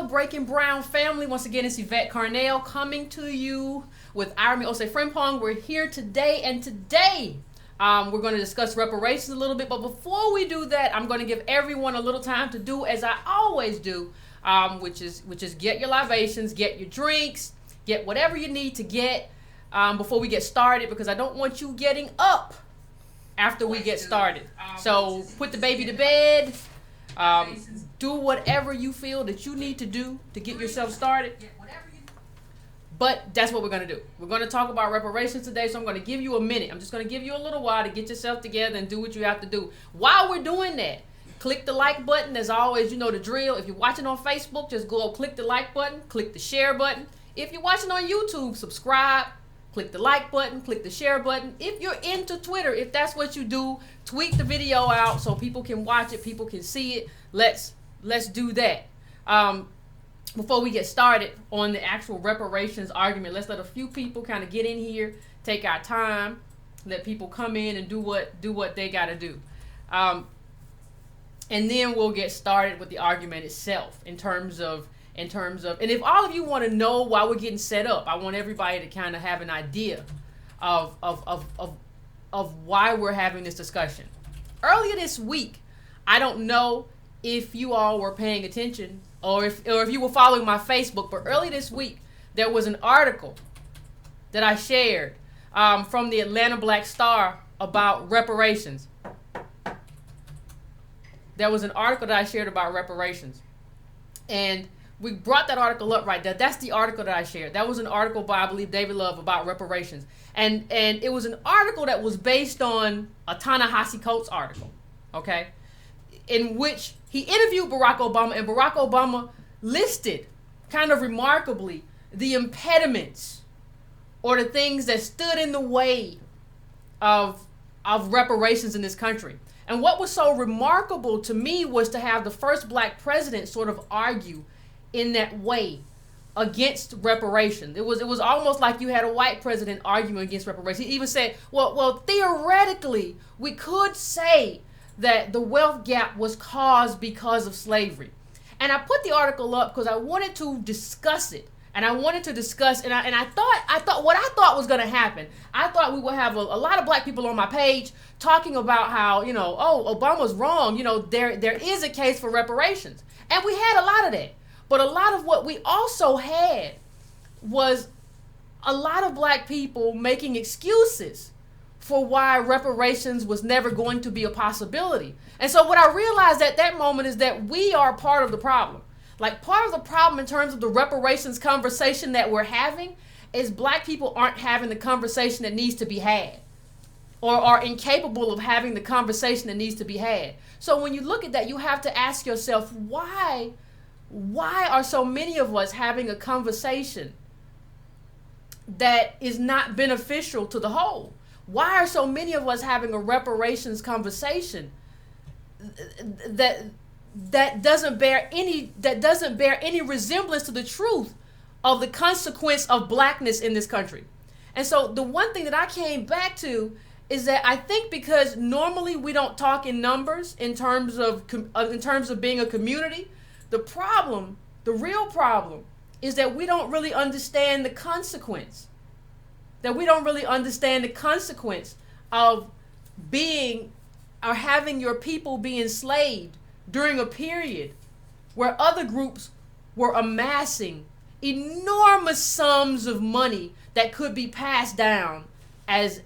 Hello, Breaking Brown family. Once again, it's Yvette Carnell coming to you with Irami Ose Frimpong. We're here today, and today we're going to discuss reparations a little bit. But before we do that, I'm going to give everyone a little time to do as I always do, which is get your libations, get your drinks, get whatever you need to get before we get started, because I don't want you getting up after we get started. So put the baby to bed. Do whatever you feel that you need to do to get yourself started. But that's what we're going to do. We're going to talk about reparations today, so I'm going to give you a minute. I'm just going to give you a little while to get yourself together and do what you have to do. While we're doing that, click the like button. As always, you know the drill. If you're watching on Facebook, just go click the like button, click the share button. If you're watching on YouTube, subscribe, click the like button, click the share button. If you're into Twitter, if that's what you do, tweet the video out so people can watch it, people can see it. Let's do that. Before we get started on the actual reparations argument, let's let a few people kind of get in here, take our time, let people come in and do what they got to do. And then we'll get started with the argument itself in terms of, and if all of you want to know why we're getting set up, I want everybody to kind of have an idea of why we're having this discussion. Earlier this week, I don't know if you all were paying attention or if you were following my Facebook, but early this week there was an article that I shared from the Atlanta Black Star about reparations. There was an article that I shared about reparations, and we brought that article up right there. That's the article that I shared. That was an article by, I believe, David Love about reparations, and it was an article that was based on a Ta-Nehisi Coates article, okay, in which he interviewed Barack Obama, and Barack Obama listed, kind of remarkably, the impediments or the things that stood in the way of reparations in this country. And what was so remarkable to me was to have the first black president sort of argue in that way against reparations. It was almost like you had a white president arguing against reparations. He even said, well, theoretically, we could say that the wealth gap was caused because of slavery. And I put the article up because I wanted to discuss it. And I wanted to discuss, and I thought what I thought was going to happen. I thought we would have a lot of black people on my page talking about how, Obama's wrong. There is a case for reparations. And we had a lot of that. But a lot of what we also had was a lot of black people making excuses for why reparations was never going to be a possibility. And so what I realized at that moment is that we are part of the problem. Like, part of the problem in terms of the reparations conversation that we're having is black people aren't having the conversation that needs to be had, or are incapable of having the conversation that needs to be had. So when you look at that, you have to ask yourself, why are so many of us having a conversation that is not beneficial to the whole? Why are so many of us having a reparations conversation that doesn't bear any resemblance to the truth of the consequence of blackness in this country? And so the one thing that I came back to is that I think because normally we don't talk in numbers in terms of being a community, the real problem is that we don't really understand the consequence. That we don't really understand the consequence of being or having your people be enslaved during a period where other groups were amassing enormous sums of money that could be passed down as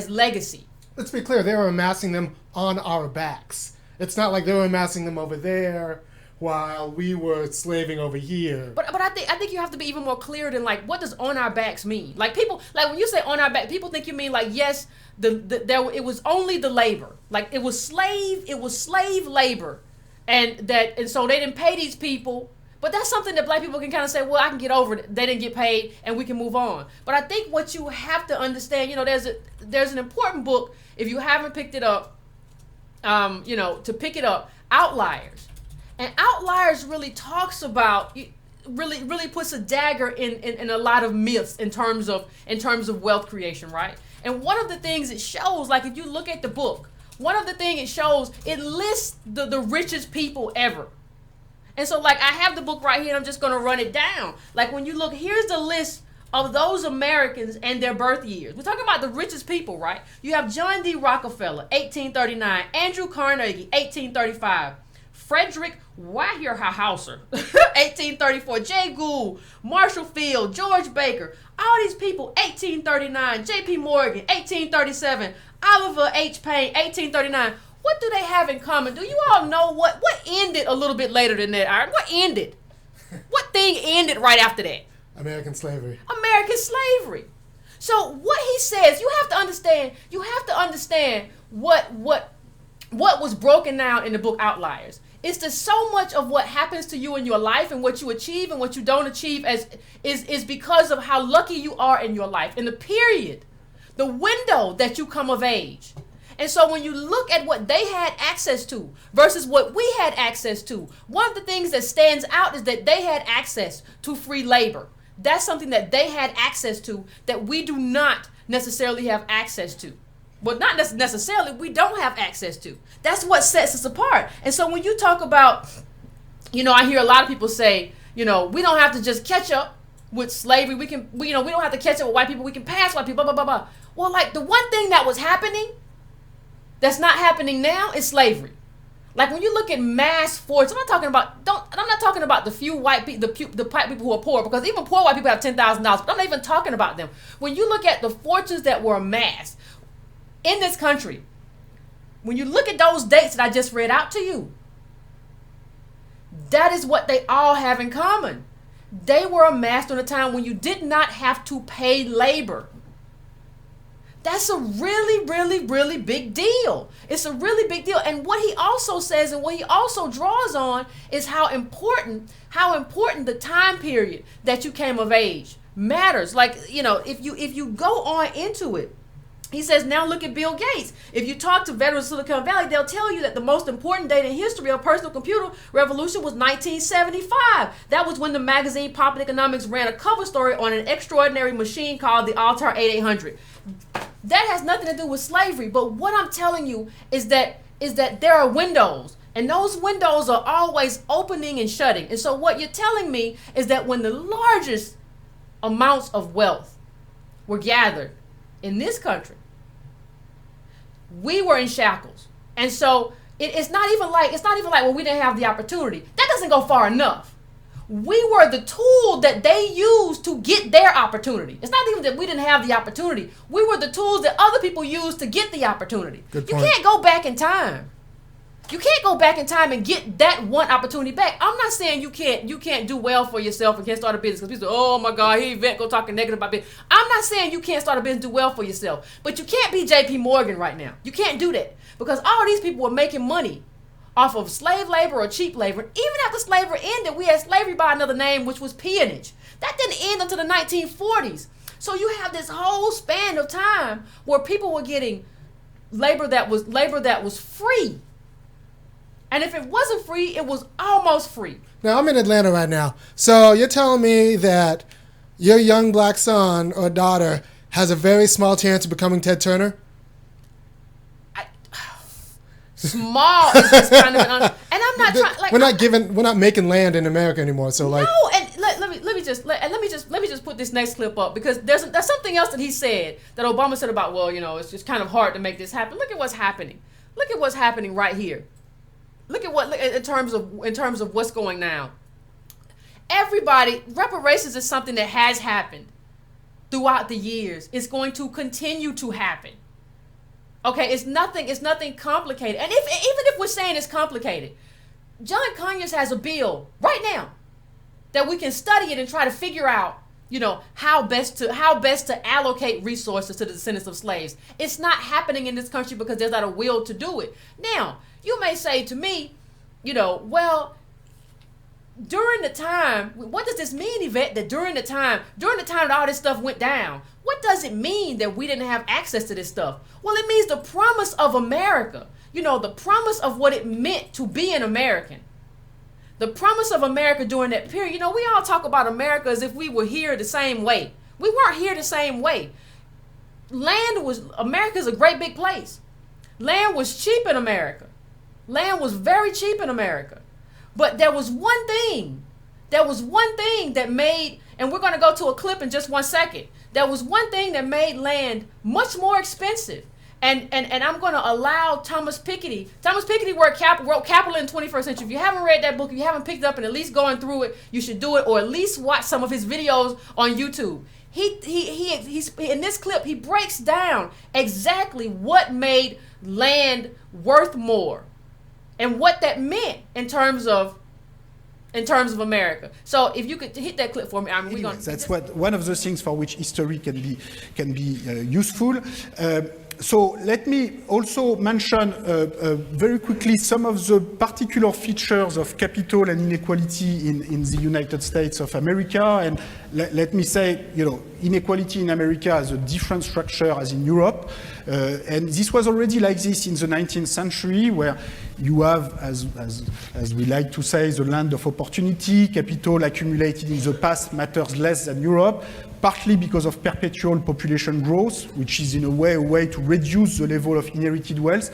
legacy. Let's be clear, they were amassing them on our backs. It's not like they were amassing them over there while we were slaving over here. But I think you have to be even more clear than, like, what does on our backs mean? Like, people, like, when you say on our back, people think you mean, like, yes, it was only the labor. Like, it was slave labor. And so they didn't pay these people. But that's something that black people can kind of say, well, I can get over it. They didn't get paid and we can move on. But I think what you have to understand, there's an important book, if you haven't picked it up, to pick it up, Outliers. And Outliers really talks about, really puts a dagger in a lot of myths in terms of wealth creation, right? And one of the things it shows, like, if you look at the book, one of the things it shows, it lists the richest people ever. And so, like, I have the book right here, and I'm just going to run it down. Like, when you look, here's the list of those Americans and their birth years. We're talking about the richest people, right? You have John D. Rockefeller, 1839. Andrew Carnegie, 1835. Frederick Weyerhaeuser, 1834. Jay Gould, Marshall Field, George Baker. All these people, 1839. J.P. Morgan, 1837. Oliver H. Payne, 1839. What do they have in common? Do you all know what ended a little bit later than that, Iron? What ended? What thing ended right after that? American slavery. American slavery. So what he says, you have to understand what was broken down in the book Outliers. It's that so much of what happens to you in your life and what you achieve and what you don't achieve is because of how lucky you are in your life, in the period, the window that you come of age. And so when you look at what they had access to versus what we had access to, one of the things that stands out is that they had access to free labor. That's something that they had access to that we do not necessarily have access to. Well, not necessarily, we don't have access to. That's what sets us apart. And so when you talk about, I hear a lot of people say, we don't have to just catch up with slavery. We don't have to catch up with white people. We can pass white people, blah, blah, blah, blah. Well, like the one thing that was happening that's not happening now is slavery. Like when you look at mass fortunes, I'm not talking about the few white people, the white people who are poor, because even poor white people have $10,000. But I'm not even talking about them. When you look at the fortunes that were amassed in this country, when you look at those dates that I just read out to you, that is what they all have in common. They were amassed during a time when you did not have to pay labor. That's a really, really, really big deal. It's a really big deal. And what he also says and what he also draws on is how important the time period that you came of age matters. Like, if you go on into it, he says, now look at Bill Gates. If you talk to veterans of Silicon Valley, they'll tell you that the most important date in history of personal computer revolution was 1975. That was when the magazine Popular Economics ran a cover story on an extraordinary machine called the Altair 8800. That has nothing to do with slavery. But what I'm telling you is that there are windows, and those windows are always opening and shutting. And so what you're telling me is that when the largest amounts of wealth were gathered in this country, we were in shackles. And so it's not even like well, we didn't have the opportunity. That doesn't go far enough. We were the tool that they used to get their opportunity. It's not even that we didn't have the opportunity. We were the tools that other people used to get the opportunity. Good point. You can't go back in time. You can't go back in time and get that one opportunity back. I'm not saying you can't do well for yourself and can't start a business, because people say, oh my God, here Yvette go talking negative about business. I'm not saying you can't start a business, do well for yourself, but you can't be J.P. Morgan right now. You can't do that, because all these people were making money off of slave labor or cheap labor. Even after slavery ended, we had slavery by another name, which was peonage. That didn't end until the 1940s. So you have this whole span of time where people were getting labor that was free. And if it wasn't free, it was almost free. Now, I'm in Atlanta right now. So you're telling me that your young black son or daughter has a very small chance of becoming Ted Turner? Small is just kind of and I'm not trying. Like, we're not making land in America anymore. So like, no. And let me just put this next clip up, because there's something else that he said that Obama said about, well, it's just kind of hard to make this happen. Look at what's happening. Look at what's happening right here. Look in terms of what's going now. Everybody, reparations is something that has happened throughout the years. It's going to continue to happen. Okay, it's nothing complicated. And even if we're saying it's complicated, John Conyers has a bill right now that we can study it and try to figure out, how best to allocate resources to the descendants of slaves. It's not happening in this country because there's not a will to do it. Now, you may say to me, well, during the time, what does this mean, Yvette, that during the time that all this stuff went down, what does it mean that we didn't have access to this stuff? Well, it means the promise of America, the promise of what it meant to be an American. The promise of America during that period. We all talk about America as if we were here the same way. We weren't here the same way. America's a great big place. Land was cheap in America. Land was very cheap in America. But there was one thing. There was one thing that made, and we're going to go to a clip in just 1 second. There was one thing that made land much more expensive. And I'm going to allow Thomas Piketty. Thomas Piketty wrote Capital in the 21st Century. If you haven't read that book, if you haven't picked it up and at least going through it, you should do it, or at least watch some of his videos on YouTube. He's in this clip, he breaks down exactly what made land worth more and what that meant in terms of America. So if you could hit that clip for me, we're going. That's one of the things for which history can be useful. So let me also mention very quickly some of the particular features of capital and inequality in the United States of America. And let me say, inequality in America has a different structure as in Europe. And this was already like this in the 19th century, where you have, as we like to say, the land of opportunity. Capital accumulated in the past matters less than Europe, partly because of perpetual population growth, which is in a way to reduce the level of inherited wealth.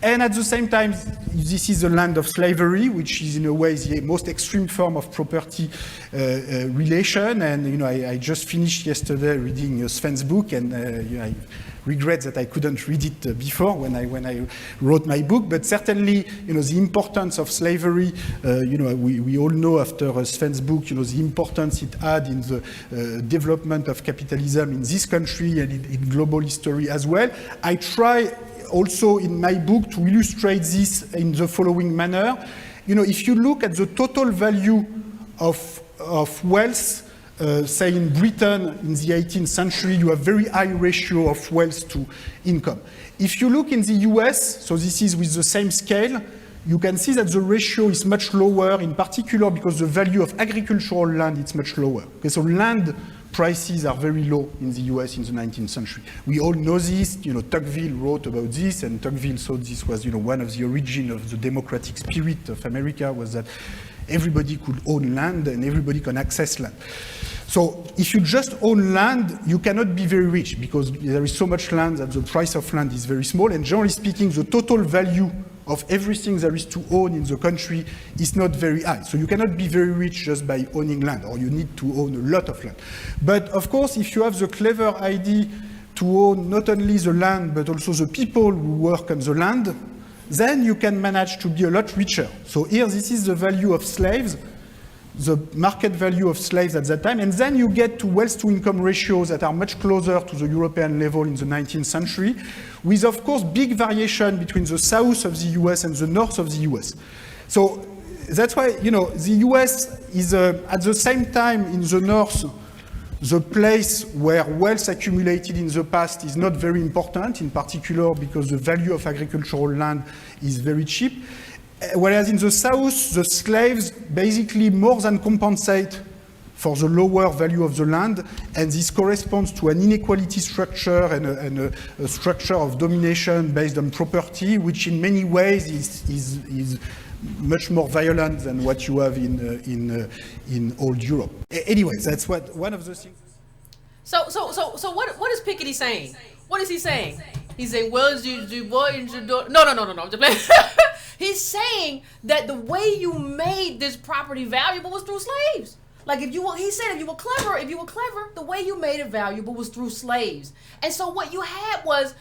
And at the same time, this is the land of slavery, which is in a way the most extreme form of property relation. And I just finished yesterday reading Sven's book, and I regret that I couldn't read it before when I wrote my book. But certainly, the importance of slavery. We all know after Sven's book, the importance it had in the development of capitalism in this country and in global history as well. I try also in my book to illustrate this in the following manner. If you look at the total value of wealth, say in Britain in the 18th century, you have very high ratio of wealth to income. If you look in the US, so this is with the same scale, you can see that the ratio is much lower, in particular because the value of agricultural land is much lower. Okay, so land prices are very low in the US in the 19th century. We all know this. Tocqueville wrote about this, and Tocqueville thought this was, one of the origin of the democratic spirit of America, was that everybody could own land and everybody can access land. So if you just own land, you cannot be very rich because there is so much land that the price of land is very small. And generally speaking, the total value of everything there is to own in the country is not very high. So you cannot be very rich just by owning land, or you need to own a lot of land. But of course, if you have the clever idea to own not only the land, but also the people who work on the land, then you can manage to be a lot richer. So here, this is the value of slaves, the market value of slaves at that time, and then you get to wealth to income ratios that are much closer to the European level in the 19th century, with of course big variation between the south of the US and the north of the US. So that's why, the US is at the same time in the north, the place where wealth accumulated in the past is not very important, in particular because the value of agricultural land is very cheap. Whereas in the south, the slaves basically more than compensate for the lower value of the land, and this corresponds to an inequality structure and a structure of domination based on property, which in many ways is much more violent than what you have in old Europe. Anyway, that's one of the things. So what is Piketty saying? What is he saying? He's saying, well, no. He's saying that the way you made this property valuable was through slaves. Like he said, if you were clever, the way you made it valuable was through slaves. And so what you had was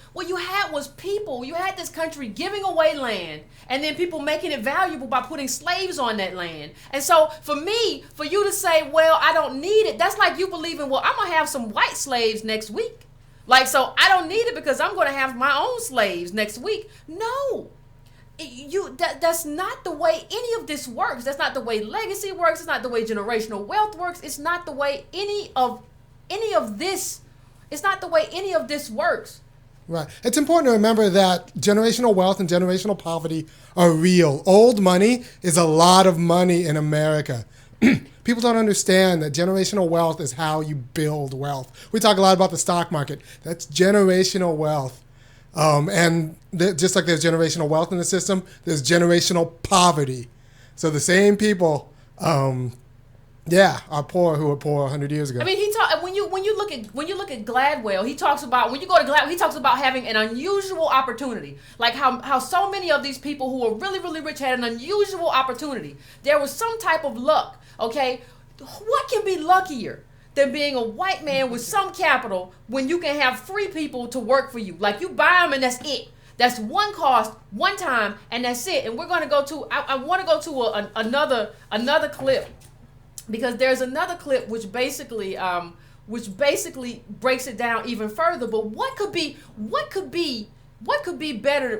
people. You had this country giving away land, and then people making it valuable by putting slaves on that land. And so for you to say, well, I don't need it, that's like you believing, well, I'm gonna have some white slaves next week. Like, so I don't need it because I'm gonna have my own slaves next week. No. That's not the way any of this works. That's not the way legacy works. It's not the way generational wealth works. It's not the way any of this. It's not the way any of this works. Right. It's important to remember that generational wealth and generational poverty are real. Old money is a lot of money in America. People don't understand that generational wealth is how you build wealth. We talk a lot about the stock market. That's generational wealth. And just like there's generational wealth in the system, there's generational poverty. So the same people, are poor who were poor 100 years ago. I mean, and when you look at Gladwell, he talks about, when you go to Gladwell, he talks about having an unusual opportunity. Like how so many of these people who are really, really rich had an unusual opportunity. There was some type of luck. Okay, what can be luckier than being a white man with some capital when you can have free people to work for you? Like, you buy them and that's it. That's one cost, one time, and that's it. And we're going to go to, I want to go to another clip, because there's another clip which basically breaks it down even further. But what could be better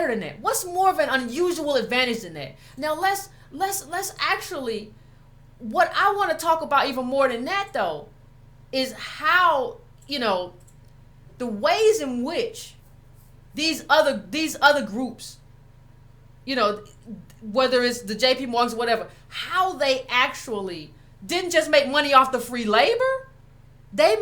than that? What's more of an unusual advantage than that? Now let's actually, what I want to talk about even more than that though is how, the ways in which these other groups, whether it's the JP Morgans or whatever, how they actually didn't just make money off the free labor. They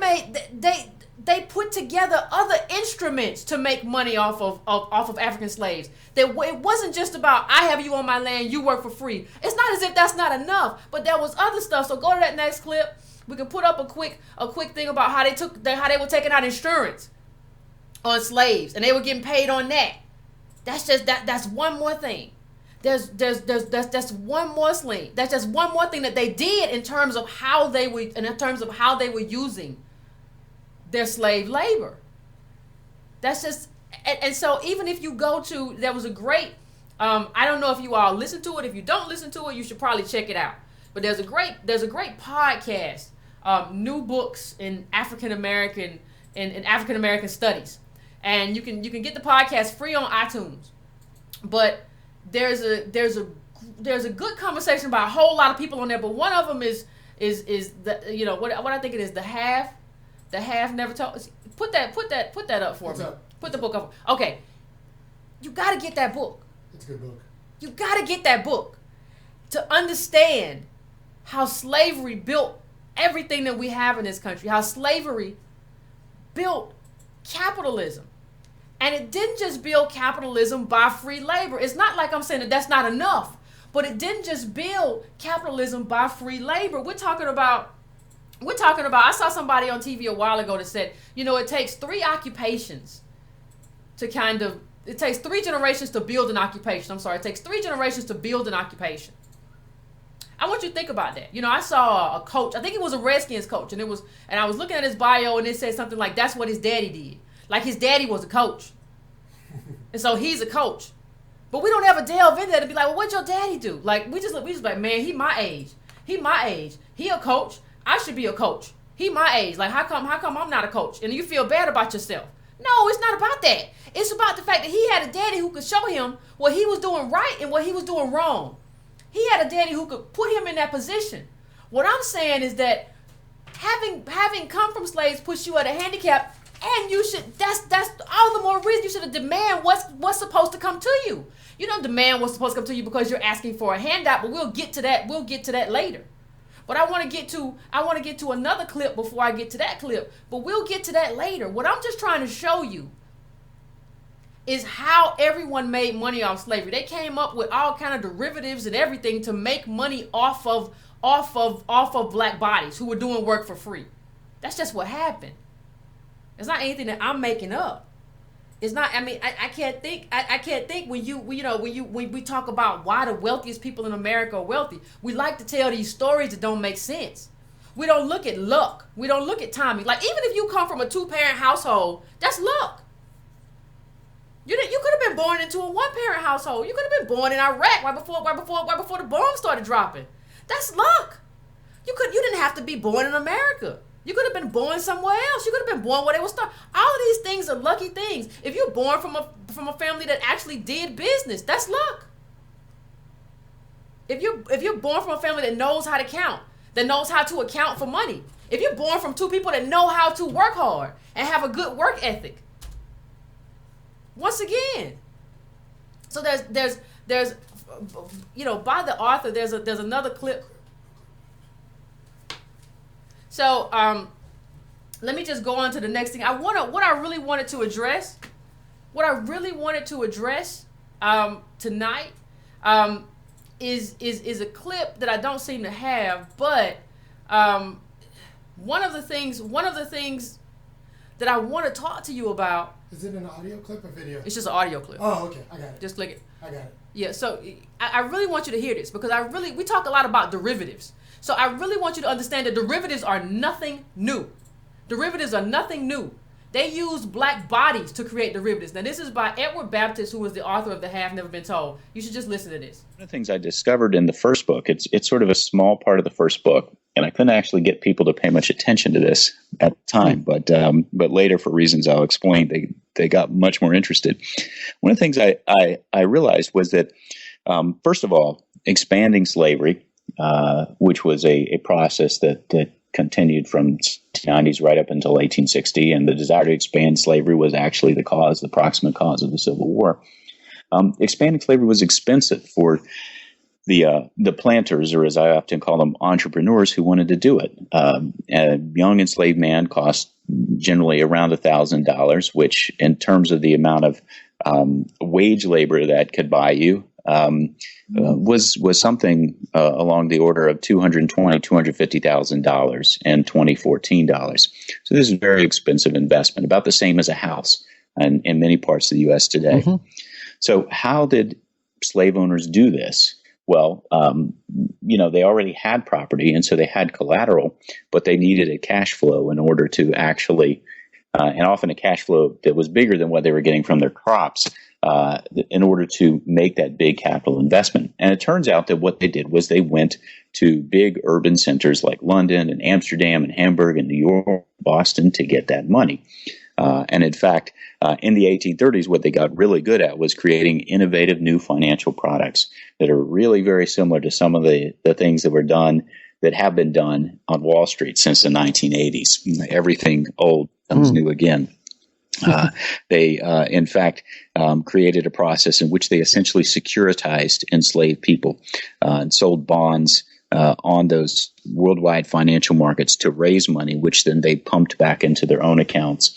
put together other instruments to make money off of African slaves. That it wasn't just about, I have you on my land, you work for free. It's not as if that's not enough, but there was other stuff. So go to that next clip. We can put up a quick thing about how they were taking out insurance on slaves, and they were getting paid on that. That's one more thing. That's one more thing. That's just one more thing that they did in terms of how they were using their slave labor. That's just, and so even if you go to, there was a great, I don't know if you all listen to it. If you don't listen to it, you should probably check it out. But there's a great podcast, New Books in African American Studies, and you can get the podcast free on iTunes. But there's a good conversation about a whole lot of people on there. But one of them is the, what I think it is, the half never told. Put that up for me. Put the book up. Okay, you got to get that book. It's a good book. You got to get that book to understand how slavery built everything that we have in this country. How slavery built capitalism. And it didn't just build capitalism by free labor. It's not like I'm saying that that's not enough. But it didn't just build capitalism by free labor. We're talking about, I saw somebody on TV a while ago that said, it takes 3 occupations to it takes 3 generations to build an occupation. I'm sorry, it takes 3 generations to build an occupation. I want you to think about that. I saw a coach, I think it was a Redskins coach, and I was looking at his bio, and it said something like, that's what his daddy did. Like, his daddy was a coach. And so he's a coach. But we don't ever delve into that and be like, well, what'd your daddy do? Like, we just like, man, he my age. He a coach. I should be a coach. He my age. Like, how come I'm not a coach? And you feel bad about yourself. No, it's not about that. It's about the fact that he had a daddy who could show him what he was doing right and what he was doing wrong. He had a daddy who could put him in that position. What I'm saying is that having come from slaves puts you at a handicap, and you should, that's all the more reason you should demand what's supposed to come to you. You don't demand what's supposed to come to you because you're asking for a handout, but we'll get to that later. But I want to get to another clip before I get to that clip, but we'll get to that later. What I'm just trying to show you is how everyone made money off slavery. They came up with all kind of derivatives and everything to make money off of black bodies who were doing work for free. That's just what happened. It's not anything that I'm making up. It's not. I mean, I can't think. I can't think when we talk about why the wealthiest people in America are wealthy. We like to tell these stories that don't make sense. We don't look at luck. We don't look at timing. Like, even if you come from a 2-parent household, that's luck. You could have been born into a 1-parent household. You could have been born in Iraq right before the bombs started dropping. That's luck. You didn't have to be born in America. You could have been born somewhere else. You could have been born where they were starting. All of these things are lucky things. If you're born from a family that actually did business, that's luck. If you're born from a family that knows how to count, that knows how to account for money, if you're born from 2 people that know how to work hard and have a good work ethic, once again, so there's by the author, there's another clip. So let me just go on to the next thing. What I really wanted to address tonight is a clip that I don't seem to have, but one of the things that I want to talk to you about. Is it an audio clip or video? It's just an audio clip. Oh, okay. I got it. Just click it. I got it. Yeah, so I really want you to hear this because we talk a lot about derivatives. So I really want you to understand that derivatives are nothing new. Derivatives are nothing new. They use black bodies to create derivatives. Now, this is by Edward Baptist, who was the author of The Have Never Been Told. You should just listen to this. One of the things I discovered in the first book, it's sort of a small part of the first book, and I couldn't actually get people to pay much attention to this at the time, but later, for reasons I'll explain, they got much more interested. One of the things I realized was that, first of all, expanding slavery, which was a process that continued from the 90s right up until 1860, and the desire to expand slavery was actually the proximate cause of the Civil War. Expanding slavery was expensive for the planters, or as I often call them, entrepreneurs who wanted to do it. A young enslaved man cost generally around $1,000, which in terms of the amount of wage labor that could buy you, was something along the order of $250,000 in 2014 dollars. So this is a very expensive investment, about the same as a house in many parts of the U.S. today. Mm-hmm. So how did slave owners do this? Well, they already had property, and so they had collateral, but they needed a cash flow in order to actually, and often a cash flow that was bigger than what they were getting from their crops, in order to make that big capital investment. And it turns out that what they did was they went to big urban centers like London and Amsterdam and Hamburg and New York, Boston to get that money. And in fact, in the 1830s, what they got really good at was creating innovative new financial products that are really very similar to some of the things that have been done on Wall Street since the 1980s. Everything old becomes new again. They, in fact, created a process in which they essentially securitized enslaved people and sold bonds on those worldwide financial markets to raise money, which then they pumped back into their own accounts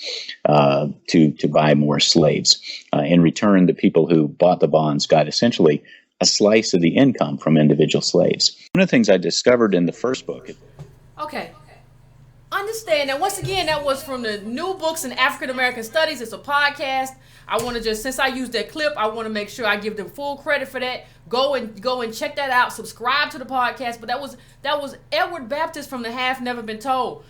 to buy more slaves. In return, the people who bought the bonds got essentially a slice of the income from individual slaves. One of the things I discovered in the first book. Okay. Understand that once again, that was from the New Books in African American Studies. It's a podcast. I want to since I used that clip, I want to make sure I give them full credit for that. Go and check that out. Subscribe to the podcast. But that was Edward Baptist from The Have Never Been Told.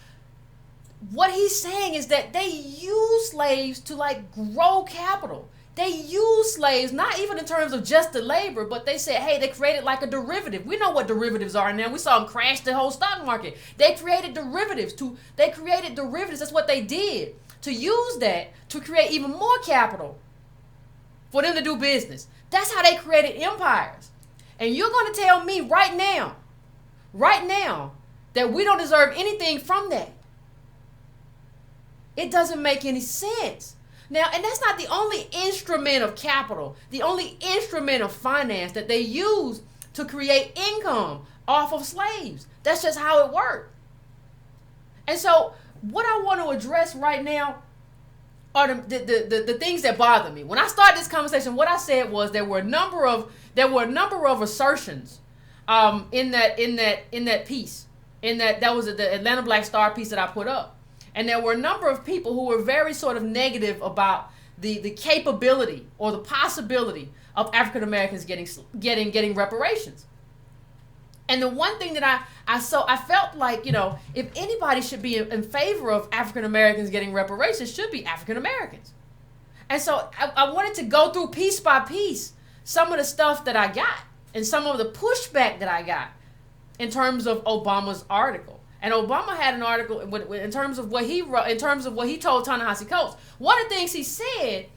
What he's saying is that they use slaves to grow capital. They use slaves, not even in terms of just the labor, but they said, hey, they created like a derivative. We know what derivatives are now. We saw them crash the whole stock market. They created derivatives. That's what they did. To use that to create even more capital for them to do business. That's how they created empires. And you're going to tell me right now, that we don't deserve anything from that. It doesn't make any sense. Now, and that's not the only instrument of capital, the only instrument of finance that they use to create income off of slaves. That's just how it worked. And so what I want to address right now are the things that bother me. When I started this conversation, what I said was there were a number of assertions in that piece. That was the Atlanta Black Star piece that I put up. And there were a number of people who were very sort of negative about the capability or the possibility of African Americans getting reparations. And the one thing that I felt like, if anybody should be in favor of African Americans getting reparations, should be African Americans. And so I wanted to go through piece by piece some of the stuff that I got and some of the pushback that I got in terms of Obama's article. And Obama had an article in terms of what he wrote, in terms of what he told Ta-Nehisi Coates. One of the things he said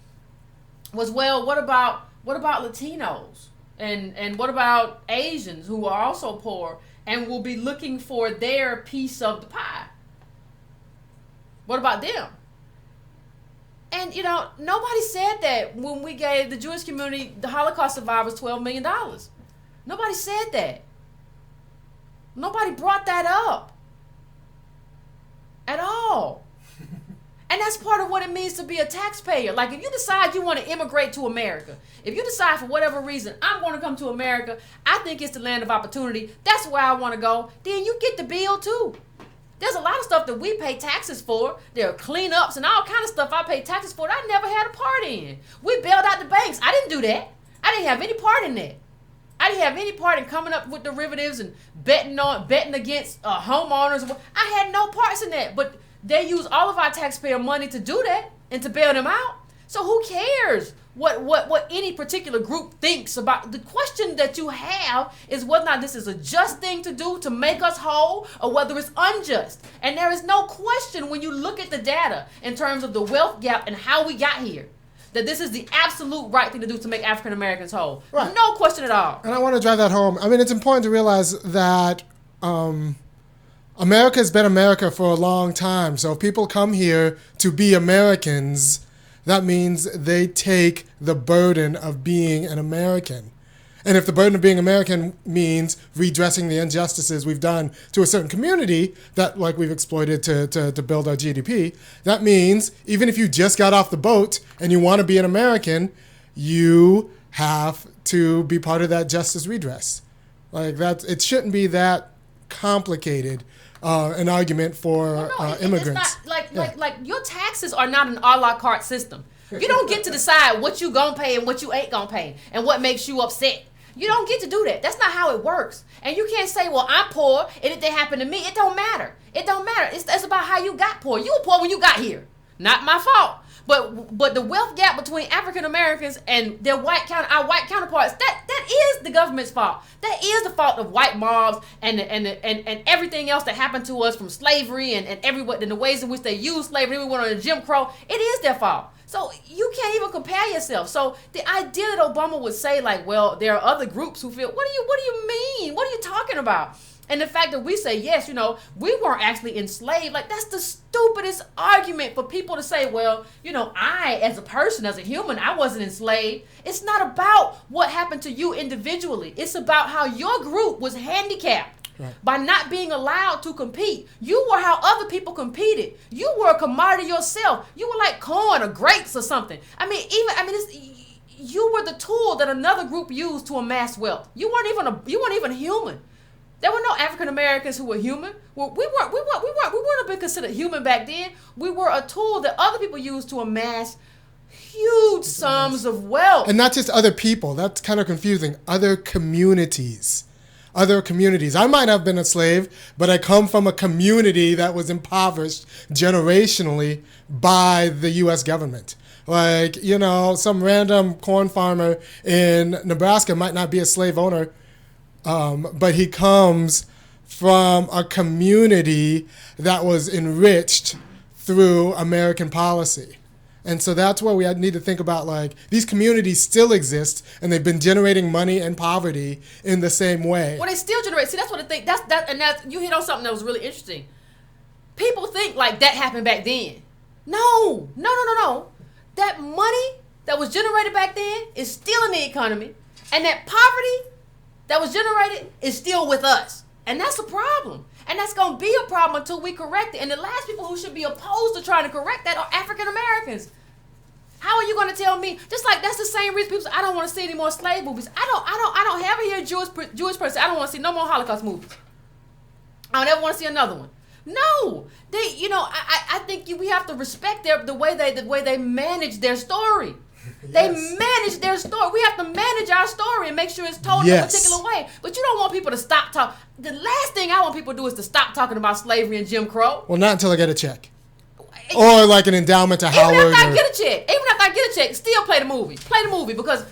was, well, what about Latinos and what about Asians who are also poor and will be looking for their piece of the pie? What about them? And nobody said that when we gave the Jewish community, the Holocaust survivors, $12 million. Nobody said that. Nobody brought that up. At all. And that's part of what it means to be a taxpayer. Like, if you decide you want to immigrate to America, if you decide for whatever reason, I'm going to come to America, I think it's the land of opportunity, that's where I want to go, then you get the bill too. There's a lot of stuff that we pay taxes for. There are cleanups and all kind of stuff I pay taxes for that I never had a part in. We bailed out the banks. I didn't do that. I didn't have any part in that. I didn't have any part in coming up with derivatives and betting against homeowners. I had no parts in that. But they use all of our taxpayer money to do that and to bail them out. So who cares what any particular group thinks about? The question that you have is whether or not this is a just thing to do to make us whole or whether it's unjust. And there is no question when you look at the data in terms of the wealth gap and how we got here, that this is the absolute right thing to do to make African Americans whole. Right. No question at all. And I want to drive that home. I mean, it's important to realize that America has been America for a long time. So if people come here to be Americans, that means they take the burden of being an American. And if the burden of being American means redressing the injustices we've done to a certain community that, like, we've exploited to build our GDP, that means even if you just got off the boat and you want to be an American, you have to be part of that justice redress. Like, that, it shouldn't be that complicated. An argument for immigrants. It's not like your taxes are not an a la carte system. You don't get to decide what you gonna pay and what you ain't gonna pay and what makes you upset. You don't get to do that. That's not how it works. And you can't say, well, I'm poor and if they happen to me, it don't matter. It don't matter. It's about how you got poor. You were poor when you got here. Not my fault. But the wealth gap between African Americans and their our white counterparts, that is the government's fault. That is the fault of white mobs and everything else that happened to us from slavery and the ways in which they used slavery. We went on a Jim Crow. It is their fault. So you can't even compare yourself. So the idea that Obama would say, like, well, there are other groups who feel, what do you mean? What are you talking about? And the fact that we say, yes, we weren't actually enslaved, like, that's the stupidest argument for people to say, well, I, as a person, as a human, I wasn't enslaved. It's not about what happened to you individually. It's about how your group was handicapped by not being allowed to compete. You were how other people competed. You were a commodity yourself. You were like corn or grapes or something. You were the tool that another group used to amass wealth. You weren't even human. There were no African Americans who were human. We weren't been considered human back then. We were a tool that other people used to amass huge sums of wealth. And not just other people. That's kind of confusing. Other communities. I might have been a slave, but I come from a community that was impoverished generationally by the U.S. government. Like, some random corn farmer in Nebraska might not be a slave owner, but he comes from a community that was enriched through American policy. And so that's where we need to think about, like, these communities still exist and they've been generating money and poverty in the same way. Well, they still generate. See, that's what I think. That's you hit on something that was really interesting. People think like that happened back then. No. That money that was generated back then is still in the economy, and that poverty that was generated is still with us. And that's a problem. And that's going to be a problem until we correct it. And the last people who should be opposed to trying to correct that are African Americans. How are you going to tell me? Just like that's the same reason people say, I don't want to see any more slave movies. I don't ever hear a Jewish person. I don't want to see no more Holocaust movies. I don't ever want to see another one. No, I think we have to respect the way they manage their story. Yes. They manage their story. We have to manage our story and make sure it's told in a particular way. But you don't want people to stop talking. The last thing I want people to do is to stop talking about slavery and Jim Crow. Well, not until I get a check. Or like an endowment to Howard. Even after I get a check, still play the movie. Play the movie because,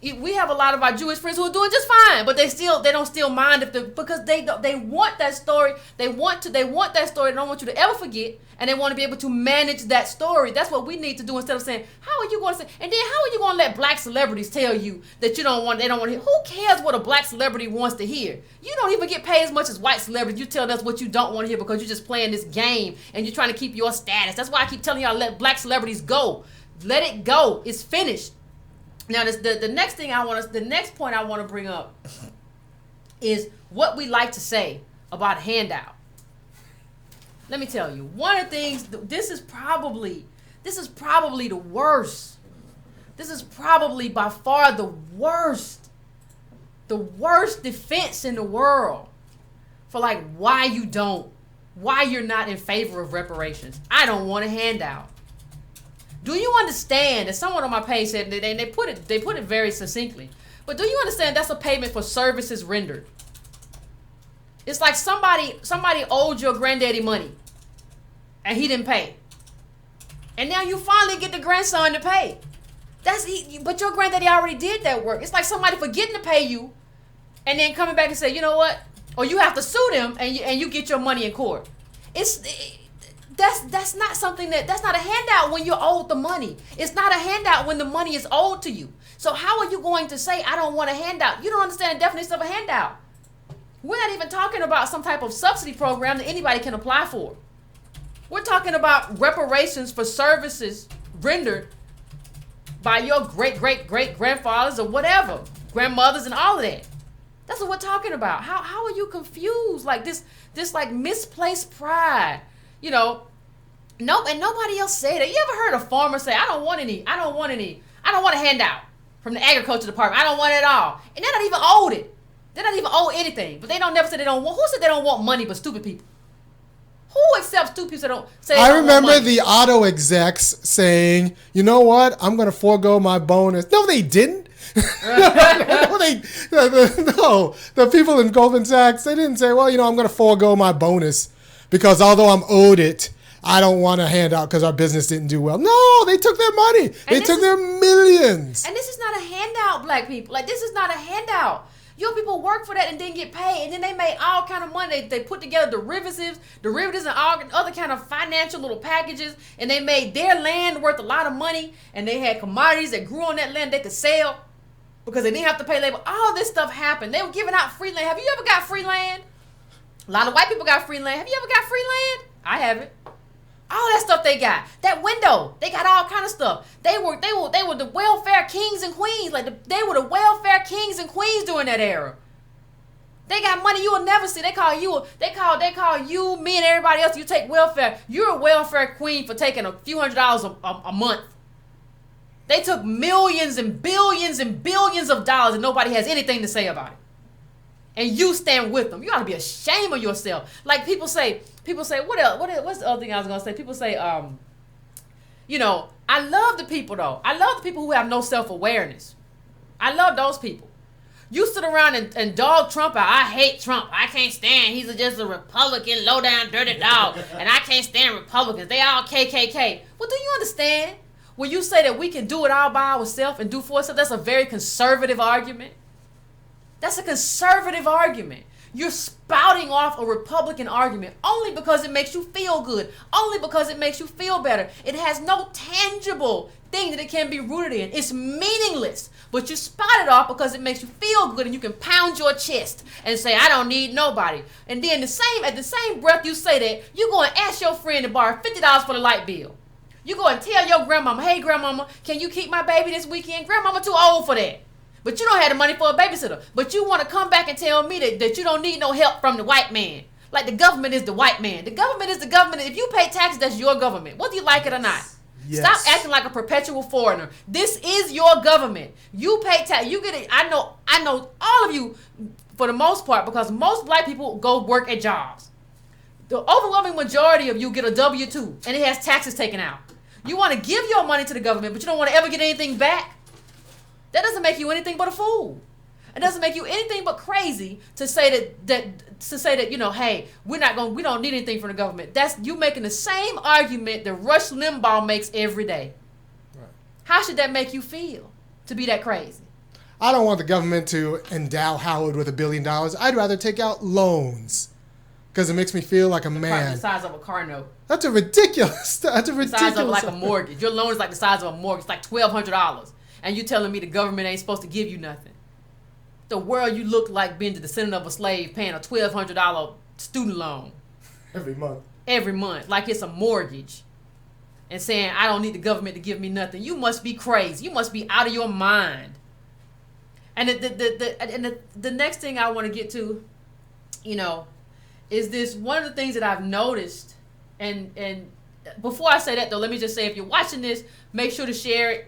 we have a lot of our Jewish friends who are doing just fine, but they don't mind because they want that story. They want that story. They don't want you to ever forget, and they want to be able to manage that story. That's what we need to do instead of saying, how are you going to say? And then how are you going to let black celebrities tell you that they don't want to hear? Who cares what a black celebrity wants to hear? You don't even get paid as much as white celebrities. You tell us what you don't want to hear because you're just playing this game and you're trying to keep your status. That's why I keep telling y'all, let black celebrities go. Let it go. It's finished. Now, the next point I want to bring up is what we like to say about a handout. Let me tell you, one of the things, this is probably the worst. This is probably by far the worst defense in the world for like why you don't why you're not in favor of reparations. I don't want a handout. Do you understand, as someone on my page said, they put it very succinctly, but do you understand that's a payment for services rendered? It's like somebody owed your granddaddy money and he didn't pay. And now you finally get the grandson to pay. But your granddaddy already did that work. It's like somebody forgetting to pay you and then coming back and say, you know what? Or you have to sue them and you get your money in court. That's not something that's not a handout when you're owed the money. It's not a handout when the money is owed to you. So how are you going to say, I don't want a handout? You don't understand the definition of a handout. We're not even talking about some type of subsidy program that anybody can apply for. We're talking about reparations for services rendered by your great-great-great-grandfathers or whatever, grandmothers and all of that. That's what we're talking about. How are you confused? Like this like misplaced pride. You know, nope, and nobody else said it. You ever heard a farmer say, I don't want a handout from the agriculture department. I don't want it at all. And they're not even owed it. They're not even owed anything. But they don't never say they don't want. Who said they don't want money but stupid people? Who accepts stupid people that don't say they I don't remember want money? the auto execs saying, you know what, I'm going to forego my bonus. No, they didn't. No, the people in Goldman Sachs, they didn't say, well, you know, I'm going to forego my bonus because although I'm owed it, I don't want a handout because our business didn't do well. No, they took their money. They took their millions. And this is not a handout, black people. Like, this is not a handout. Your people work for that and didn't get paid, and then they made all kind of money. They put together derivatives and all other kind of financial little packages, and they made their land worth a lot of money, and they had commodities that grew on that land they could sell because they didn't have to pay labor. All this stuff happened. They were giving out free land. Have you ever got free land? A lot of white people got free land. Have you ever got free land? I haven't. All that stuff they got. That window. They got all kind of stuff. They were the welfare kings and queens. They were the welfare kings and queens during that era. They got money you will never see. They call you, me and everybody else, you take welfare. You're a welfare queen for taking a few $100s a month. They took millions and billions and billions of dollars and nobody has anything to say about it. And you stand with them. You ought to be ashamed of yourself. Like people say, what else? What's the other thing I was gonna say? People say, you know, I love the people though. I love the people who have no self-awareness. I love those people. You sit around and dog Trump out. I hate Trump. I can't stand. He's just a Republican, low down, dirty dog. And I can't stand Republicans. They all KKK. Well, do you understand? When you say that we can do it all by ourselves and do for ourselves, that's a very conservative argument. That's a conservative argument. You're spouting off a Republican argument only because it makes you feel good, only because it makes you feel better. It has no tangible thing that it can be rooted in. It's meaningless, but you spout it off because it makes you feel good and you can pound your chest and say, I don't need nobody. And then at the same breath you say that, you go and ask your friend to borrow $50 for the light bill. You go and tell your grandmama, hey grandmama, can you keep my baby this weekend? Grandmama too old for that. But you don't have the money for a babysitter. But you want to come back and tell me that you don't need no help from the white man. Like the government is the white man. The government is the government. If you pay taxes, that's your government. Whether you like it or not. Yes. Stop acting like a perpetual foreigner. This is your government. You pay tax. You get it. I know all of you for the most part because most black people go work at jobs. The overwhelming majority of you get a W-2 and it has taxes taken out. You want to give your money to the government, but you don't want to ever get anything back. That doesn't make you anything but a fool. It doesn't make you anything but crazy to say that you know, hey, we don't need anything from the government. That's you making the same argument that Rush Limbaugh makes every day. Right. How should that make you feel to be that crazy? I don't want the government to endow Howard with $1 billion. I'd rather take out loans because it makes me feel like a man. The size of a car note. That's a ridiculous. That's a ridiculous. The size of like a mortgage. Your loan is like the size of a mortgage. It's like $1,200. And you telling me the government ain't supposed to give you nothing. The world you look like being the descendant of a slave paying a $1,200 student loan. Every month. Like it's a mortgage. And saying, I don't need the government to give me nothing. You must be crazy. You must be out of your mind. And the next thing I want to get to, you know, is this one of the things that I've noticed. And before I say that, though, let me just say, if you're watching this, make sure to share it.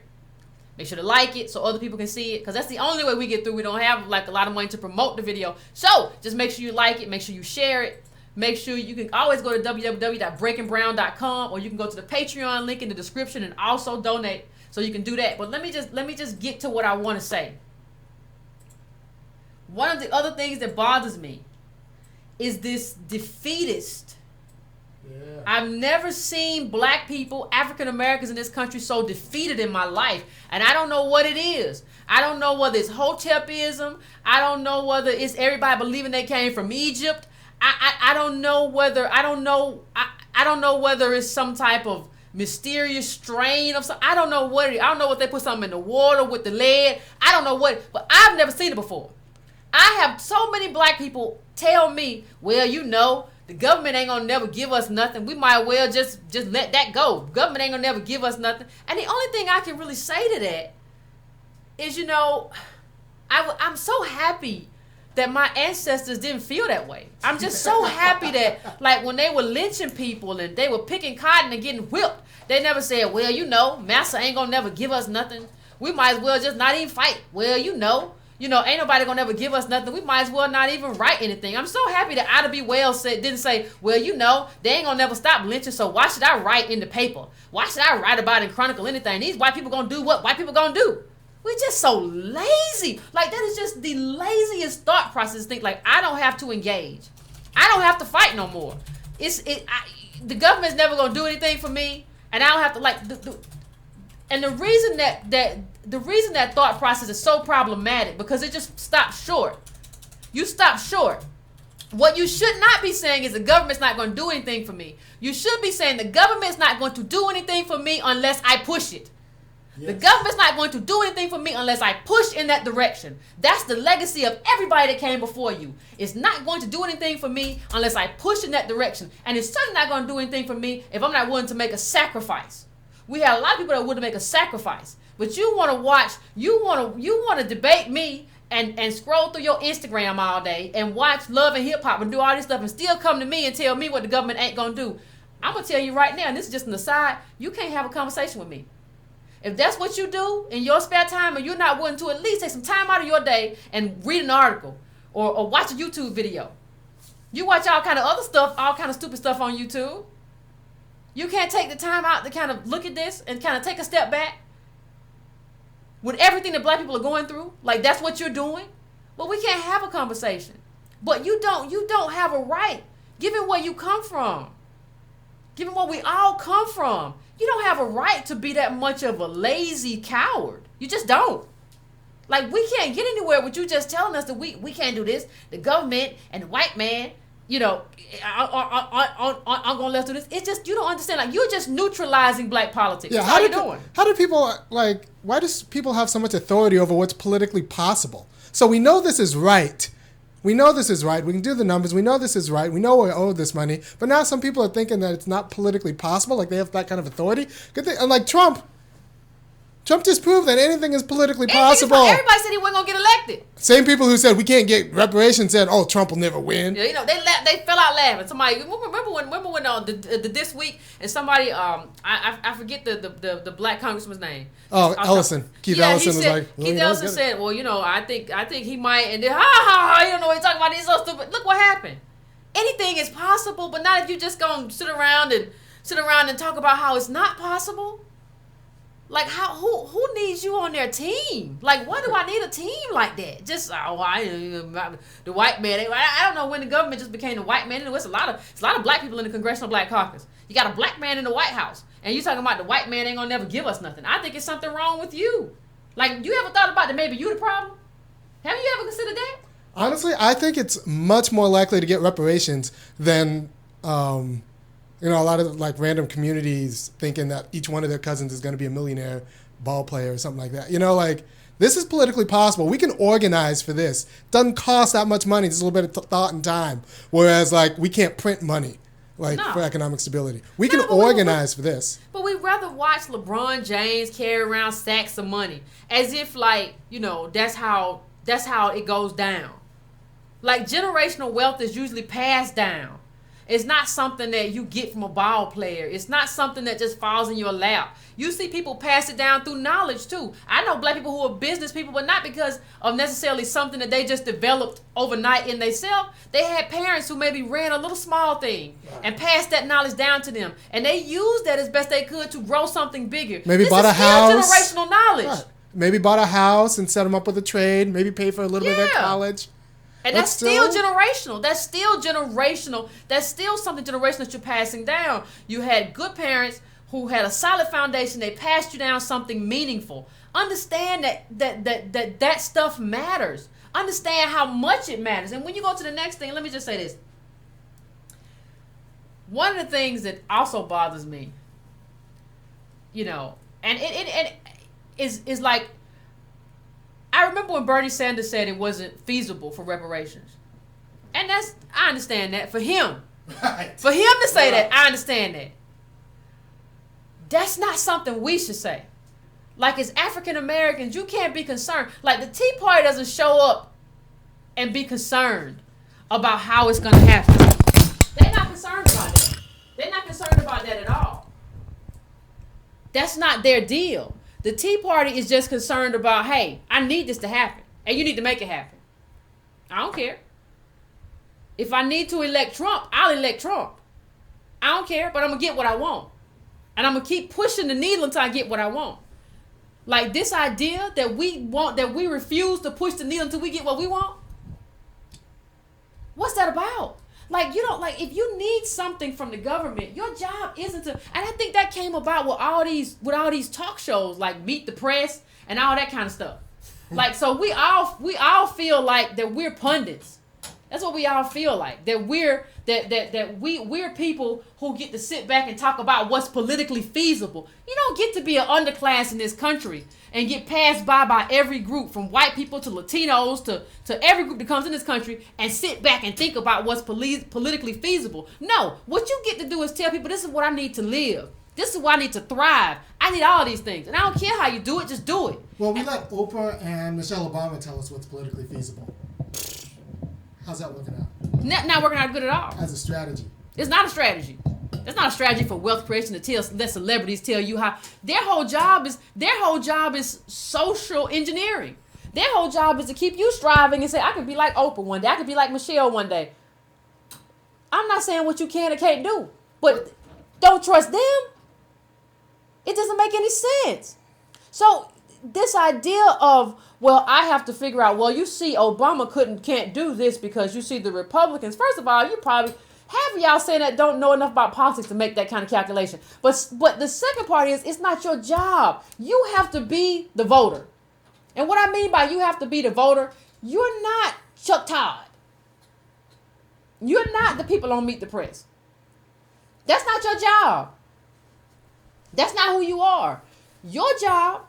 Make sure to like it so other people can see it because that's the only way we get through. We don't have like a lot of money to promote the video. So just make sure you like it. Make sure you share it. Make sure you can always go to www.breakingbrown.com, or you can go to the Patreon link in the description and also donate. So you can do that. But let me just get to what I want to say. One of the other things that bothers me is this defeatist. Yeah. I've never seen black people, African Americans in this country, so defeated in my life. And I don't know what it is. I don't know whether it's Hotepism. I don't know whether it's everybody believing they came from Egypt. I don't know whether it's some type of mysterious strain of something. I don't know what it is. I don't know what they put something in the water with the lead. I don't know what, but I've never seen it before. I have so many black people tell me, well, the government ain't gonna never give us nothing. We might well just let that go. Government ain't gonna never give us nothing. And the only thing I can really say to that is, I'm so happy that my ancestors didn't feel that way. I'm just so happy that, like, when they were lynching people and they were picking cotton and getting whipped, they never said, well, massa ain't gonna never give us nothing. We might as well just not even fight. Well, ain't nobody gonna never give us nothing. We might as well not even write anything. I'm so happy that Ida B. Wells didn't say, well, they ain't gonna never stop lynching, so why should I write in the paper? Why should I write about it and chronicle anything? These white people gonna do what white people gonna do. We're just so lazy. Like, that is just the laziest thought process. Think, like, I don't have to engage. I don't have to fight no more. The government's never gonna do anything for me, and I don't have to, and the reason that thought process is so problematic, because it just stops short. You stop short. What you should not be saying is the government's not going to do anything for me. You should be saying the government's not going to do anything for me unless I push it. Yes. The government's not going to do anything for me unless I push in that direction. That's the legacy of everybody that came before you. It's not going to do anything for me unless I push in that direction. And it's certainly not going to do anything for me if I'm not willing to make a sacrifice. We have a lot of people that are willing to make a sacrifice. But you want to watch, you want to debate me and scroll through your Instagram all day and watch Love and Hip Hop and do all this stuff and still come to me and tell me what the government ain't going to do. I'm going to tell you right now, and this is just an aside, you can't have a conversation with me. If that's what you do in your spare time and you're not willing to at least take some time out of your day and read an article or watch a YouTube video. You watch all kind of other stuff, all kind of stupid stuff on YouTube. You can't take the time out to kind of look at this and kind of take a step back with everything that black people are going through. Like, that's what you're doing. But we can't have a conversation. But you don't have a right, given where you come from, given where we all come from. You don't have a right to be that much of a lazy coward. You just don't. Like, we can't get anywhere with you just telling us that we can't do this. The government and the white man, I'm going to let do this. It's just, you don't understand. Like, you're just neutralizing black politics. Yeah, how are you doing? How do people, why does people have so much authority over what's politically possible? So we know this is right. We know this is right. We can do the numbers. We know this is right. We know we owe this money. But now some people are thinking that it's not politically possible, like they have that kind of authority. Good thing. And like Trump just proved that anything is politically possible. Everybody said he wasn't going to get elected. Same people who said we can't get reparations said, oh, Trump will never win. Yeah, they fell out laughing. Somebody, remember when the this week, and somebody, I forget the black congressman's name. Oh, Ellison. Keith Ellison was like, Keith Ellison said, well, I think he might, and then, you don't know what he's talking about. He's so stupid. Look what happened. Anything is possible, but not if you just gonna sit around and talk about how it's not possible. Like, who needs you on their team? Like, why do I need a team like that? Just the white man. I don't know when the government just became the white man. It's a lot of black people in the Congressional Black Caucus. You got a black man in the White House, and you talking about the white man ain't gonna never give us nothing. I think it's something wrong with you. Like, you ever thought about that maybe you the problem? Have you ever considered that? Honestly, I think it's much more likely to get reparations than a lot of like random communities thinking that each one of their cousins is going to be a millionaire ball player or something like that. Like, this is politically possible. We can organize for this. Doesn't cost that much money. Just a little bit of thought and time. Whereas, like, we can't print money, for economic stability. We can organize for this. But we'd rather watch LeBron James carry around sacks of money as if, like, that's how it goes down. Like, generational wealth is usually passed down. It's not something that you get from a ball player. It's not something that just falls in your lap. You see people pass it down through knowledge too. I know black people who are business people, but not because of necessarily something that they just developed overnight in themselves. They had parents who maybe ran a little small thing and passed that knowledge down to them, and they used that as best they could to grow something bigger. Maybe this bought is a house. Generational knowledge. Right. Maybe bought a house and set them up with a trade. Maybe pay for a little bit of their college. And that's still generational. That's still generational. That's still something generational that you're passing down. You had good parents who had a solid foundation. They passed you down something meaningful. Understand that stuff matters. Understand how much it matters. And when you go to the next thing, let me just say this. One of the things that also bothers me, and it is like, I remember when Bernie Sanders said it wasn't feasible for reparations. And I understand that for him. Right. For him to say that, I understand that. That's not something we should say. Like, as African Americans, you can't be concerned. Like, the Tea Party doesn't show up and be concerned about how it's going to happen. They're not concerned about that. They're not concerned about that at all. That's not their deal. The Tea Party is just concerned about, hey, I need this to happen, and you need to make it happen. I don't care. If I need to elect Trump, I'll elect Trump. I don't care, but I'm going to get what I want. And I'm going to keep pushing the needle until I get what I want. Like, this idea that we refuse to push the needle until we get what we want. What's that about? Like, if you need something from the government, your job isn't to, and I think that came about with all these talk shows like Meet the Press and all that kind of stuff. Like, so we all feel like that we're pundits. That's what we all feel like, that we're people who get to sit back and talk about what's politically feasible. You don't get to be an underclass in this country and get passed by every group, from white people to Latinos to every group that comes in this country, and sit back and think about what's politically feasible. No, what you get to do is tell people, this is what I need to live. This is why I need to thrive. I need all these things. And I don't care how you do it, just do it. Well, we let Oprah and Michelle Obama tell us what's politically feasible. How's that working out? Not working out good at all. As a strategy. It's not a strategy. That's not a strategy for wealth creation to let celebrities tell you how. Their whole job is social engineering. Their whole job is to keep you striving and say, I could be like Oprah one day. I could be like Michelle one day. I'm not saying what you can or can't do, but don't trust them. It doesn't make any sense. So this idea of, well, I have to figure out, well, you see Obama can't do this because you see the Republicans. First of all, you probably, half of y'all saying that don't know enough about politics to make that kind of calculation. But the second part is, it's not your job. You have to be the voter. And what I mean by you have to be the voter, you're not Chuck Todd. You're not the people on Meet the Press. That's not your job. That's not who you are. Your job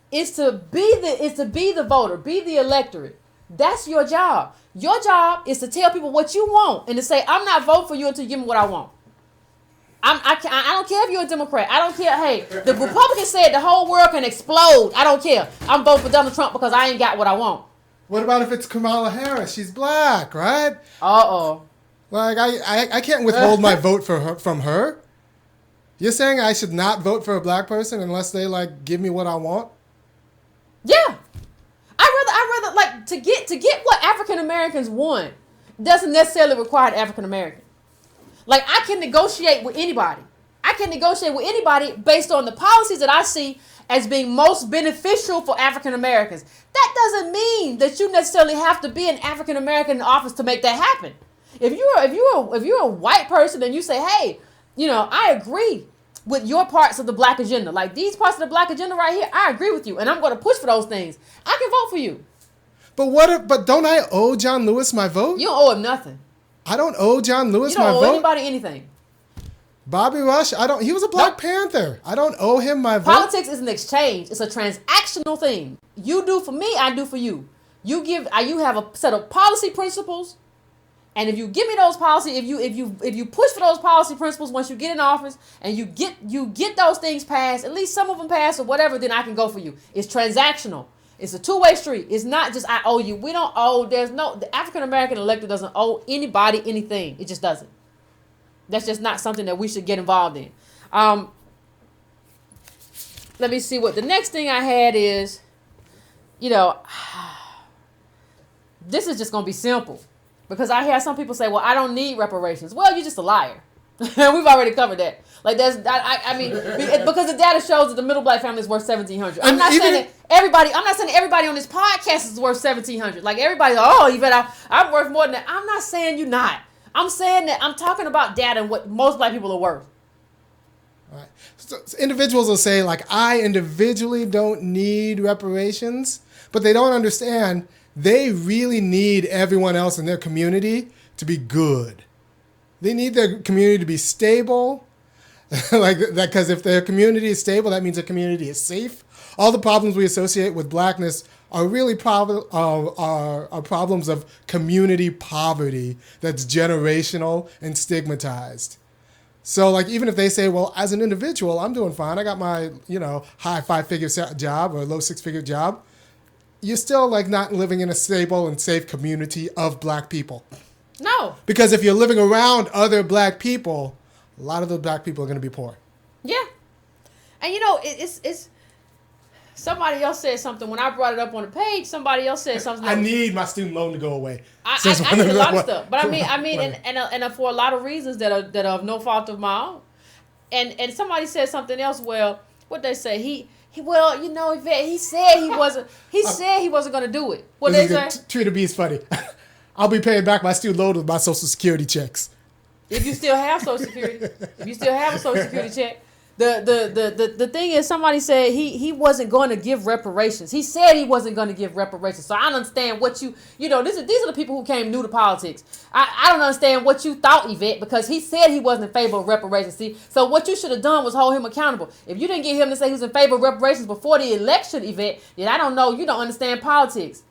is to be the voter, be the electorate. That's your job. Your job is to tell people what you want and to say, I'm not voting for you until you give me what I want. I don't care if you're a Democrat. I don't care. Hey, the Republicans said the whole world can explode. I don't care. I'm voting for Donald Trump because I ain't got what I want. What about if it's Kamala Harris? She's black, right? Uh-oh. Like, I can't withhold my vote from her. You're saying I should not vote for a black person unless they, like, give me what I want? Yeah. I'd rather like to get what African Americans want doesn't necessarily require an African American. Like, I can negotiate with anybody. I can negotiate with anybody based on the policies that I see as being most beneficial for African Americans. That doesn't mean that you necessarily have to be an African American in office to make that happen. If you're a white person and you say, hey, I agree with your parts of the black agenda, like these parts of the black agenda right here, I agree with you, and I'm going to push for those things. I can vote for you. But don't I owe John Lewis my vote? You don't owe him nothing. I don't owe John Lewis my vote. You don't owe anybody anything. Bobby Rush, he was a Black Panther. I don't owe him my vote. Politics is an exchange. It's a transactional thing. You do for me, I do for you. You have a set of policy principles, and if you give me those policy, if you push for those policy principles once you get in office, and you get those things passed, at least some of them passed or whatever, then I can go for you. It's transactional. It's a two-way street. It's not just I owe you. We don't owe. The African American electorate doesn't owe anybody anything. It just doesn't. That's just not something that we should get involved in. Let me see what the next thing I had is, this is just going to be simple. Because I hear some people say, well, I don't need reparations. Well, you're just a liar. We've already covered that. Like because the data shows that the middle black family is worth $1,700. I'm not saying that everybody on this podcast is worth $1,700. Like everybody, Yvette, I'm worth more than that. I'm not saying you're not. I'm saying that I'm talking about data and what most black people are worth. All right. So individuals will say, like, I individually don't need reparations, but they don't understand they really need everyone else in their community to be good. They need their community to be stable, like that, because if their community is stable, that means their community is safe. All the problems we associate with blackness are really are problems of community poverty that's generational and stigmatized. So, like, even if they say, well, as an individual, I'm doing fine. I got my, high 5-figure job or low 6-figure job. You're still, like, not living in a stable and safe community of black people. No. Because if you're living around other black people, a lot of those black people are going to be poor. Yeah. And, it's somebody else said something. When I brought it up on the page, somebody else said something. I need my student loan to go away. I need a lot of stuff. But I mean, and for a lot of reasons that are of no fault of my own. And somebody said something else. Well, what they say, Yvette, he said he wasn't going to do it. What they say? Treat B is funny. I'll be paying back my student loan with my Social Security checks. If you still have Social Security, if you still have a Social Security check. The thing is, somebody said he wasn't going to give reparations. He said he wasn't going to give reparations. So I don't understand what these are the people who came new to politics. I don't understand what you thought, Yvette, because he said he wasn't in favor of reparations. See, so what you should have done was hold him accountable. If you didn't get him to say he was in favor of reparations before the election, Yvette, then I don't know. You don't understand politics.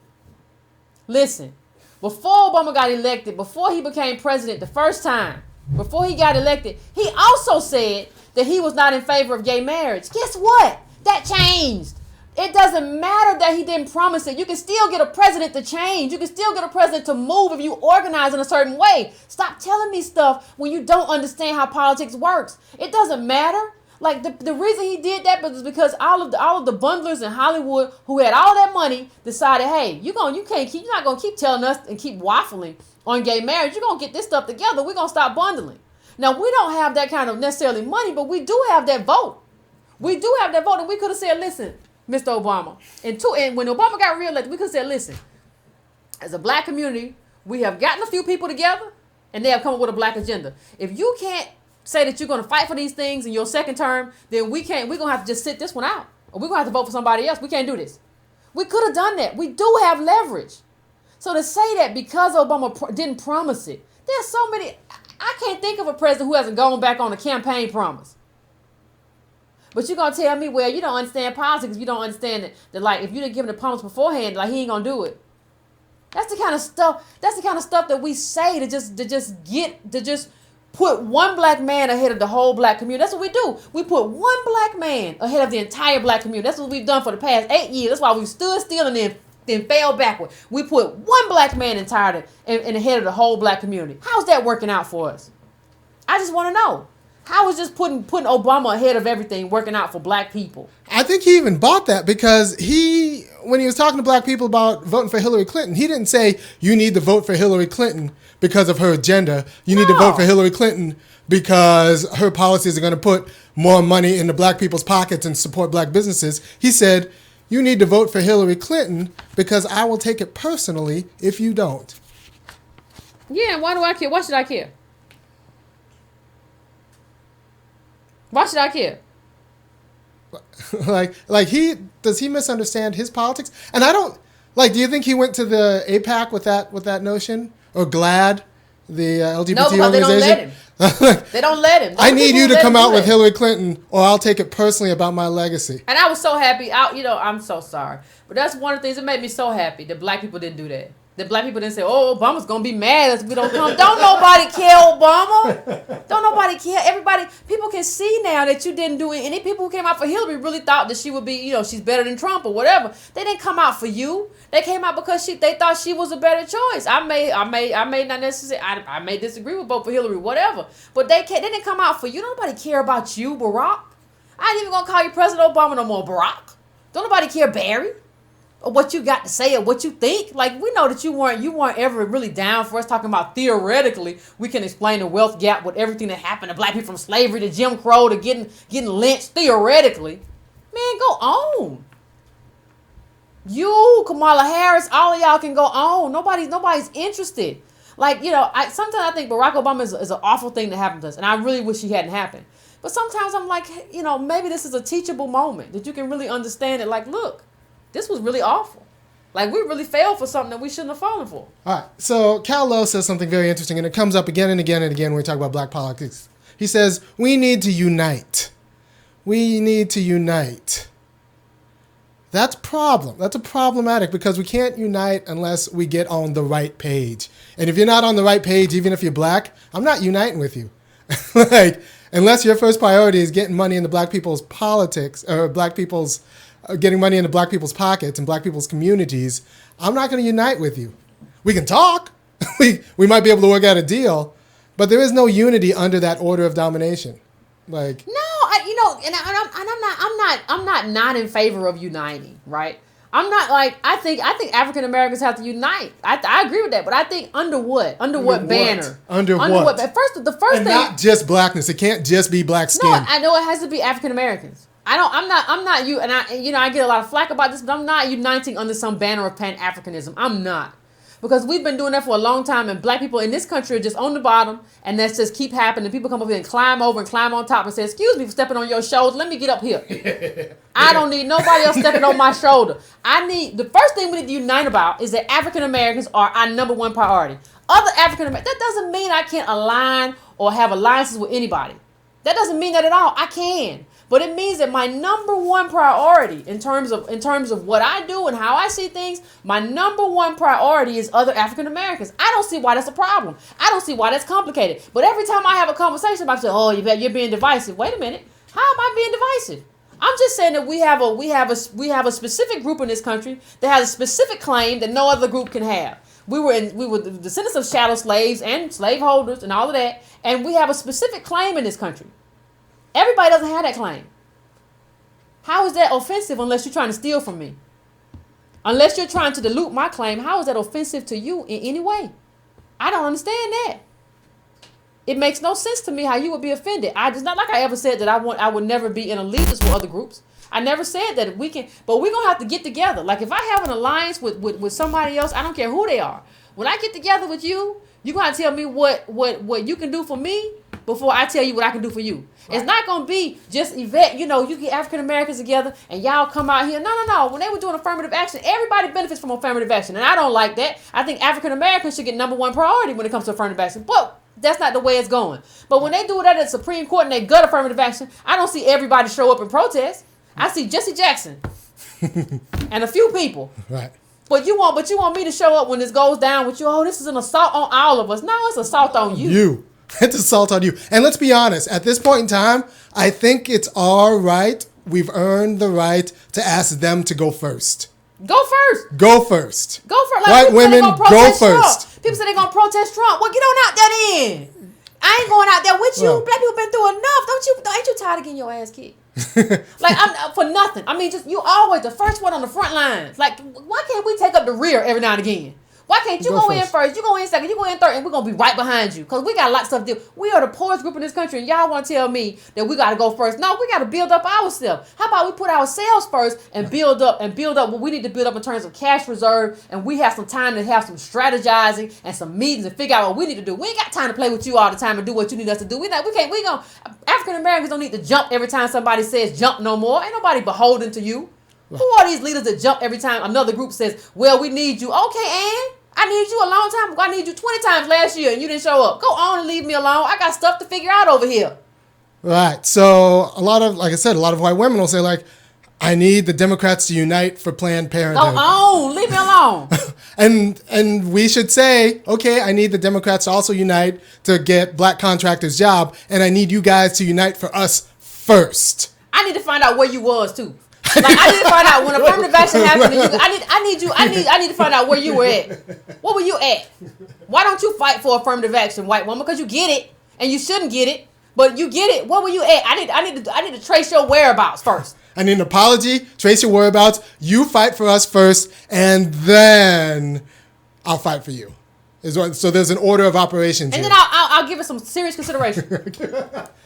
Listen, before Obama got elected, before he became president the first time, before he got elected, he also said that he was not in favor of gay marriage. Guess what? That changed. It doesn't matter that he didn't promise it. You can still get a president to change. You can still get a president to move if you organize in a certain way. Stop telling me stuff when you don't understand how politics works. It doesn't matter. Like the reason he did that was because all of the bundlers in Hollywood who had all that money decided, hey, you're not gonna keep telling us and keep waffling on gay marriage. You're gonna get this stuff together. We're gonna stop bundling. Now, we don't have that kind of necessarily money, but we do have that vote. We do have that vote, and we could have said, listen, Mr. Obama. And when Obama got reelected, we could have said, listen, as a black community, we have gotten a few people together, and they have come up with a black agenda. If you can't say that you're going to fight for these things in your second term, then we're going to have to just sit this one out. Or we're going to have to vote for somebody else. We can't do this. We could have done that. We do have leverage. So to say that because Obama didn't promise it, there's so many... I can't think of a president who hasn't gone back on a campaign promise. But you're going to tell me, well, you don't understand politics if you don't understand that like, if you didn't give him the promise beforehand, like, he ain't going to do it. That's the kind of stuff that we say to just put one black man ahead of the whole black community. That's what we do. We put one black man ahead of the entire black community. That's what we've done for the past 8 years. That's why we've stood still and then fell backward. We put one black man in ahead of the whole black community. How's that working out for us? I just want to know. How is just putting Obama ahead of everything working out for black people? I think he even bought that because when he was talking to black people about voting for Hillary Clinton, he didn't say you need to vote for Hillary Clinton because of her agenda. You need to vote for Hillary Clinton because her policies are going to put more money into black people's pockets and support black businesses. He said, you need to vote for Hillary Clinton because I will take it personally if you don't. Yeah, why do I care? Why should I care? Why should I care? Does he misunderstand his politics? And I don't, do you think he went to the APAC with that notion? Or GLAAD, the LGBT organization? No, because they don't let him. They don't let him. I need you to come out with Hillary Clinton or I'll take it personally about my legacy. And I was so happy. I'm so sorry. But that's one of the things that made me so happy that black people didn't do that. The black people didn't say, oh, Obama's going to be mad if we don't come. Don't nobody care, Obama. Don't nobody care. Everybody, people can see now that you didn't do it. Any people who came out for Hillary really thought that she would be, she's better than Trump or whatever. They didn't come out for you. They came out because they thought she was a better choice. I may not necessarily, I may disagree with vote for Hillary, whatever. But they didn't come out for you. Don't nobody care about you, Barack. I ain't even going to call you President Obama no more, Barack. Don't nobody care, Barry. Or what you got to say or what you think. Like, we know that you weren't ever really down for us talking about theoretically we can explain the wealth gap with everything that happened to black people from slavery to Jim Crow to getting lynched theoretically. Man, go on. You, Kamala Harris, all of y'all can go on. Nobody's interested. Like, sometimes I think Barack Obama is an awful thing that happened to us, and I really wish he hadn't happened. But sometimes I'm like, maybe this is a teachable moment that you can really understand it. Like, look, this was really awful. Like, we really failed for something that we shouldn't have fallen for. All right. So Cal Lowe says something very interesting, and it comes up again and again and again when we talk about black politics. He says, we need to unite. We need to unite. That's a problem. That's problematic because we can't unite unless we get on the right page. And if you're not on the right page, even if you're black, I'm not uniting with you. Like, unless your first priority is getting money into black people's politics or getting money into black people's pockets and black people's communities, I'm not going to unite with you. We can talk. we might be able to work out a deal, but there is no unity under that order of domination. Like, no, I'm not in favor of uniting, right? I'm not like, I think African Americans have to unite. I agree with that, but I think under what? Under what banner? Under what? At first, the first and thing, not just blackness. It can't just be black skin. No, I know it has to be African Americans. I'm not you, and I get a lot of flack about this, but I'm not uniting under some banner of Pan-Africanism. I'm not. Because we've been doing that for a long time, and black people in this country are just on the bottom, and that's just keep happening. People come up here and climb over and climb on top and say, excuse me for stepping on your shoulder. Let me get up here. I don't need nobody else stepping on my shoulder. The first thing we need to unite about is that African Americans are our number one priority. Other African Americans, that doesn't mean I can't align or have alliances with anybody. That doesn't mean that at all. I can. But it means that my number one priority in terms of what I do and how I see things, my number one priority is other African Americans. I don't see why that's a problem. I don't see why that's complicated. But every time I have a conversation about say, oh, Yvette, you're being divisive. Wait a minute. How am I being divisive? I'm just saying that we have a specific group in this country that has a specific claim that no other group can have. We were the descendants of chattel slaves and slaveholders and all of that, and we have a specific claim in this country. Everybody doesn't have that claim. How is that offensive unless you're trying to steal from me? Unless you're trying to dilute my claim, how is that offensive to you in any way? I don't understand that. It makes no sense to me how you would be offended. It's not like I ever said that I would never be in allegiance with other groups. I never said that we can, but we're gonna have to get together. Like if I have an alliance with somebody else, I don't care who they are. When I get together with you, you're gonna tell me what you can do for me before I tell you what I can do for you. Right. It's not going to be just Yvette, you get African Americans together and y'all come out here. No. When they were doing affirmative action, everybody benefits from affirmative action. And I don't like that. I think African Americans should get number one priority when it comes to affirmative action. But that's not the way it's going. But when they do that at the Supreme Court and they gut affirmative action, I don't see everybody show up and protest. I see Jesse Jackson and a few people. Right. But you want me to show up when this goes down with you. Oh, this is an assault on all of us. No, it's assault on you. It's assault on you. And let's be honest, at this point in time, I think it's our right. We've earned the right to ask them to go first. Go first. Go first. Go first. Like white women, go first. Trump. People say they're going to protest Trump. Well, get on out there then. I ain't going out there with you. Well, black people been through enough. Ain't you tired of getting your ass kicked? Like, I'm for nothing. I mean, just you always the first one on the front lines. Like, why can't we take up the rear every now and again? Why can't you go in first, you go in second, you go in third, and we're going to be right behind you? Because we got a lot of stuff to do. We are the poorest group in this country, and y'all want to tell me that we got to go first. No, we got to build up ourselves. How about we put ourselves first and build up what we need to build up in terms of cash reserve, and we have some time to have some strategizing and some meetings and figure out what we need to do. We ain't got time to play with you all the time and do what you need us to do. African Americans don't need to jump every time somebody says jump no more. Ain't nobody beholden to you. Who are these leaders that jump every time another group says, well, we need you? Okay, Ann. I needed you a long time ago. I needed you 20 times last year and you didn't show up. Go on and leave me alone. I got stuff to figure out over here. Right. So like I said, a lot of white women will say like, I need the Democrats to unite for Planned Parenthood. Go on. Leave me alone. And we should say, okay, I need the Democrats to also unite to get black contractors job, and I need you guys to unite for us first. I need to find out where you was too. Like I need to find out when affirmative action happened. I need to find out where you were at. What were you at? Why don't you fight for affirmative action, white woman? Because you get it, and you shouldn't get it, but you get it. What were you at? I need to trace your whereabouts first. I need an apology. Trace your whereabouts. You fight for us first, and then I'll fight for you. So there's an order of operations. And here. then I'll give it some serious consideration.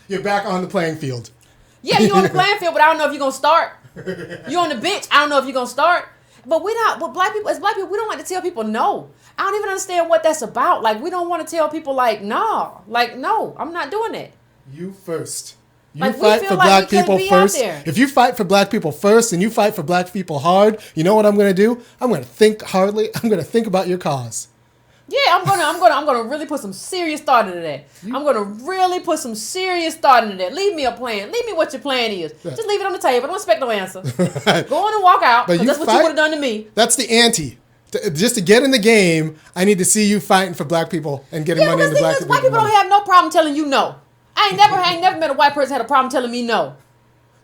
You're back on the playing field. Yeah, you're on the playing field, but I don't know if you're gonna start. You're on the bench. I don't know if you're gonna start. But black people, we don't like to tell people no. I don't even understand what that's about. Like, we don't want to tell people like, no, I'm not doing it. You first. You Like, fight for like black people first. there. If you fight for black people first and you fight for black people hard, you know what I'm going to do? I'm going to think hardly. I'm going to think about your cause. Yeah, I'm gonna really put some serious thought into that. I'm gonna really put some serious thought into that. Leave me a plan. Leave me what your plan is. Yeah. Just leave it on the table. Don't expect no answer. Right. Go on and walk out. But Because that's what you would have done to me. That's the ante. Just to get in the game, I need to see you fighting for black people and getting money into black people. White people don't have no problem telling you no. I ain't never met a white person had a problem telling me no.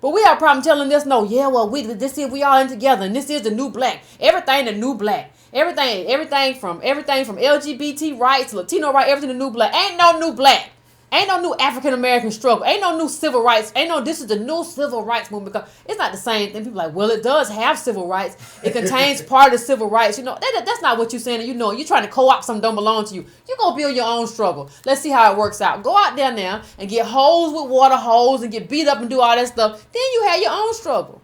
But we have a problem telling this no. Yeah, well, this is we all in together, and this is the new black. Everything the new black. Everything from LGBT rights, Latino rights, everything the new black. Ain't no new black. Ain't no new African American struggle. Ain't no new civil rights. This is the new civil rights movement. Because it's not the same thing. People are like, well, it does have civil rights. It contains part of the civil rights. You know, that's not what you're saying. You know, you're trying to co-opt something that don't belong to you. You're going to build your own struggle. Let's see how it works out. Go out there now and get hosed with water hose and get beat up and do all that stuff. Then you have your own struggle.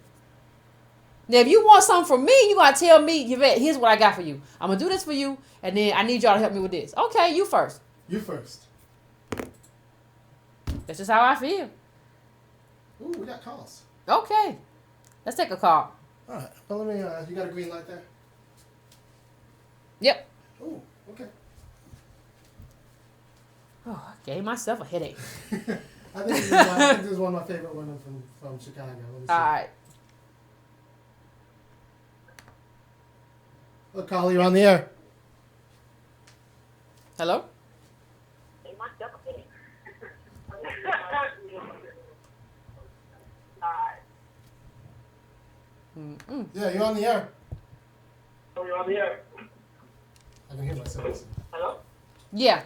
Now, if you want something from me, you got to tell me, Yvette, here's what I got for you. I'm going to do this for you, and then I need y'all to help me with this. Okay, you first. You first. That's just how I feel. Ooh, we got calls. Okay. Let's take a call. All right. Well, let me, you got a green light there? Yep. Ooh, okay. Oh, I gave myself a headache. I think this is one of my favorite women from Chicago. Let me see. All right. Look, Carl, you're on the air. Hello? Yeah, you're on the air. Oh, you're on the air. I can hear myself. Hello? Yeah.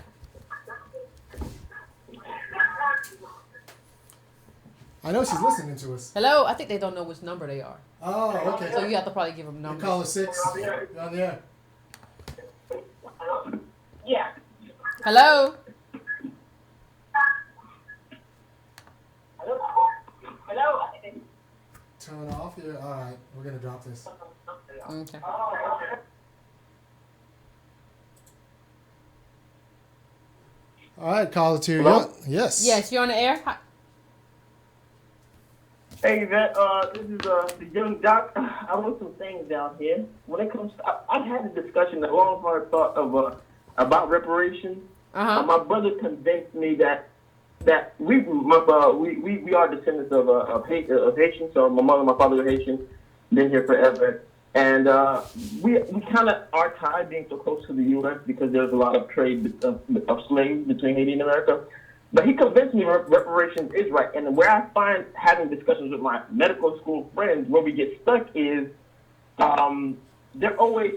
I know she's listening to us. Hello? I think they don't know which number they are. Oh, okay. So you have to probably give them You numbers. call us 6. You're on the air. Yeah. Hello? Hello? Turn off your. All right, we're gonna drop this. Okay. All right, caller 2. Hello? Yes. Yes, you're on the air? Hi. Hey, Yvette, this is the young doc. I wrote some things down here. When it comes to, I've had a discussion, a long, hard thought of about reparations. Uh-huh. My brother convinced me that we are descendants of Haitians. So my mother and my father are Haitian, been here forever, and we kind of are tied being so close to the U.S. because there's a lot of trade of slaves between Haiti and America. But he convinced me reparations is right. And where I find having discussions with my medical school friends where we get stuck is they're always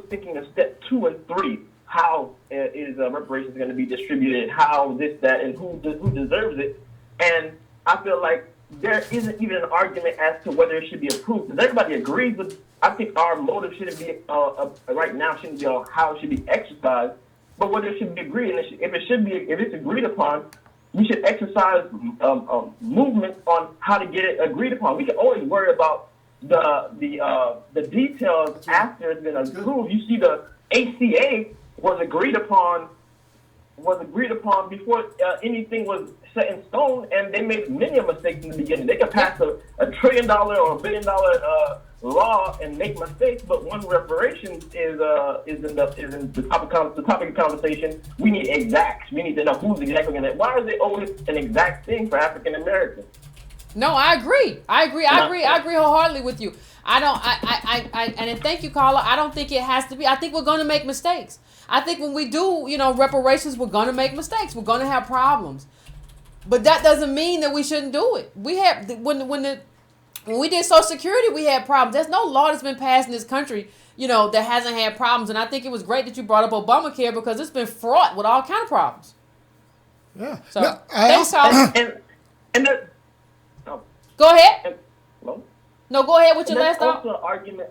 thinking of step 2 and 3. How is reparations going to be distributed? How this, that, and who deserves it? And I feel like there isn't even an argument as to whether it should be approved. Because everybody agrees with, I think our motive shouldn't be, right now, shouldn't be on how it should be exercised, but whether it should be agreed. And if it's agreed upon, we should exercise movement on how to get it agreed upon. We can always worry about the details after it's been approved. You see, the ACA was agreed upon before anything was set in stone, and they made many mistakes in the beginning. They could pass a $1 trillion or $1 billion law and make mistakes, but when reparations is in the topic of conversation, we need exacts. We need to know who's exactly going to. Why is it always an exact thing for African Americans? No, I agree. I agree wholeheartedly with you. And then thank you, Carla. I don't think it has to be. I think we're going to make mistakes. I think when we do, reparations, we're going to make mistakes. We're going to have problems. But that doesn't mean that we shouldn't do it. We have when we did Social Security, we had problems. There's no law that's been passed in this country, that hasn't had problems. And I think it was great that you brought up Obamacare because it's been fraught with all kind of problems. Yeah. So No, thanks, Carla. Go ahead. Hello? No, go ahead with your last There's thought. also an argument.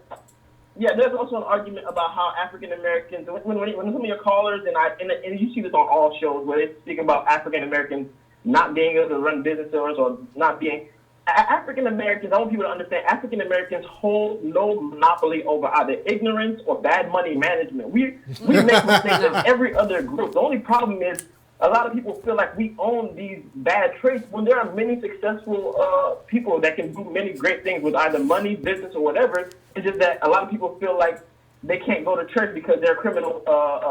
Yeah, there's also an argument about how African Americans, when some of your callers and you see this on all shows where they speak about African Americans not being able to run businesses or not being African Americans. I want people to understand African Americans hold no monopoly over either ignorance or bad money management. We make mistakes as every other group. The only problem is a lot of people feel like we own these bad traits when there are many successful people that can do many great things with either money, business, or whatever. It's just that a lot of people feel like they can't go to church because they're criminal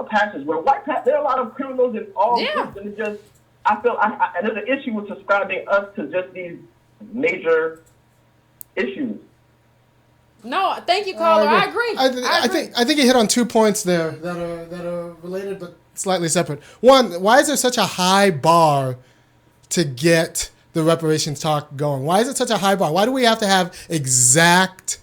pastors. Where there are a lot of criminals in all groups, and it's just I feel and there's an issue with subscribing us to just these major issues. No, thank you, caller. I agree. I think you hit on 2 points there that are related but slightly separate. One, why is there such a high bar to get the reparations talk going? Why is it such a high bar? Why do we have to have exact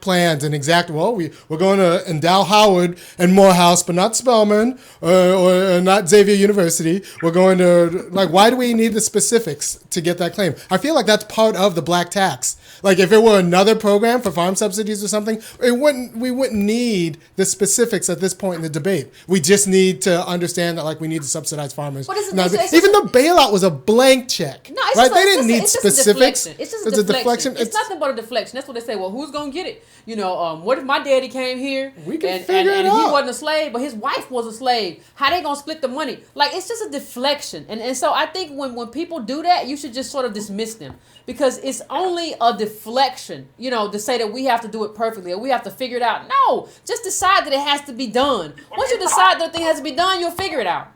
plans and we're going to endow Howard and Morehouse, but not Spelman or not Xavier University. We're going to, why do we need the specifics to get that claim? I feel like that's part of the black tax. Like if it were another program for farm subsidies or something, we wouldn't need the specifics at this point in the debate. We just need to understand that we need to subsidize farmers. Even the bailout was a blank check. No, it's right? They didn't need specifics. It's just a deflection. It's nothing but a deflection. That's what they say. Well, who's gonna get it? What if my daddy came here and he wasn't a slave, but his wife was a slave? How they gonna split the money? It's just a deflection. And so I think when people do that, you should just sort of dismiss them because it's only a deflection. To say that we have to do it perfectly or we have to figure it out. No, just decide that it has to be done. Once you decide that the thing has to be done, you'll figure it out.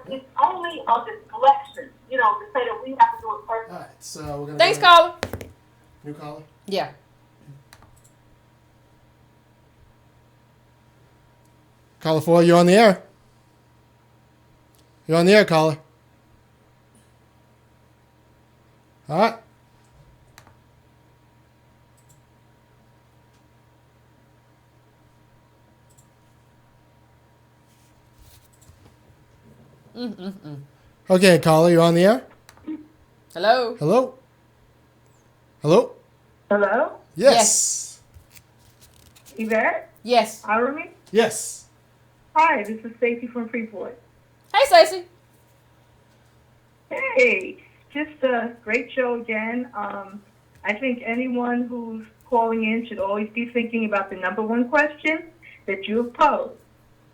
It's only a deflection, to say that we have to do it perfectly. All right, so we're gonna. Thanks, caller. New caller. Yeah. Caller 4, you're on the air. You're on the air, caller. All right. Okay, caller, you're on the air. Hello. Hello. Hello. Hello? Yes. Yvette? Yes. Irony? Yes. Hi, this is Stacy from Freeport. Hey, Stacey. Hey, just a great show again. I think anyone who's calling in should always be thinking about the number one question that you have posed.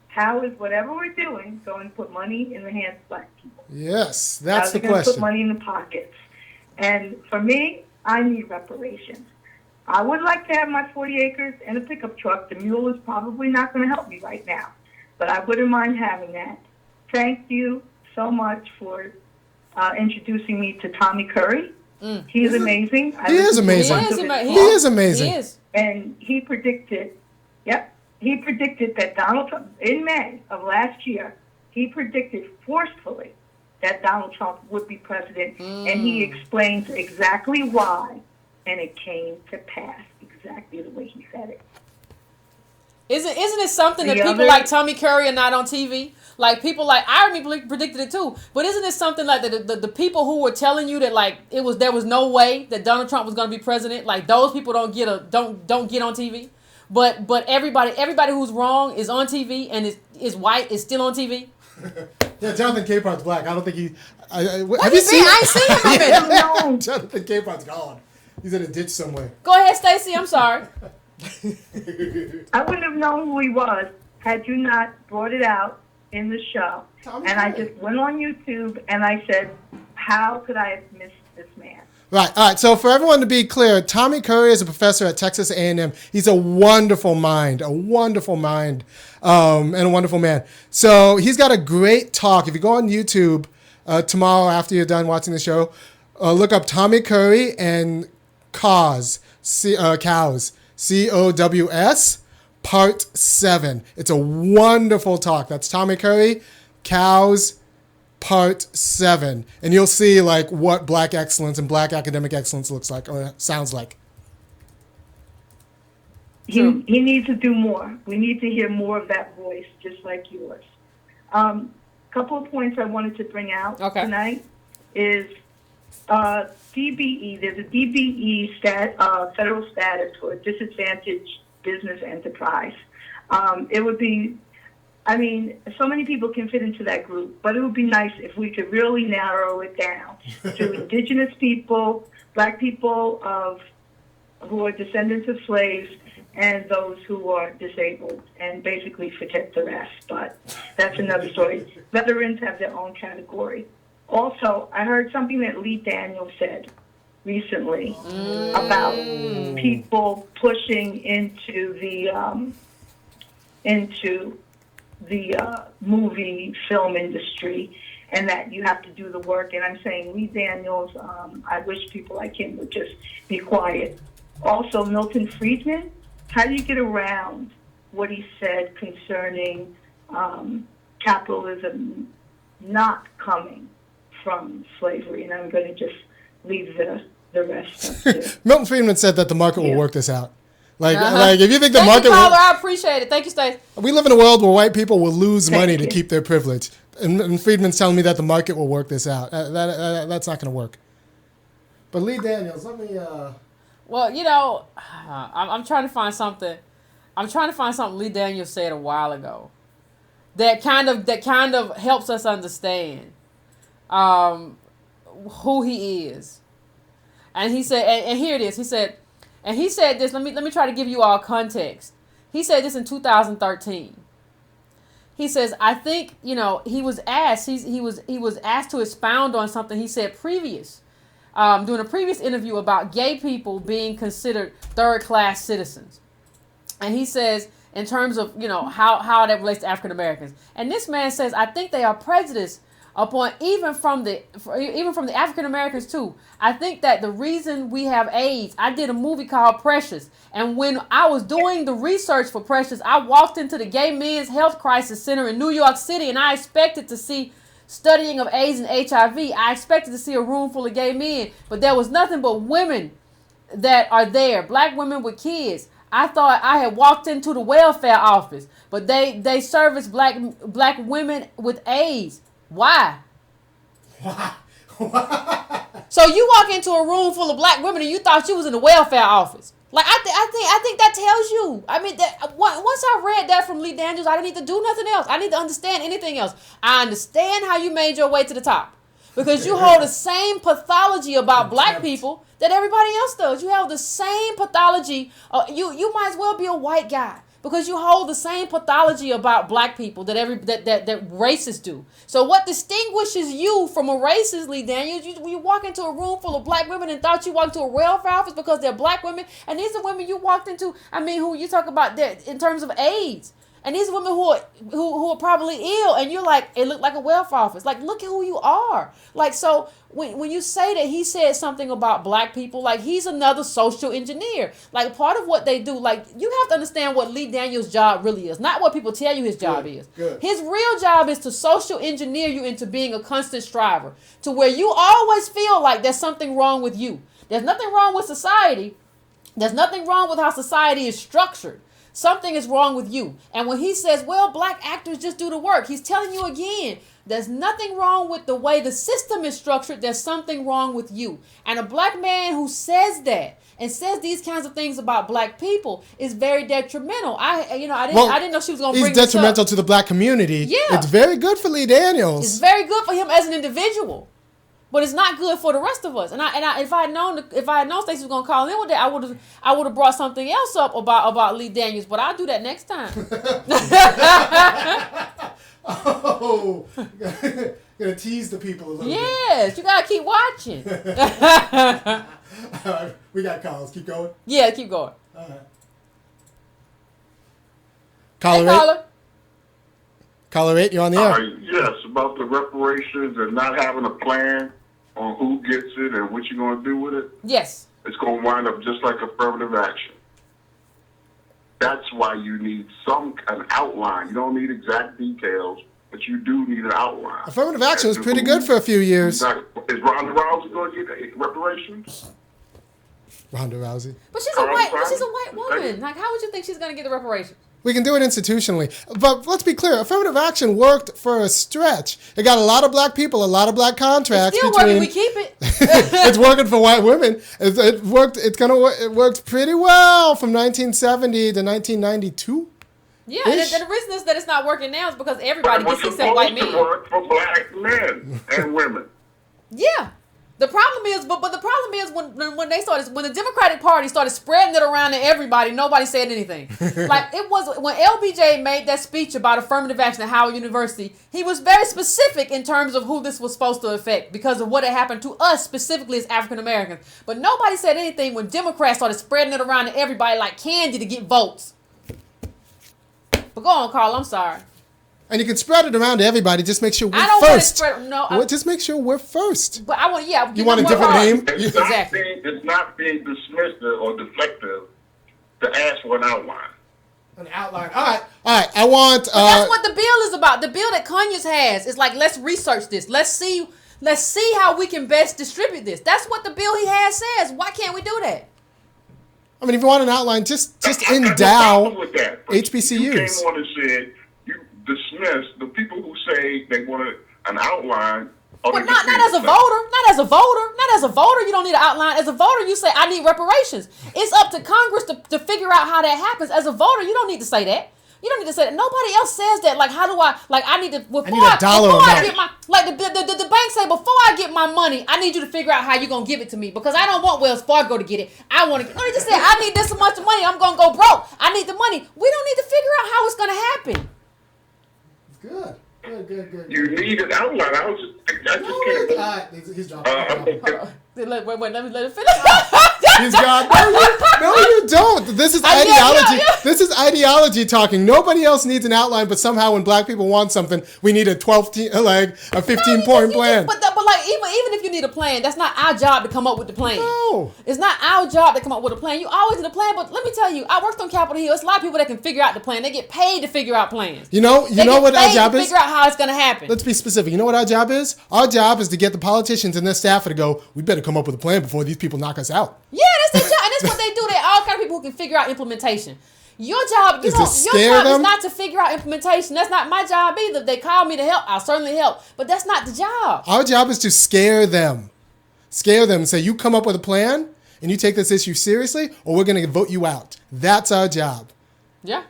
How is whatever we're doing going to put money in the hands of black people? Yes, that's the How's it going to question. put money in the pockets? And for me, I need reparations. I would like to have my 40 acres and a pickup truck. The mule is probably not going to help me right now, but I wouldn't mind having that. Thank you so much for introducing me to Tommy Curry. He's amazing. He is amazing. He is amazing. He is. And he predicted that Donald Trump, in May of last year, he predicted forcefully that Donald Trump would be president, and he explained exactly why, and it came to pass exactly the way he said it. Isn't it something that people like Tommy Curry are not on TV? Like people like Irony predicted it too, but isn't it something like the people who were telling you that there was no way that Donald Trump was going to be president? Like those people don't get on TV. But everybody who's wrong is on TV and is white is still on TV. Yeah, Jonathan Capehart's black. I don't think he. Have you seen? I ain't seen him in a minute. Jonathan Capehart's gone. He's in a ditch somewhere. Go ahead, Stacey. I'm sorry. I wouldn't have known who he was had you not brought it out in the show. I just went on YouTube and I said, how could I have missed this man? Right. All right. So for everyone to be clear, Tommy Curry is a professor at Texas A&M. He's a wonderful mind, and a wonderful man. So he's got a great talk. If you go on YouTube, tomorrow after you're done watching the show. Look up Tommy Curry and Cows, Cows, COWS, Part 7. It's a wonderful talk. That's Tommy Curry, Cows, Part 7. And you'll see like what black excellence and black academic excellence looks like or sounds like. He needs to do more. We need to hear more of that voice, just like yours. Couple of points I wanted to bring out tonight is DBE. There's a DBE federal status for disadvantaged business enterprise. It would be, I mean, so many people can fit into that group, but it would be nice if we could really narrow it down to indigenous people, black people who are descendants of slaves, and those who are disabled, and basically forget the rest. But that's another story. Veterans have their own category. Also, I heard something that Lee Daniels said recently about people pushing into the movie film industry, and that you have to do the work. And I'm saying, Lee Daniels, I wish people like him would just be quiet. Also, Milton Friedman, how do you get around what he said concerning capitalism not coming from slavery? And I'm going to just leave the rest up to Milton Friedman said that the market will work this out. Like if you think the market will... I appreciate it. Thank you, Stacey. We live in a world where white people will lose money to keep their privilege. And Friedman's telling me that the market will work this out. That's not going to work. But Lee Daniels, let me... Well, you know, I'm trying to find something. I'm trying to find something Lee Daniels said a while ago that kind of helps us understand who he is. And he said, and here it is. He said this. Let me try to give you all context. He said this in 2013. He says, I think, you know, he was asked to expound on something he said during a previous interview about gay people being considered third-class citizens. And he says, in terms of, you know, how that relates to African Americans. And this man says, I think they are prejudiced upon even from the African Americans too. I think that the reason we have AIDS, I did a movie called Precious. And when I was doing the research for Precious, I walked into the Gay Men's Health Crisis Center in New York City, and I expected to see studying of AIDS and HIV. I expected to see a room full of gay men, but there was nothing but women that are there, black women with kids. I thought I had walked into the welfare office, but they service black women with AIDS. Why? So you walk into a room full of black women and you thought you was in the welfare office. Like I think that tells you. I mean, once I read that from Lee Daniels, I didn't need to do nothing else. I need to understand anything else. I understand how you made your way to the top, because you hold the same pathology about black people that everybody else does. You have the same pathology. You might as well be a white guy, because you hold the same pathology about black people that that racists do. So what distinguishes you from a racist, Lee Daniels? You walk into a room full of black women and thought you walked into a welfare office because they're black women, and these are women you walked into. I mean, who you talk about that in terms of AIDS, and these are women who are probably ill, and you're like, it looked like a welfare office. Like, look at who you are. Like, so when you say that he said something about black people, like he's another social engineer. Like, part of what they do, like, you have to understand what Lee Daniels' job really is, not what people tell you his job is. Good. His real job is to social engineer you into being a constant striver, to where you always feel like there's something wrong with you. There's nothing wrong with society. There's nothing wrong with how society is structured. Something is wrong with you. And when he says, well, black actors just do the work, he's telling you again, there's nothing wrong with the way the system is structured. There's something wrong with you. And a black man who says that and says these kinds of things about black people is very detrimental. I didn't know she was going to bring this up. He's detrimental to the black community. Yeah. It's very good for Lee Daniels. It's very good for him as an individual. But it's not good for the rest of us. And if I had known Stacey was gonna call in with that, I would have brought something else up about Lee Daniels. But I'll do that next time. Oh, gonna tease the people a little bit. Yes, you gotta keep watching. All right, we got calls. Keep going. Yeah, keep going. All right. Caller. Caller 8, you're on the air. Yeah, Yes, about the reparations and not having a plan on who gets it and what you're going to do with it. Yes. It's going to wind up just like affirmative action. That's why you need an outline. You don't need exact details, but you do need an outline. Affirmative action was pretty good for a few years. Is Ronda Rousey going to get reparations? Ronda Rousey. But she's a white woman. Like, how would you think she's going to get the reparations? We can do it institutionally. But let's be clear. Affirmative action worked for a stretch. It got a lot of black people, a lot of black contracts. It's still working. We keep it. It's working for white women. It worked. It worked pretty well from 1970 to 1992. Yeah, and the reason is that it's not working now is because everybody gets except white men. It work for black men and women. Yeah. The problem is, but the problem is when they started, when the Democratic Party started spreading it around to everybody, nobody said anything. Like it was when LBJ made that speech about affirmative action at Howard University, he was very specific in terms of who this was supposed to affect because of what had happened to us specifically as African Americans. But nobody said anything when Democrats started spreading it around to everybody like candy to get votes. But go on, Carl. I'm sorry. And you can spread it around to everybody. Just make sure we're I don't first. Want to spread, just make sure we're first. But I want, yeah. You want a different name? Exactly. It's not being dismissive or deflective to ask for an outline. An outline. All right. I want. That's what the bill is about. The bill that Conyers has is like, let's research this. Let's see how we can best distribute this. That's what the bill he has says. Why can't we do that? I mean, if you want an outline, just endow HBCUs. You came on and said you dismiss the people who say they want an outline. But not as a voter. Not as a voter. Not as a voter. You don't need an outline. As a voter, you say, I need reparations. It's up to Congress to figure out how that happens. As a voter, you don't need to say that. You don't need to say that. Nobody else says that. Like, how do I need to, before I get my, like the bank say, before I get my money, I need you to figure out how you're going to give it to me. Because I don't want Wells Fargo to get it. I want to, no, they just say, I need this much money. I'm going to go broke. I need the money. We don't need to figure out how it's going to happen. Good. You need an outline. I just can't. He's dropping. Wait, let me let it finish. He's got no, you don't. This is ideology. Yeah. This is ideology talking. Nobody else needs an outline, but somehow when black people want something, we need a 15-point plan. But like even if you need a plan, that's not our job to come up with the plan. No, it's not our job to come up with a plan. You always need a plan. But let me tell you, I worked on Capitol Hill. It's a lot of people that can figure out the plan. They get paid to figure out plans. You know what our job is? Figure out how it's going to happen. Let's be specific. You know what our job is? Our job is to get the politicians and their staffer to go, we better come up with a plan before these people knock us out. Yeah, that's their job. And that's what they do. They're all kind of people who can figure out implementation. Your job, is not to figure out implementation. That's not my job either. If they call me to help, I'll certainly help. But that's not the job. Our job is to scare them. Scare them and say, you come up with a plan and you take this issue seriously or we're going to vote you out. That's our job. Yeah.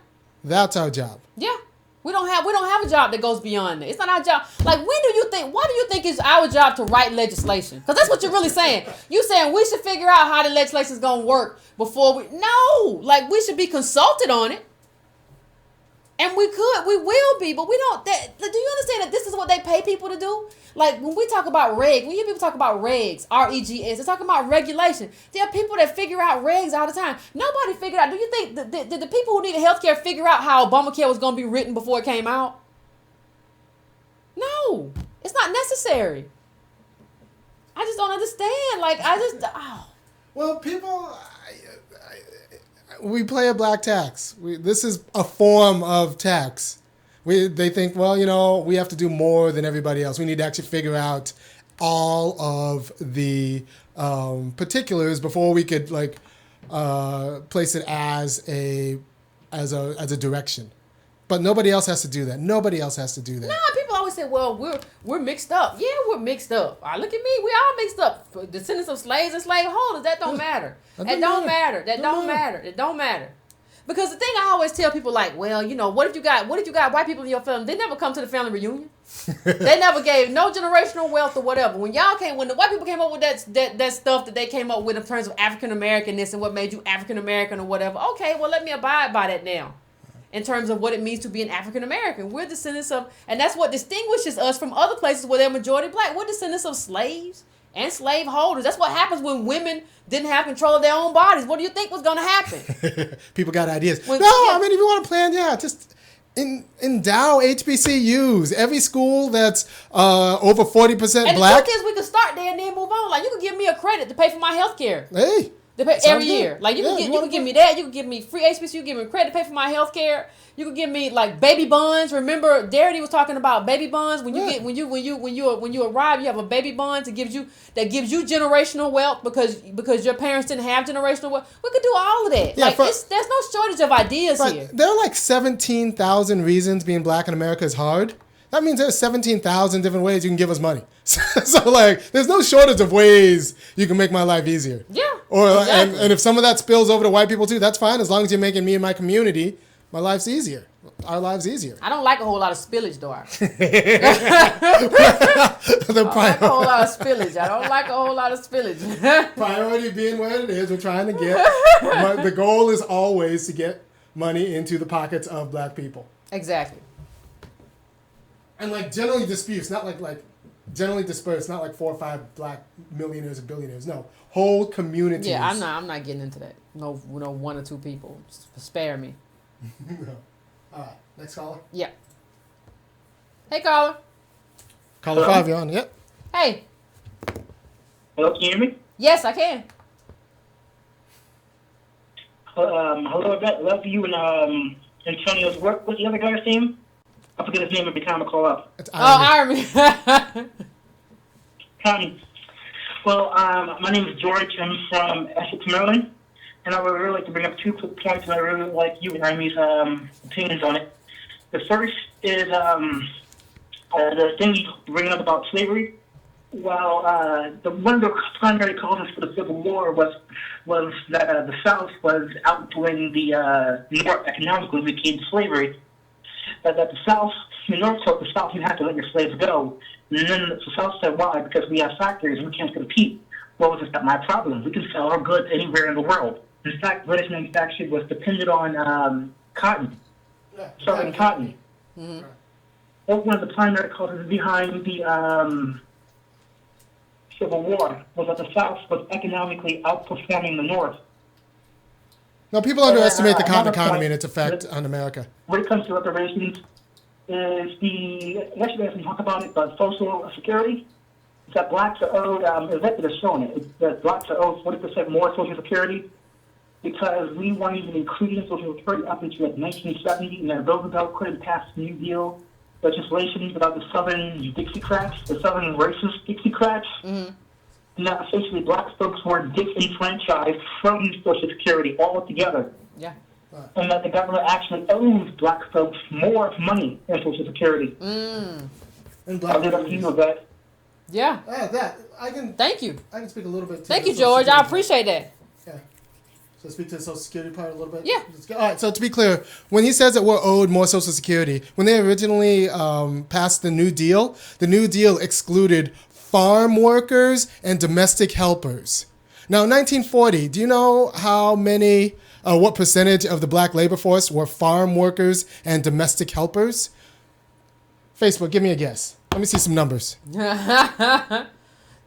That's our job. Yeah. We don't have a job that goes beyond that. It's not our job. Like, why do you think it's our job to write legislation? Because that's what you're really saying. You're saying we should figure out how the legislation is going to work before no, like we should be consulted on it. And we will be, but we don't. Do you understand that this is what they pay people to do? Like when we talk about regs, when you hear people talk about regs, R-E-G-S, they're talking about regulation. There are people that figure out regs all the time. Nobody figured out. Do you think did the people who needed healthcare figure out how Obamacare was going to be written before it came out? No, it's not necessary. I just don't understand. Like Well, people. We pay a black tax. This is a form of tax. They think, well, we have to do more than everybody else. We need to actually figure out all of the particulars before we could place it as a direction. But nobody else has to do that. Nobody else has to do that. Nah, people always say, well, we're mixed up. Yeah, we're mixed up. Look at me. We all mixed up. Descendants of slaves and slaveholders. That don't matter. That don't matter. Because the thing I always tell people, like, well, what if you got white people in your family? They never come to the family reunion. They never gave no generational wealth or whatever. When the white people came up with that stuff that they came up with in terms of African Americanness and what made you African American or whatever. Okay, well, let me abide by that now. In terms of what it means to be an African American, we're descendants of, and that's what distinguishes us from other places where they're majority black. We're descendants of slaves and slave holders. That's what happens when women didn't have control of their own bodies. What do you think was going to happen? People got ideas. I mean, if you want a plan, just Endow HBCUs. Every school that's over 40% And black. the truth is, we can start there and then move on. Like, you can give me a credit to pay for my health care. Hey. Every Sounds year. good. Like, you Yeah, can give me that. You can give me free HBCU. You can give me credit to pay for my health care. You can give me like baby bonds. Remember, Darity was talking about baby bonds. When you when you arrive, you have a baby bond that gives you generational wealth because your parents didn't have generational wealth. We could do all of that. Yeah, there's no shortage of ideas here. There are like 17,000 reasons being black in America is hard. That means there's 17,000 different ways you can give us money. So like, there's no shortage of ways you can make my life easier. Yeah. Or exactly. and if some of that spills over to white people too, that's fine. As long as you're making me and my community, my life's easier. Our lives easier. I don't like a whole lot of spillage, though. I The don't like a whole lot of spillage. I don't like a whole lot of spillage. priority being where it is, we're trying to get. The goal is always to get money into the pockets of black people. Exactly. And like generally disputes, not like generally dispersed, not like 4 or 5 black millionaires or billionaires. No, whole communities. Yeah, I'm not getting into that. No 1 or 2 people. Spare me. No. All right, next caller. Yeah. Hey, caller. Caller 5, you're on. Yep. Hey. Hello, can you hear me? Yes, I can. Hello, Yvette. Love you and Antonio's work. What's the other guy's name? I forget his name every time I call up. It's Irony. Well, my name is George. I'm from Essex, Maryland. And I would really like to bring up 2 quick points, and I really like you and Irony's opinions on it. The first is the thing you bring up about slavery. Well, one of the primary causes for the Civil War was that the South was outdoing the North economically when it came to slavery. That the South, the North told the South, you have to let your slaves go. And then the South said, why? Because we have factories and we can't compete. Well, it's not my problem. We can sell our goods anywhere in the world. In fact, British manufacturing was dependent on cotton, southern cotton. Mm-hmm. That was one of the primary causes behind the Civil War, was that the South was economically outperforming the North. No, people underestimate the cotton another economy point and its effect on America. When it comes to reparations, is yesterday we talked about it, but Social Security. It's that blacks are owed, Yvette has shown it, it's that blacks are owed 40% more Social Security because we weren't even including Social Security up until like 1970, and then Roosevelt couldn't pass the New Deal legislation about the Southern Dixiecrats, the Southern racist Dixiecrats. Mm-hmm. And that essentially black folks were disenfranchised from Social Security altogether. Yeah. And that the government actually owes black folks more money in Social Security. Mm. And black I'll leave it up to you with that. Yeah. Thank you. Thank you. I can speak a little bit to Thank the you, Social George. I Security appreciate that. part. Yeah. So speak to the Social Security part a little bit? Yeah. All right, so to be clear, when he says that we're owed more Social Security, when they originally passed the New Deal excluded farm workers and domestic helpers. Now, in 1940, do you know how many, what percentage of the black labor force were farm workers and domestic helpers? Facebook, give me a guess. Let me see some numbers. Tell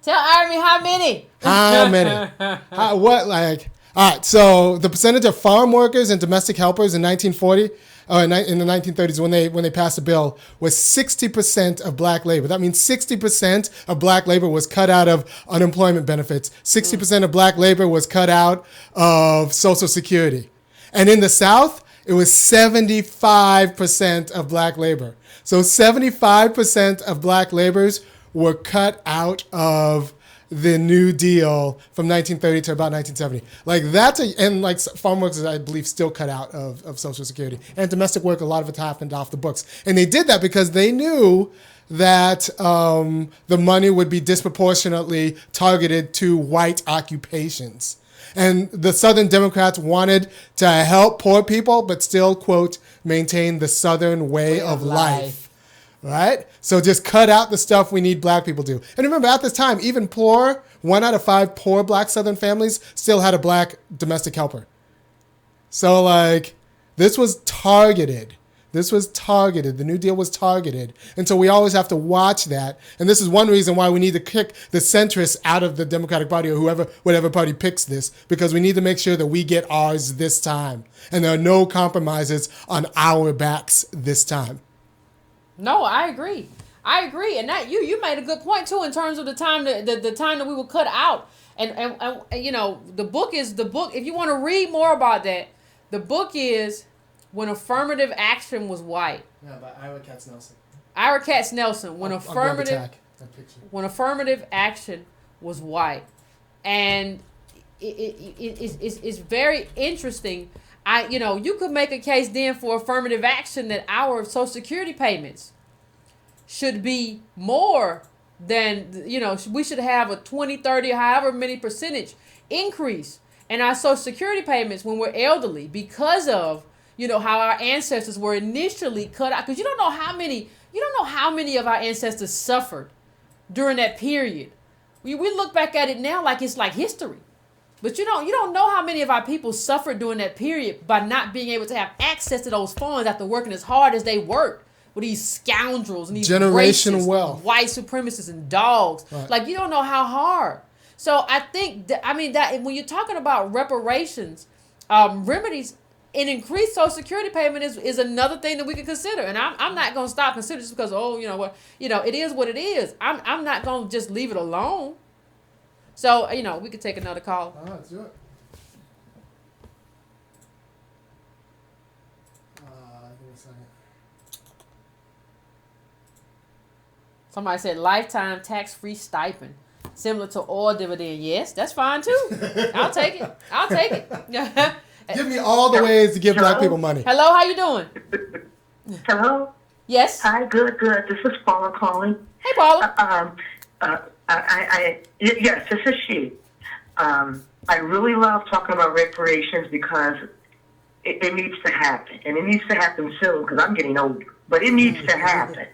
Irony how many. How many? All right, so the percentage of farm workers and domestic helpers in 1940, in the 1930s when they passed the bill, was 60% of black labor. That means 60% of black labor was cut out of unemployment benefits. 60% of black labor was cut out of Social Security. And in the South, it was 75% of black labor. So 75% of black laborers were cut out of the New Deal from 1930 to about 1970. And farm workers, I believe, still cut out of Social Security. And domestic work, a lot of it happened off the books. And they did that because they knew that the money would be disproportionately targeted to white occupations. And the Southern Democrats wanted to help poor people, but still, quote, maintain the Southern way of life. Right? So just cut out the stuff we need black people to do. And remember, at this time, even 1 out of 5 poor black Southern families still had a black domestic helper. So, this was targeted. This was targeted. The New Deal was targeted. And so we always have to watch that. And this is one reason why we need to kick the centrists out of the Democratic Party or whatever party picks this, because we need to make sure that we get ours this time. And there are no compromises on our backs this time. No, I agree. And that you made a good point too in terms of the time that we will cut out. And you know, the book. If you want to read more about that, the book is When Affirmative Action Was White. Yeah, by Ira Katznelson. Ira Katznelson. When affirmative action was white, and it's very interesting. You could make a case then for affirmative action that our Social Security payments should be more than, we should have a 20, 30, however many percentage increase in our Social Security payments when we're elderly because of, how our ancestors were initially cut out. Because you don't know how many of our ancestors suffered during that period. We look back at it now like it's like history. But you don't know how many of our people suffered during that period by not being able to have access to those funds after working as hard as they worked with these scoundrels and these generational racists, wealth, white supremacists and dogs. Right. Like, you don't know how hard. So I think that when you're talking about reparations, remedies, an increased Social Security payment is another thing that we can consider. And I'm not going to stop considering just because, it is what it is. I'm not going to just leave it alone. So, we could take another call. All right, let's do it. Give me a second. Somebody said lifetime tax-free stipend, similar to oil dividend. Yes, that's fine too. I'll take it. Give me all the ways to give black people money. Hello, how you doing? Hello? Yes. Hi, good. This is Paula calling. Hey, Paula. Yes, this is she. I really love talking about reparations because it needs to happen. And it needs to happen soon because I'm getting older. But it needs to happen.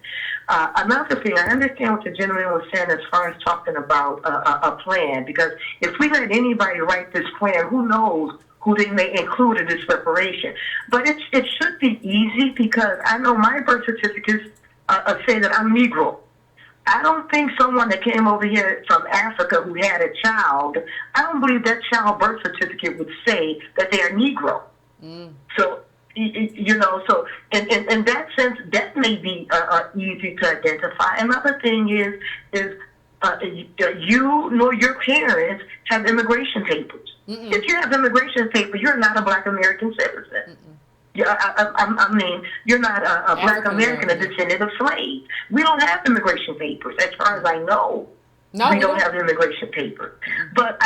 Another thing, I understand what the gentleman was saying as far as talking about a plan, because if we let anybody write this plan, who knows who they may include in this reparation. But it should be easy because I know my birth certificates say that I'm Negro. I don't think someone that came over here from Africa who had a child, I don't believe that child birth certificate would say that they are Negro. So, so in that sense, that may be easy to identify. Another thing is you nor your parents have immigration papers. If you have immigration papers, you're not a Black American citizen. You're not a Black American, a descendant of slaves. We don't have immigration papers, as far as I know. No, we don't have immigration papers. But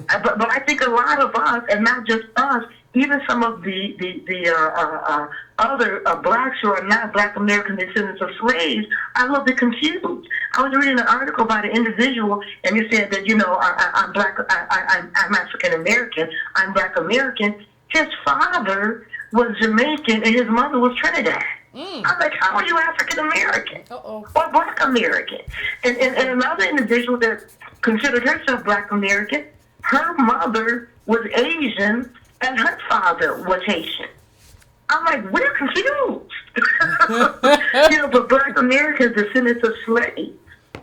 I think a lot of us, and not just us, even some of the other blacks who are not Black American descendants of slaves, are a little bit confused. I was reading an article about an individual, and he said that I'm Black, I'm African American, I'm Black American. His father was Jamaican and his mother was Trinidad. I'm like, how are you African American or Black American? And another individual that considered herself Black American, her mother was Asian and her father was Haitian. I'm like, we're confused. But Black Americans are descendants of slaves.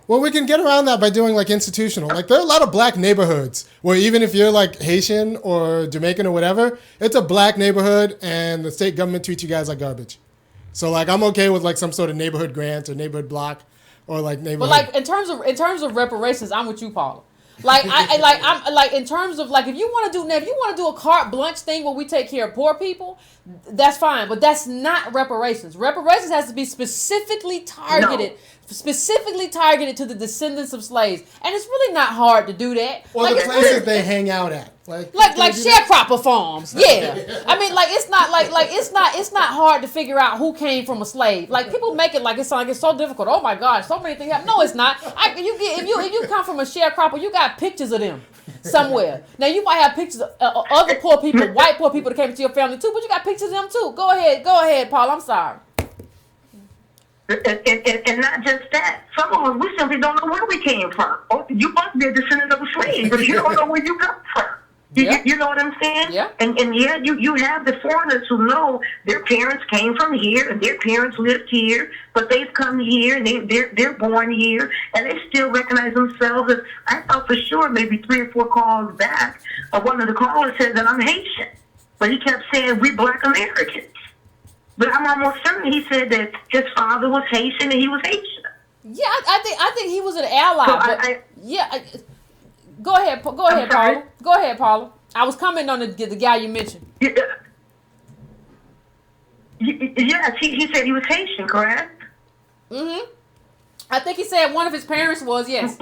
Well, we can get around that by doing like institutional. Like there are a lot of black neighborhoods where even if you're like Haitian or Jamaican or whatever, it's a black neighborhood and the state government treats you guys like garbage. So like I'm okay with like some sort of neighborhood grant or neighborhood block or like neighborhood. But like in terms of reparations, I'm with you, Paula. Like I'm like in terms of like if you want to do a carte blanche thing where we take care of poor people, that's fine. But that's not reparations. Reparations has to be specifically targeted. No. Specifically targeted to the descendants of slaves, and it's really not hard to do that. Or like the places they hang out at, like sharecropper farms. Yeah, I mean, like it's not hard to figure out who came from a slave. Like people make it like it's so difficult. Oh my gosh, so many things happen. No, it's not. If you come from a sharecropper, you got pictures of them somewhere. Now you might have pictures of other poor people, white poor people that came into your family too, but you got pictures of them too. Go ahead, Paul. I'm sorry. And not just that. Some of us, we simply don't know where we came from. Oh, you must be a descendant of a slave, but you don't know where you come from. You know what I'm saying? Yeah. And yeah, you have the foreigners who know their parents came from here and their parents lived here, but they've come here and they're born here and they still recognize themselves as, I thought for sure maybe 3 or 4 calls back, one of the callers said that I'm Haitian. But he kept saying we Black Americans. But I'm almost certain he said that his father was Haitian and he was Haitian. Yeah, I think he was an ally. So go ahead, Paula. Go ahead, Paula. I was commenting on the guy you mentioned. Yes, he said he was Haitian, correct? Mm-hmm. I think he said one of his parents was, yes.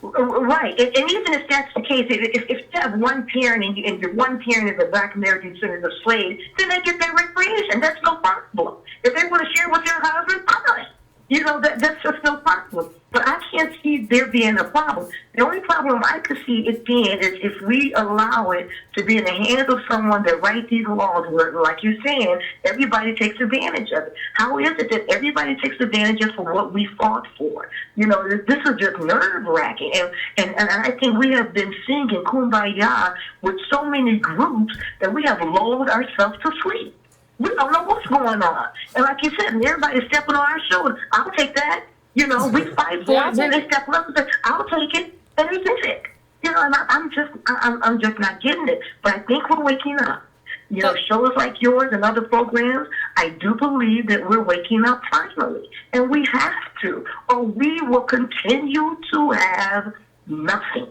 Right, and even if that's the case, if you have one parent and your one parent is a Black American descendant of slaves, then they get their reparation. That's no problem. If they want to share with their husband, fine. You know, that's just no problem. But I can't see there being a problem. The only problem I could see it being is if we allow it to be in the hands of someone that writes these laws where, like you're saying, everybody takes advantage of it. How is it that everybody takes advantage of for what we fought for? You know, this is just nerve-wracking. And I think we have been singing Kumbaya with so many groups that we have lulled ourselves to sleep. We don't know what's going on. And like you said, everybody's stepping on our shoulders. I'll take that. You know, we fight for it. Then they step up and say, I'll take it. And they get it. You know, and I'm just not getting it. But I think we're waking up. You know, shows like yours and other programs, I do believe that we're waking up finally. And we have to. Or we will continue to have nothing.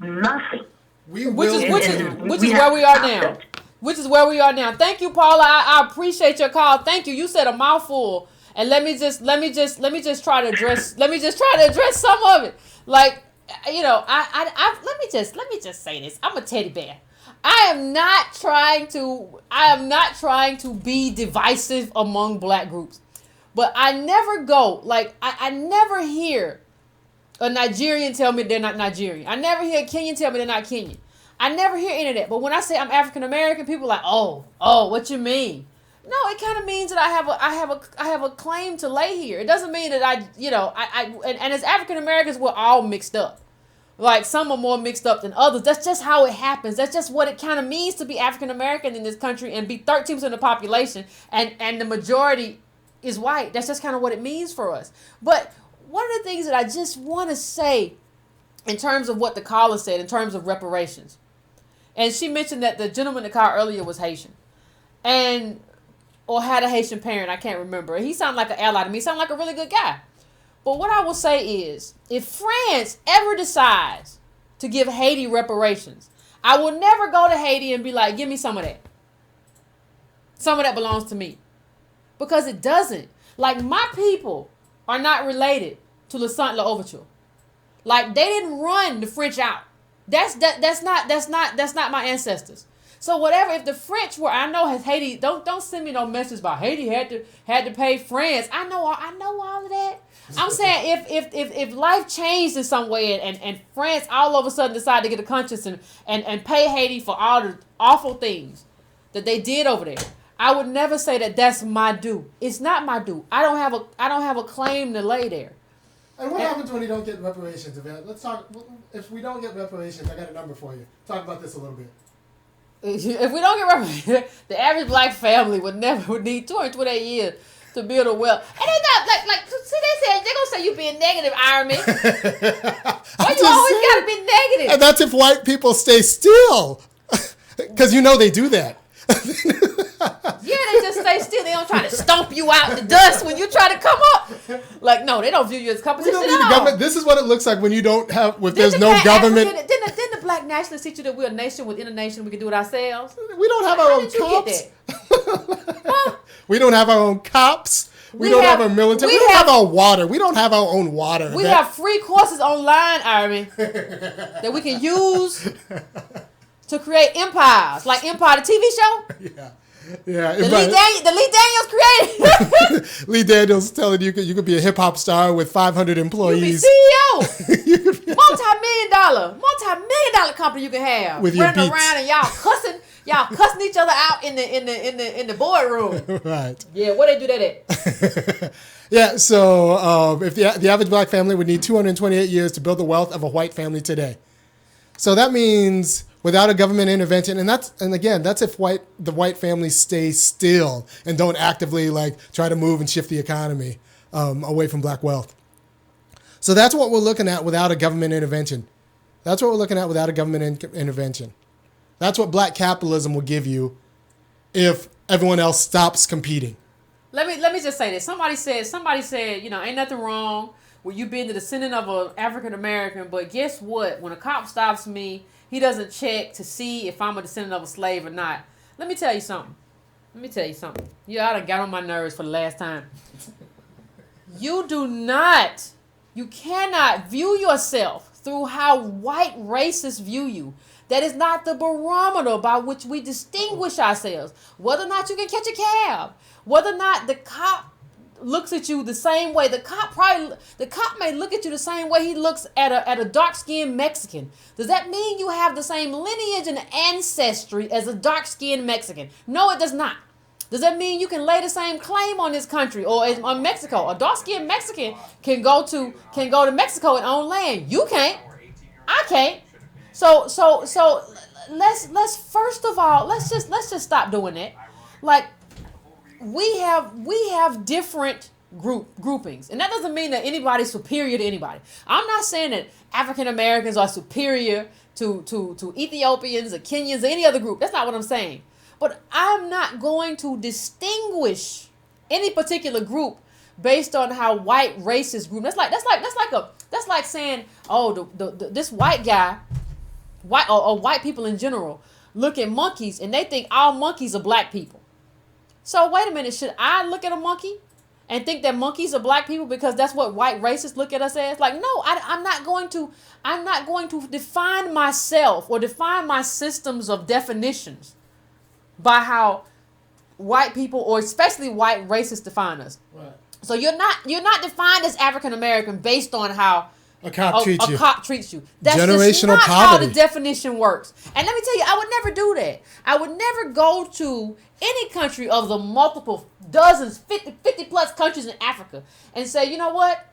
Nothing. Which is where we are now. Which is where we are now. Thank you, Paula. I appreciate your call. Thank you. You said a mouthful, and let me just try to address some of it. Like, you know, let me just say this. I'm a teddy bear. I am not trying to be divisive among Black groups, but I never go like I never hear a Nigerian tell me they're not Nigerian. I never hear a Kenyan tell me they're not Kenyan. I never hear any of that. But when I say I'm African American, people are like, oh, what you mean? No, it kind of means that I have a claim to lay here. It doesn't mean that and as African Americans, we're all mixed up. Like, some are more mixed up than others. That's just how it happens. That's just what it kind of means to be African American in this country and be 13% of the population, and the majority is white. That's just kind of what it means for us. But one of the things that I just want to say in terms of what the caller said, in terms of reparations, and she mentioned that the gentleman in the car earlier was Haitian, or had a Haitian parent. I can't remember. He sounded like an ally to me. He sounded like a really good guy. But what I will say is, if France ever decides to give Haiti reparations, I will never go to Haiti and be like, give me some of that. Some of that belongs to me. Because it doesn't. Like, my people are not related to Le Saint Overture. Like, they didn't run the French out. That's not my ancestors. So whatever, if the French were, I know has Haiti, don't send me no message about Haiti had to pay France. I know all of that. I'm saying if life changed in some way and France all of a sudden decided to get a conscience and pay Haiti for all the awful things that they did over there, I would never say that that's my due. It's not my due. I don't have a claim to lay there. And what happens when you don't get reparations, Yvette? Let's talk. If we don't get reparations, I got a number for you. Talk about this a little bit. If we don't get reparations, the average Black family would need 228 years to build a wealth. And they're not like see, they're gonna say you being negative, Iron Man. Why you always gotta be negative? And that's if white people stay still, because you know they do that. Yeah, they just stay still. They don't try to stomp you out in the dust when you try to come up. Like, no, they don't view you as competition at all. Government. This is what it looks like when you don't have, there's no government. Didn't the Black nationalists teach you that we're a nation within a nation? We can do it ourselves. We don't have our own cops. Huh? We don't have our own cops. We don't have our military. We don't have our water. We don't have our own water. We have free courses online, Army, that we can use to create empires, like Empire, the TV show. Yeah. Yeah, the Lee Daniels created. Lee Daniels telling you could be a hip hop star with 500 employees. You be CEO. multi-million dollar company you can have. With your running beats. around and y'all cussing each other out in the boardroom. Right. Yeah, where they do that at? Yeah, so if the average Black family would need 228 years to build the wealth of a white family today. So that means without a government intervention, and again, that's if the white families stay still and don't actively try to move and shift the economy away from black wealth. So that's what we're looking at without a government intervention. That's what we're looking at without a government intervention. That's what black capitalism will give you if everyone else stops competing. Let me just say this. Somebody said, ain't nothing wrong with you being the descendant of an African American, but guess what? When a cop stops me, he doesn't check to see if I'm a descendant of a slave or not. Let me tell you something. Yeah, I done got on my nerves for the last time. You cannot view yourself through how white racists view you. That is not the barometer by which we distinguish ourselves. Whether or not you can catch a cab, whether or not the cop looks at you the same way. The cop may look at you the same way he looks at a dark-skinned Mexican. Does that mean you have the same lineage and ancestry as a dark-skinned Mexican? No, it does not. Does that mean you can lay the same claim on this country or on Mexico? A dark-skinned Mexican can go to Mexico and own land. You can't. I can't. So let's first of all let's just stop doing that. Like we have different groupings, and that doesn't mean that anybody's superior to anybody. I'm not saying that African Americans are superior to Ethiopians or Kenyans or any other group. That's not what I'm saying. But I'm not going to distinguish any particular group based on how white racist group. That's like saying, oh, this white guy, white people in general look at monkeys and they think all monkeys are black people. So wait a minute, should I look at a monkey and think that monkeys are black people because that's what white racists look at us as? Like, no, I'm not going to define myself or define my systems of definitions by how white people, or especially white racists, define us. Right. So you're not defined as African American based on how a cop treats you. That's generational just not poverty. how the definition works. And let me tell you, I would never do that. I would never go to any country of the multiple dozens, 50 plus countries in Africa and say, you know what?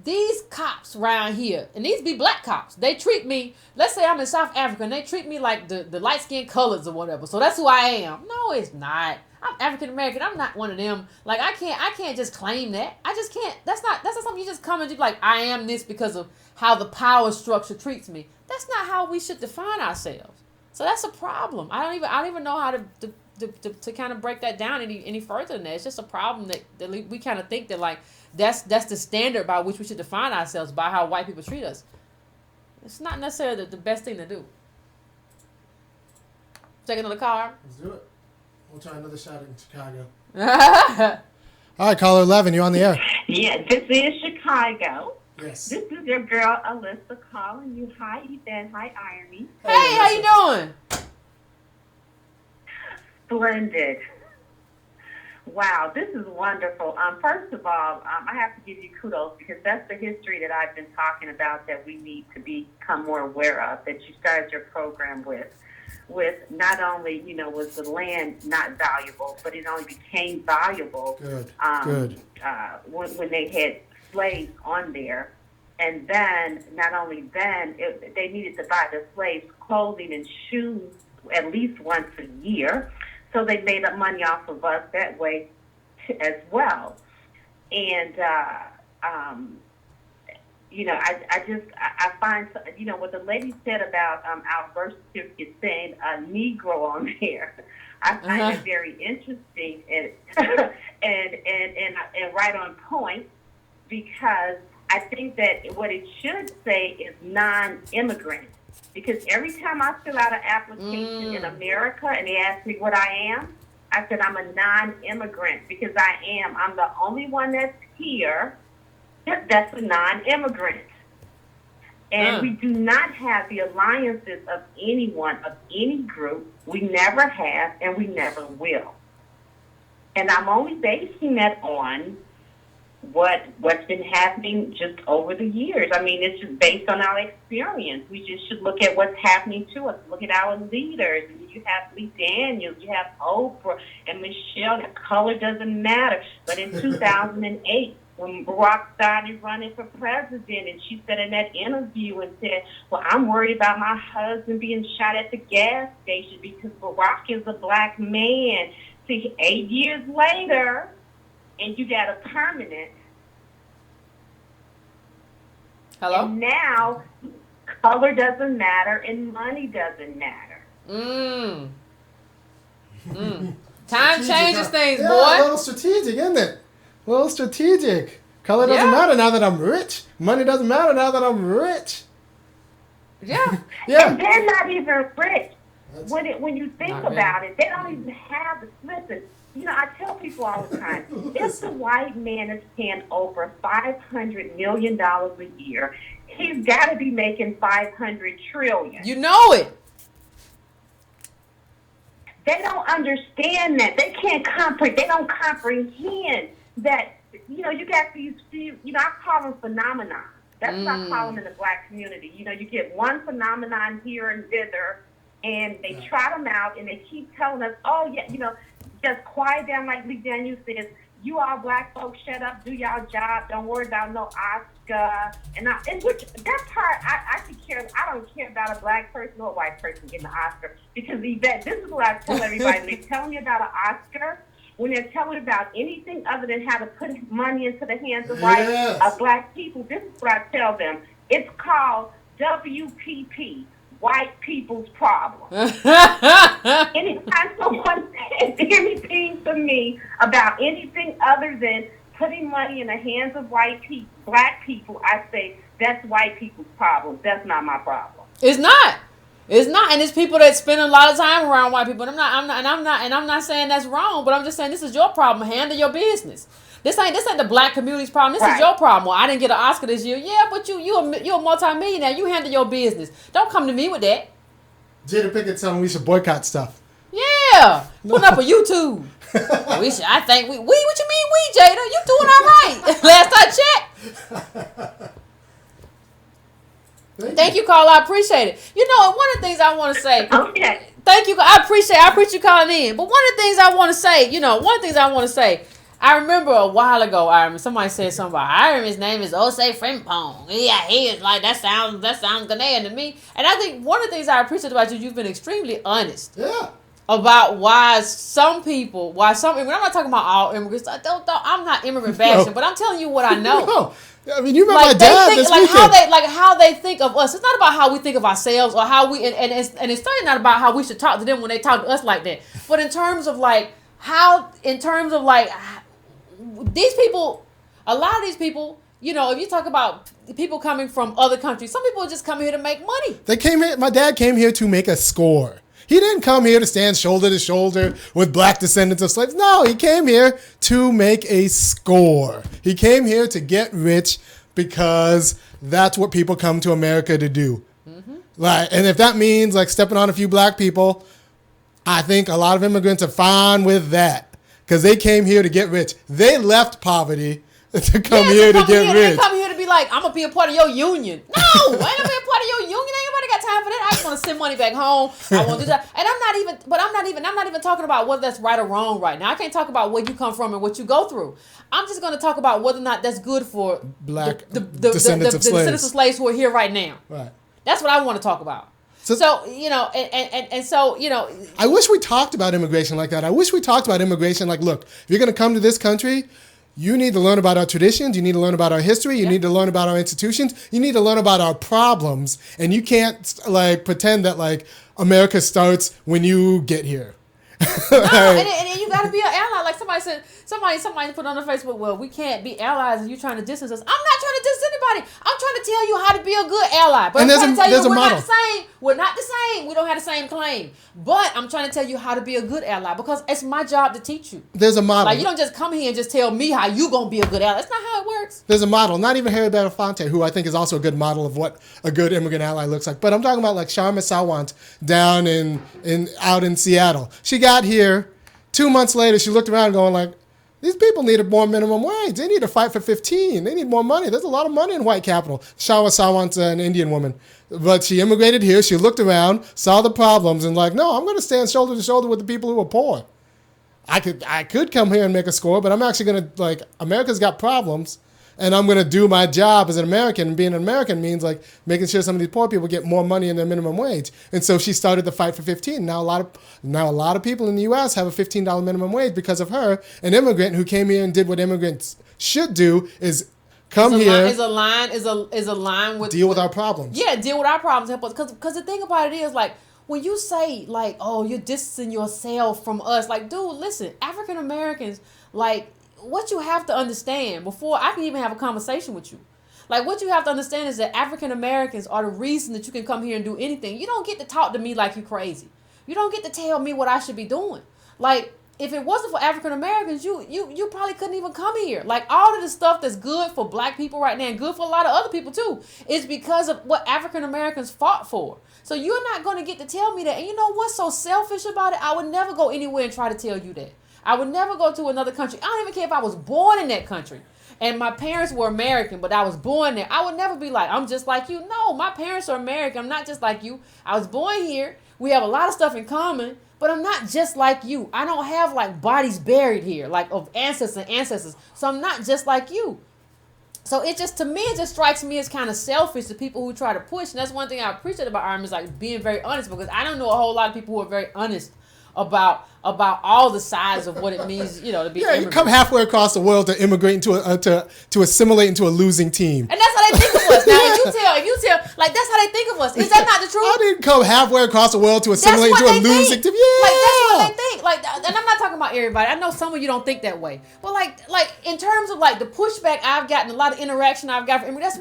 These cops around here, and these be black cops, they treat me, let's say I'm in South Africa, and they treat me like the light-skinned colors or whatever. So that's who I am. No, it's not. I'm African American. I'm not one of them. Like, I can't just claim that. I just can't. That's not something you just come and do, like, I am this because of how the power structure treats me. That's not how we should define ourselves. So that's a problem. I don't even know how to kind of break that down any further than that. It's just a problem that we kind of think that, like, that's the standard by which we should define ourselves, by how white people treat us. It's not necessarily the best thing to do. Take another card. Let's do it. We'll try another shot in Chicago. All right, caller 11, you're on the air. Yeah, this is Chicago. Yes. This is your girl, Alyssa, calling you. Hi, Yvette. Hi, Irony. Hey, how you doing? Splendid. Wow, this is wonderful. First of all, I have to give you kudos because that's the history that I've been talking about that we need to become more aware of, that you started your program with not only, was the land not valuable, but it only became valuable when they had slaves on there. And then, not only then, they needed to buy the slaves clothing and shoes at least once a year. So they made up money off of us that way as well. And, I find, what the lady said about our birth certificate saying a Negro on there, I find it very interesting and and right on point, because I think that what it should say is non-immigrant. Because every time I fill out an application in America and they ask me what I am, I said I'm a non-immigrant, because I'm the only one that's here that's a non-immigrant. And we do not have the alliances of anyone, of any group. We never have, and we never will. And I'm only basing that on what's been happening just over the years. I mean, it's just based on our experience. We just should look at what's happening to us. Look at our leaders. You have Lee Daniels, you have Oprah and Michelle. The color doesn't matter. But in 2008, when Barack started running for president, and she said in that interview and said, well, I'm worried about my husband being shot at the gas station because Barack is a black man. See, 8 years later, and you got a permanent. Hello? And now, color doesn't matter and money doesn't matter. Time changes things, yeah, boy. A little strategic, isn't it? A little strategic. Color doesn't matter now that I'm rich. Money doesn't matter now that I'm rich. Yeah. Yeah. And they're not even rich. When you think about it, they don't even have the, listen, you know, I tell people all the time, if the white man is paying over $500 million a year, he's got to be making $500 trillion. You know it. They don't understand that. They can't comprehend. They don't comprehend that, you know, you got these few, you know, I call them phenomena. That's what I call them in the black community. You know, you get one phenomenon here and thither, and they trot them out, and they keep telling us, oh, yeah, you know, just quiet down, like Lee Daniels says. You all black folks, shut up, do y'all job. Don't worry about no Oscar. And which that part, I could care. I don't care about a black person or a white person getting an Oscar, because Yvette, this is what I tell everybody. When they're telling you about an Oscar, when they're telling about anything other than how to put money into the hands of black people, this is what I tell them. It's called WPP. White people's problem. Anytime someone says anything to me about anything other than putting money in the hands of white people, black people, I say that's white people's problem. That's not my problem. It's not. It's not, and it's people that spend a lot of time around white people. And I'm not saying that's wrong, but I'm just saying this is your problem. Handle your business. This ain't the black community's problem. This is your problem. Well, I didn't get an Oscar this year. Yeah, but you're a multimillionaire. You handle your business. Don't come to me with that. Jada Pinkett telling we should boycott stuff. Yeah, put up a YouTube. We should. I think we. What you mean we, Jada? You doing all right? Last I checked. Thank you, Carl. I appreciate it. You know, one of the things I want to say. Okay. Thank you. I appreciate you calling in. But one of the things I want to say. I remember a while ago, somebody said something about his name is Osei Frimpong. Yeah, he is like, that sounds Ghanaian to me. And I think one of the things I appreciate about you've been extremely honest. Yeah. About why some, when I'm not talking about all immigrants, I'm not immigrant bashing, but I'm telling you what I know. No. I mean, you met my dad this weekend. How they think of us. It's not about how we think of ourselves or how we, and it's certainly not about how we should talk to them when they talk to us like that. But in terms of these people, a lot of these people, you know, if you talk about people coming from other countries, some people just come here to make money. They came here. My dad came here to make a score. He didn't come here to stand shoulder to shoulder with black descendants of slaves. No, he came here to make a score. He came here to get rich because that's what people come to America to do. Mm-hmm. And if that means stepping on a few black people, I think a lot of immigrants are fine with that. Because they came here to get rich. They left poverty to come here to get rich. They come here to be like, I'm going to be a part of your union. No, I ain't going to be a part of your union. Ain't nobody got time for that. I just want to send money back home. I want to do that. And I'm not even talking about whether that's right or wrong right now. I can't talk about where you come from and what you go through. I'm just going to talk about whether or not that's good for black descendants of slaves who are here right now. Right. That's what I want to talk about. So, you know, and so, you know. I wish we talked about immigration like that. I wish we talked about immigration like, look, if you're going to come to this country, you need to learn about our traditions. You need to learn about our history. You need to learn about our institutions. You need to learn about our problems. And you can't, pretend that, America starts when you get here. No, and you got to be an ally. Like somebody put on the Facebook, well, we can't be allies and you're trying to distance us. I'm not trying to distance anybody. I'm trying to tell you how to be a good ally. But I'm trying to tell you we're not the same. We're not the same. We don't have the same claim. But I'm trying to tell you how to be a good ally because it's my job to teach you. There's a model. You don't just come here and just tell me how you going to be a good ally. That's not how it works. There's a model. Not even Harry Belafonte, who I think is also a good model of what a good immigrant ally looks like. But I'm talking about Sharma Sawant down out in Seattle. She got here. 2 months later, she looked around going these people needed more minimum wage. They need to fight for 15. They need more money. There's a lot of money in white capital. Sharma Sawant's an Indian woman. But she immigrated here. She looked around, saw the problems, and no, I'm going to stand shoulder to shoulder with the people who are poor. I could come here and make a score, but I'm actually going to, America's got problems. and I'm going to do my job as an American. And being an American means like making sure some of these poor people get more money in their minimum wage. And so she started the fight for 15. Now a lot of people in the U.S. have a $15 minimum wage because of her. An immigrant who came here and did what immigrants should do is come here. Is a line with deal with our problems. Yeah, deal with our problems. Help us, because the thing about it is like when you say like, oh, you're distancing yourself from us. Like, dude, listen, African Americans, like, what you have to understand before I can even have a conversation with you. Like, what you have to understand is that African Americans are the reason that you can come here and do anything. You don't get to talk to me like you crazy. You don't get to tell me what I should be doing. Like, if it wasn't for African Americans, you probably couldn't even come here. Like, all of the stuff that's good for black people right now and good for a lot of other people too is because of what African Americans fought for. So you're not going to get to tell me that. And you know what's so selfish about it? I would never go anywhere and try to tell you that. I would never go to another country. I don't even care if I was born in that country and my parents were American, but I was born there. I would never be like, I'm just like you. No, my parents are American. I'm not just like you. I was born here. We have a lot of stuff in common, but I'm not just like you. I don't have like bodies buried here, like of ancestors. So I'm not just like you. So it just, to me, it just strikes me as kind of selfish to people who try to push. And that's one thing I appreciate about Arm is like being very honest, because I don't know a whole lot of people who are very honest about all the sides of what it means, you know, to be immigrant. You come halfway across the world to immigrate into to assimilate into a losing team. And that's how they think of us. Now, if you tell, like, that's how they think of us. Is that not the truth? I didn't come halfway across the world to assimilate into a losing team. Yeah. Like, that's what they think. Like, and I'm not talking about everybody. I know some of you don't think that way. But like in terms of like the pushback I've gotten, a lot of interaction I've got from immigrants,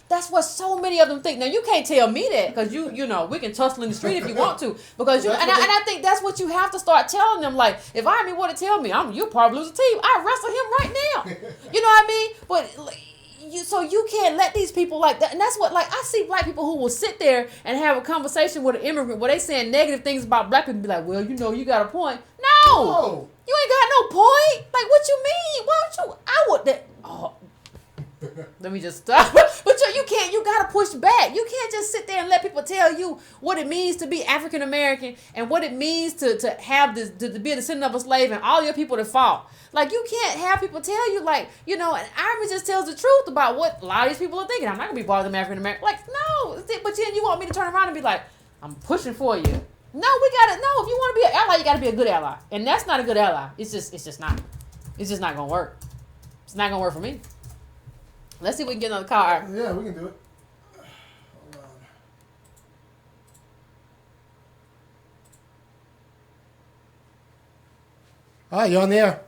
that's what so many of them think. Now, you can't tell me that, because you know, we can tussle in the street if you want to. Because I think that's what you have to start telling them. Like, if Army were to tell me, you're part of losing team, I'd wrestle him right now. You know what I mean? But so you can't let these people like that. And that's what, like, I see black people who will sit there and have a conversation with an immigrant where they saying negative things about black people and be like, well, you know, you got a point. No. You ain't got no point. Like, what you mean? Why don't you? I would that. Oh. Let me just stop. But you gotta push back. You can't just sit there and let people tell you what it means to be African American and what it means to have this, to be a descendant of a slave and all your people to fought. Like, you can't have people tell you, like, you know, and Irish just tells the truth about what a lot of these people are thinking. I'm not gonna be bothered with African American. Like, no, but then you want me to turn around and be like, I'm pushing for you. No, if you want to be an ally, you gotta be a good ally. And that's not a good ally. It's just not gonna work. It's not gonna work for me. Let's see if we can get another card. Yeah, we can do it. Hold on. All right, you're on the air.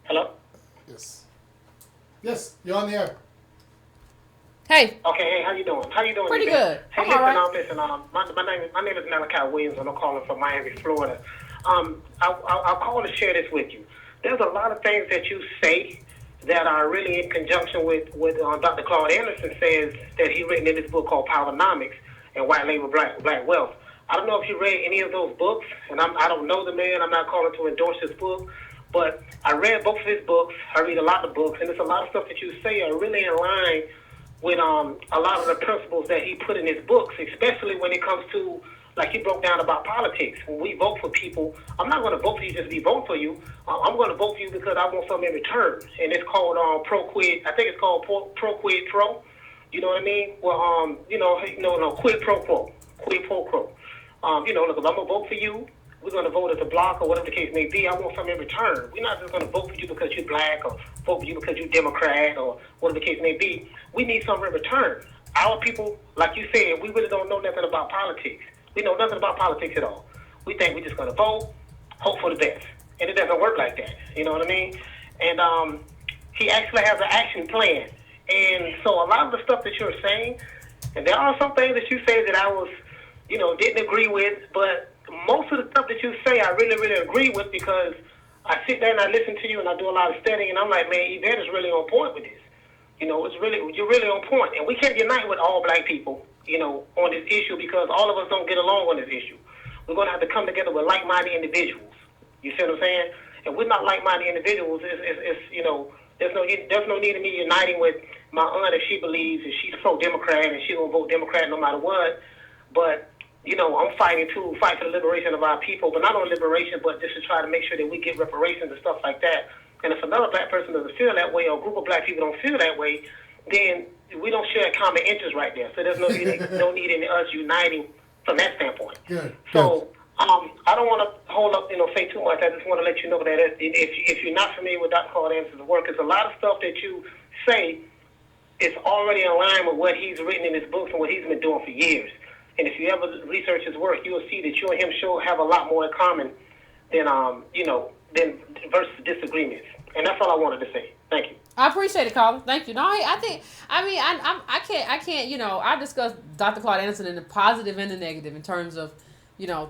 Hello? Yes, you're on the air. Hey. Okay, hey, how you doing? Pretty good. Hey, I'm all right. listen, my name is Malachi Williams, and I'm calling from Miami, Florida. I'll call to share this with you. There's a lot of things that you say that are really in conjunction with Dr. Claude Anderson says that he written in this book called Powernomics and White Labor Black Wealth. I don't know if you read any of those books, and I don't know the man. I'm not calling to endorse his book, but I read both of his books. I read a lot of books, and there's a lot of stuff that you say are really in line with a lot of the principles that he put in his books, especially when it comes to, like he broke down about politics. When we vote for people, I'm not going to vote for you just to be voting for you. I'm going to vote for you because I want something in return. And it's called pro quid. I think it's called pro quid pro. You know what I mean? Well, quid pro quo. Quid pro quo. Look, if I'm going to vote for you, we're going to vote as a block or whatever the case may be. I want something in return. We're not just going to vote for you because you're black or vote for you because you're Democrat or whatever the case may be. We need something in return. Our people, like you said, we really don't know nothing about politics. We know nothing about politics at all. We think we're just going to vote, hope for the best. And it doesn't work like that. You know what I mean? And he actually has an action plan. And so a lot of the stuff that you're saying, and there are some things that you say that I was, didn't agree with, but most of the stuff that you say I really, really agree with, because I sit there and I listen to you and I do a lot of studying, and I'm like, man, Yvette is really on point with this. You're really on point. And we can't unite with all black people, on this issue, because all of us don't get along on this issue. We're going to have to come together with like-minded individuals. You see what I'm saying? And we're not like-minded individuals. There's no need in me uniting with my aunt if she believes and she's pro-Democrat and she's going to vote Democrat no matter what. But, I'm fight for the liberation of our people, but not only liberation, but just to try to make sure that we get reparations and stuff like that. And if another black person doesn't feel that way, or a group of black people don't feel that way, then we don't share common interests right there. So there's no need in us uniting from that standpoint. Good. So I don't want to hold up, say too much. I just want to let you know that if you're not familiar with Dr. Claude Anderson's work, there's a lot of stuff that you say is already in line with what he's written in his books and what he's been doing for years. And if you ever research his work, you will see that you and him have a lot more in common than versus disagreements. And that's all I wanted to say. Thank you. I appreciate it, Colin. Thank you. No, I can't. I discussed Dr. Claude Anderson in the positive and the negative in terms of,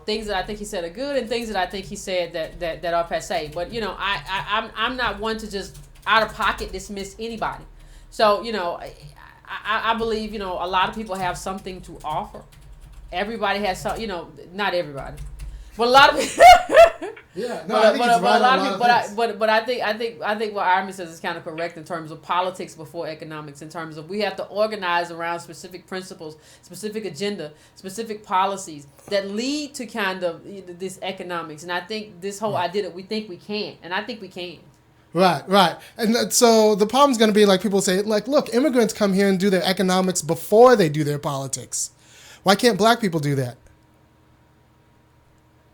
things that I think he said are good and things that I think he said that are passé. But I'm not one to just out of pocket dismiss anybody. So I believe a lot of people have something to offer. Everybody has some. Not everybody. But a lot of people. Yeah, no, I think it's right on a lot of things. But I think what Irma says is kind of correct in terms of politics before economics. In terms of we have to organize around specific principles, specific agenda, specific policies that lead to kind of this economics. And I think this whole idea that we think we can, and I think we can. Right. And so the problem's going to be like people say, like, look, immigrants come here and do their economics before they do their politics. Why can't black people do that?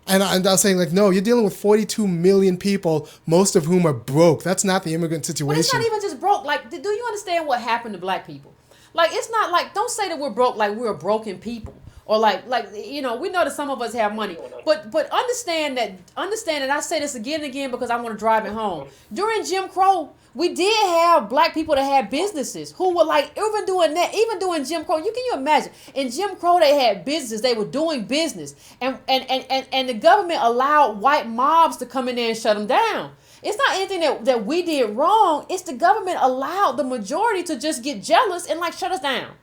And I was saying, like, no, you're dealing with 42 million people, most of whom are broke. That's not the immigrant situation. But it's not even just broke. Like, do you understand what happened to black people? Like, it's not like, don't say that we're broke like we're broken people. Or like we know that some of us have money. But understand that I say this again and again because I want to drive it home. During Jim Crow, we did have black people that had businesses who were like, even doing Jim Crow, can you imagine? In Jim Crow, they had businesses, they were doing business. And the government allowed white mobs to come in there and shut them down. It's not anything that we did wrong. It's the government allowed the majority to just get jealous and like shut us down.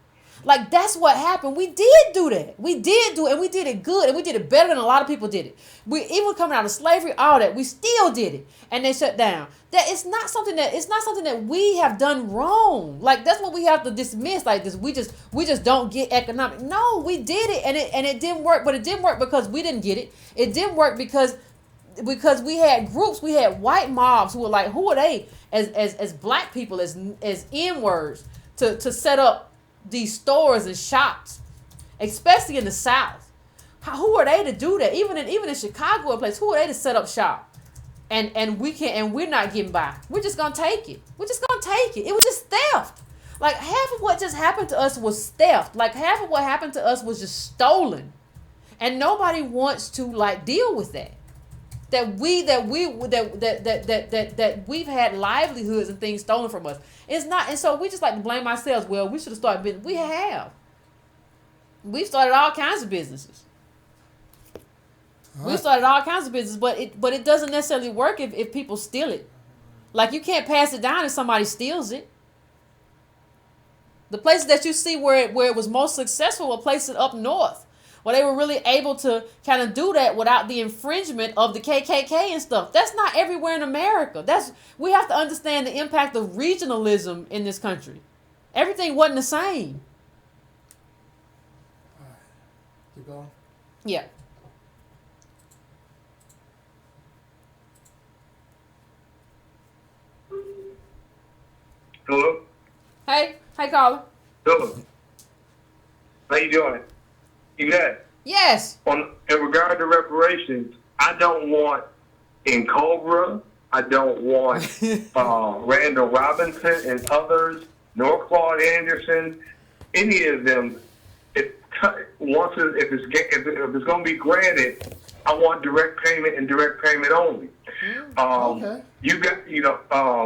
Like, that's what happened. We did do that. We did do it, and we did it good, and we did it better than a lot of people did it. We even coming out of slavery, all that, we still did it, and they shut down. It's not something that we have done wrong. Like, that's what we have to dismiss. Like this, we just don't get economic. No, we did it, and it didn't work. But it didn't work because we didn't get it. It didn't work because we had groups, we had white mobs who were like, who are they as black people, as N-words to set up these stores and shops, especially in the South. Who are they to do that? Even in Chicago, a place, who are they to set up shop? And we're not getting by. We're just gonna take it. We're just gonna take it. It was just theft. Like, half of what just happened to us was theft. Like, half of what happened to us was just stolen, and nobody wants to like deal with that. That we've had livelihoods and things stolen from us. It's not, and so we just like to blame ourselves. Well, we should have started business. We have. We've started all kinds of businesses. We've started all kinds of businesses, but it doesn't necessarily work if people steal it. Like, you can't pass it down if somebody steals it. The places that you see where it was most successful were places up north, where they were really able to kind of do that without the infringement of the KKK and stuff. That's not everywhere in America. We have to understand the impact of regionalism in this country. Everything wasn't the same. All right. Keep going. Yeah. Hello? Hey, caller. Hello. How you doing? Yvette? Yes. In regard to reparations, I don't want in Cobra, I don't want Randall Robinson and others, nor Claude Anderson, any of them. If it's going to be granted, I want direct payment and direct payment only. Okay.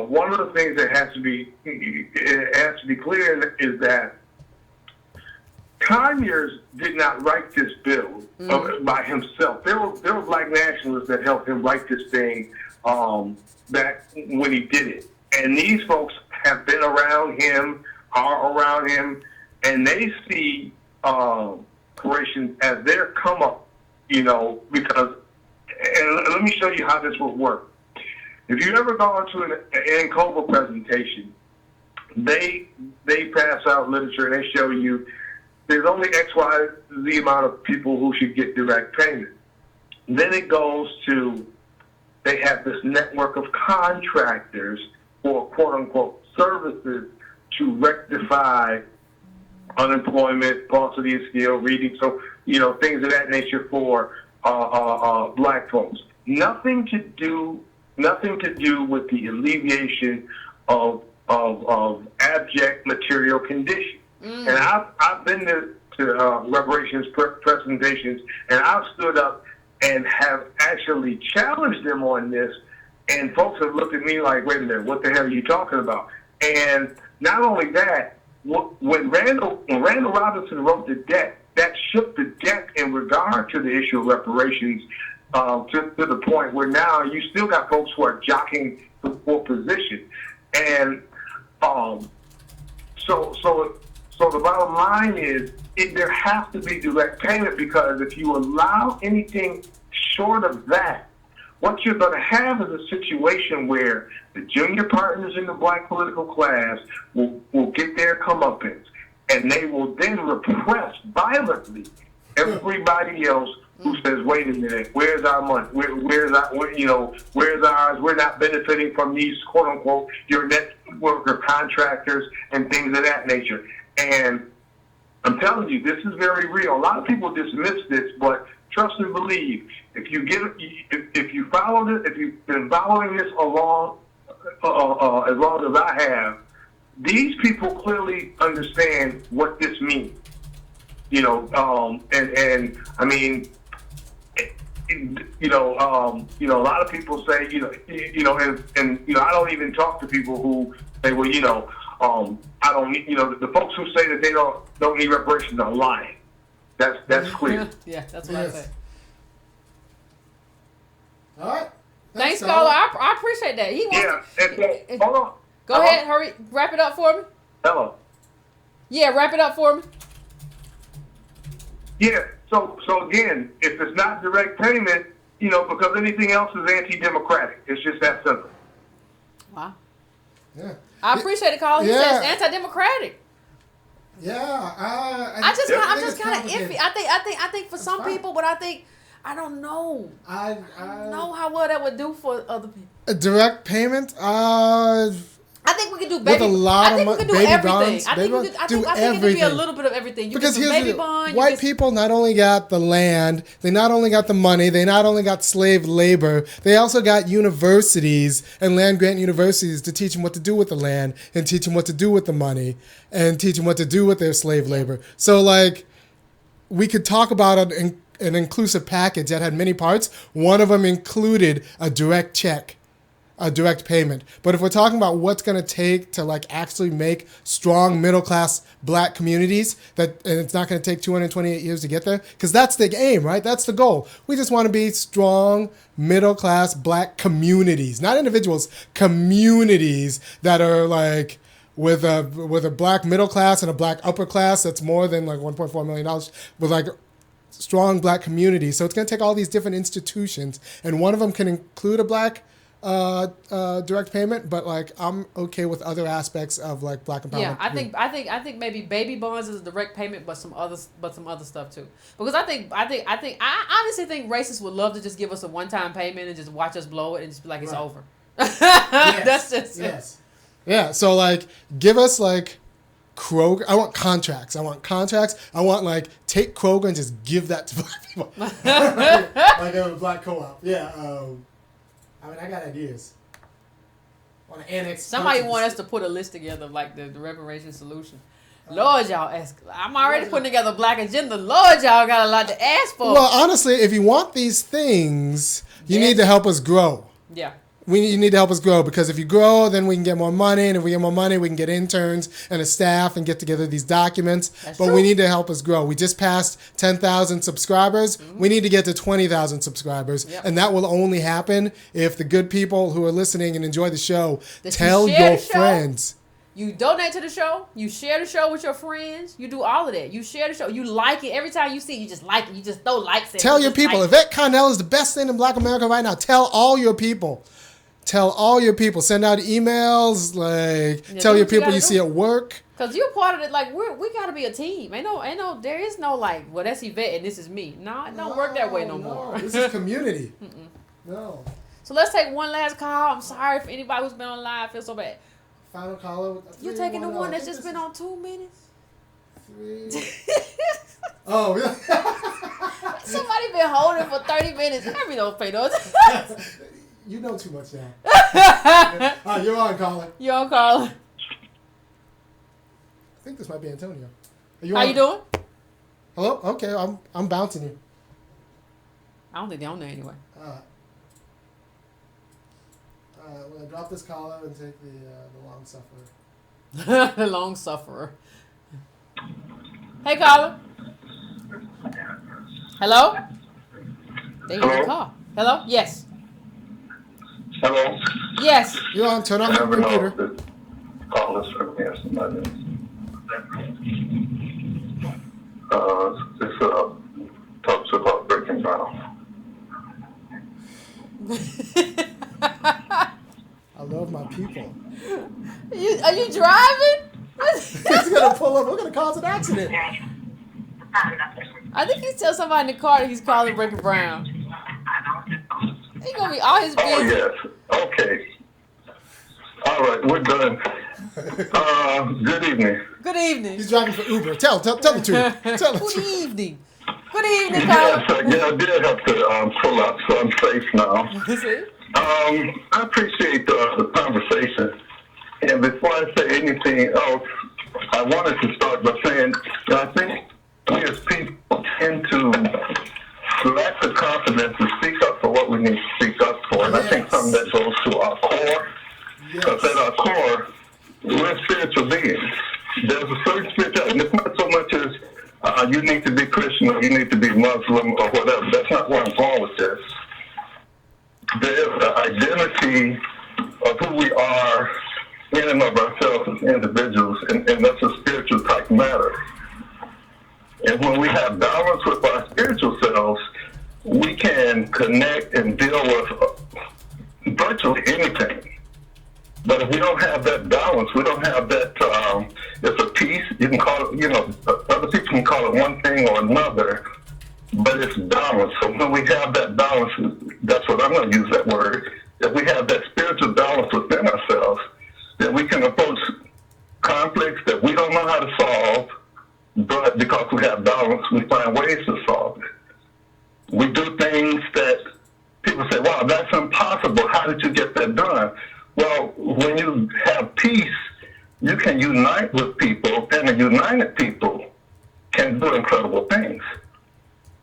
One of the things that has to be clear is that Conyers did not write this bill by himself. There were black nationalists that helped him write this thing back when he did it. And these folks have been around him, are around him, and they see reparations as their come up, because, and let me show you how this will work. If you've ever gone to an NCOBA presentation, they pass out literature and they show you there's only X, Y, Z amount of people who should get direct payment. Then it goes to they have this network of contractors for quote-unquote services to rectify unemployment, paucity of skill, reading, so, things of that nature for black folks. Nothing to do with the alleviation of abject material condition. And I've been to reparations presentations, and I've stood up and have actually challenged them on this, and folks have looked at me like, wait a minute, what the hell are you talking about? And not only that, when Randall Robinson wrote the deck, that shook the deck in regard to the issue of reparations to the point where now you still got folks who are jockeying for position. And so the bottom line is there has to be direct payment, because if you allow anything short of that, what you're going to have is a situation where the junior partners in the black political class will get their comeuppance, and they will then repress violently everybody else who says, wait a minute, where's our money? Where's ours? We're not benefiting from these, quote unquote, your network of contractors and things of that nature. And I'm telling you, this is very real. A lot of people dismiss this, but trust and believe. If you've been following this along as long as I have, these people clearly understand what this means. And I mean, a lot of people say, I don't even talk to people who say, well, I don't, the folks who say that they don't need reparations are lying. That's clear. Yeah, that's what I say. All right. Thanks, caller. I appreciate that. He wants to, hold on. Go ahead, hurry, wrap it up for me. Hello. Yeah, wrap it up for me. Yeah. So again, if it's not direct payment, because anything else is anti-democratic. It's just that simple. Wow. Yeah. I appreciate the call. He says anti-democratic. Yeah. I'm just kind of iffy. I think for some people, but I don't know. I don't know how well that would do for other people. A direct payment? I think we could do baby. With a lot of money, baby bonds. I think it could be a little bit of everything. You because get some baby bond. White people not only got the land, they not only got the money, they not only got slave labor, they also got universities and land grant universities to teach them what to do with the land and teach them what to do with the money and teach them what to do with their slave labor. So we could talk about an inclusive package that had many parts. One of them included a direct check. A direct payment. But if we're talking about what's going to take to actually make strong middle class black communities, and it's not going to take 228 years to get there, because that's the aim, right? That's the goal. We just want to be strong middle class black communities, not individuals, communities that are with a black middle class and a black upper class that's more than $1.4 million with strong black communities. So it's going to take all these different institutions, and one of them can include a black direct payment, but I'm okay with other aspects of black empowerment. Yeah, I think maybe baby bonds is a direct payment, but some other stuff too. Because I honestly think racists would love to just give us a one-time payment and just watch us blow it and just be like it's over. Yes. That's just it. Yeah. So give us Kroger. I want contracts. I want take Kroger and just give that to black people. Like a black co-op. Yeah. I got ideas. Want to annex. Somebody want us to put a list together of the reparation solution. Lord, y'all ask. I'm already putting together a black agenda. Lord, y'all got a lot to ask for. Well, honestly, if you want these things, you need to help us grow. Yeah. You need to help us grow, because if you grow, then we can get more money, and if we get more money, we can get interns and a staff and get together these documents. That's true. We need to help us grow. We just passed 10,000 subscribers. Mm-hmm. We need to get to 20,000 subscribers, and that will only happen if the good people who are listening and enjoy the show tell your friends. You donate to the show. You share the show with your friends. You do all of that. You share the show. You like it. Every time you see it, you just like it. You just throw likes at it. Tell your people. Yvette Carnell is the best thing in Black America right now. Tell all your people. Tell all your people. Send out emails. Tell your people you see at work. Because you're part of it. We got to be a team. There is no well, that's Yvette and this is me. No, it don't work that way no more. This is community. No. So let's take one last call. I'm sorry if anybody who's been on live. I feel so bad. Final caller. You're taking the one that's just been on 2 minutes? 3. Oh, yeah. Somebody been holding for 30 minutes. I really don't pay no attention. You know too much now. You're on, caller. You're on, caller. I think this might be Antonio. How you doing? Hello? Okay, I'm bouncing you. I don't think they're on there anyway. We're going to drop this caller and take the long sufferer. The long sufferer. Hey, caller. Hello? They hear the call. Hello? Yes. Hello? Yes. You're on. Turn off your computer. Call us from here. Somebody. This talks about breaking down. I love my people. Are you driving? He's going to pull up. We're going to cause an accident. I think he's telling somebody in the car that he's calling Breaking Brown. He's going to be all his business. Oh, yes. Okay. All right. We're done. Good evening. Good evening. He's driving for Uber. Tell the truth. Tell the Good truth. evening. Good evening, caller. I did have to pull up, so I'm safe now. I appreciate the conversation. And before I say anything else, I wanted to start by saying I think we as people tend to lack the confidence to speak up for what we need to speak up for. And I think something that goes to our core. Because at our core, we're spiritual beings. There's a certain spirituality. And it's not so much as you need to be Christian or you need to be Muslim or whatever. That's not where I'm going with this. There's the identity of who we are in and of ourselves as individuals, and that's a spiritual type matter. And when we have balance with our spiritual selves, we can connect and deal with virtually anything. But if we don't have that balance, we don't have that, it's a piece, you can call it, other people can call it one thing or another, but it's balance. So when we have that balance, that's what I'm going to use that word, if we have that spiritual balance within ourselves, then we can approach conflicts that we don't know how to solve, but because we have balance, we find ways to solve it. We do things that people say, wow, that's impossible. How did you get that done? Well, when you have peace, you can unite with people, and a united people can do incredible things.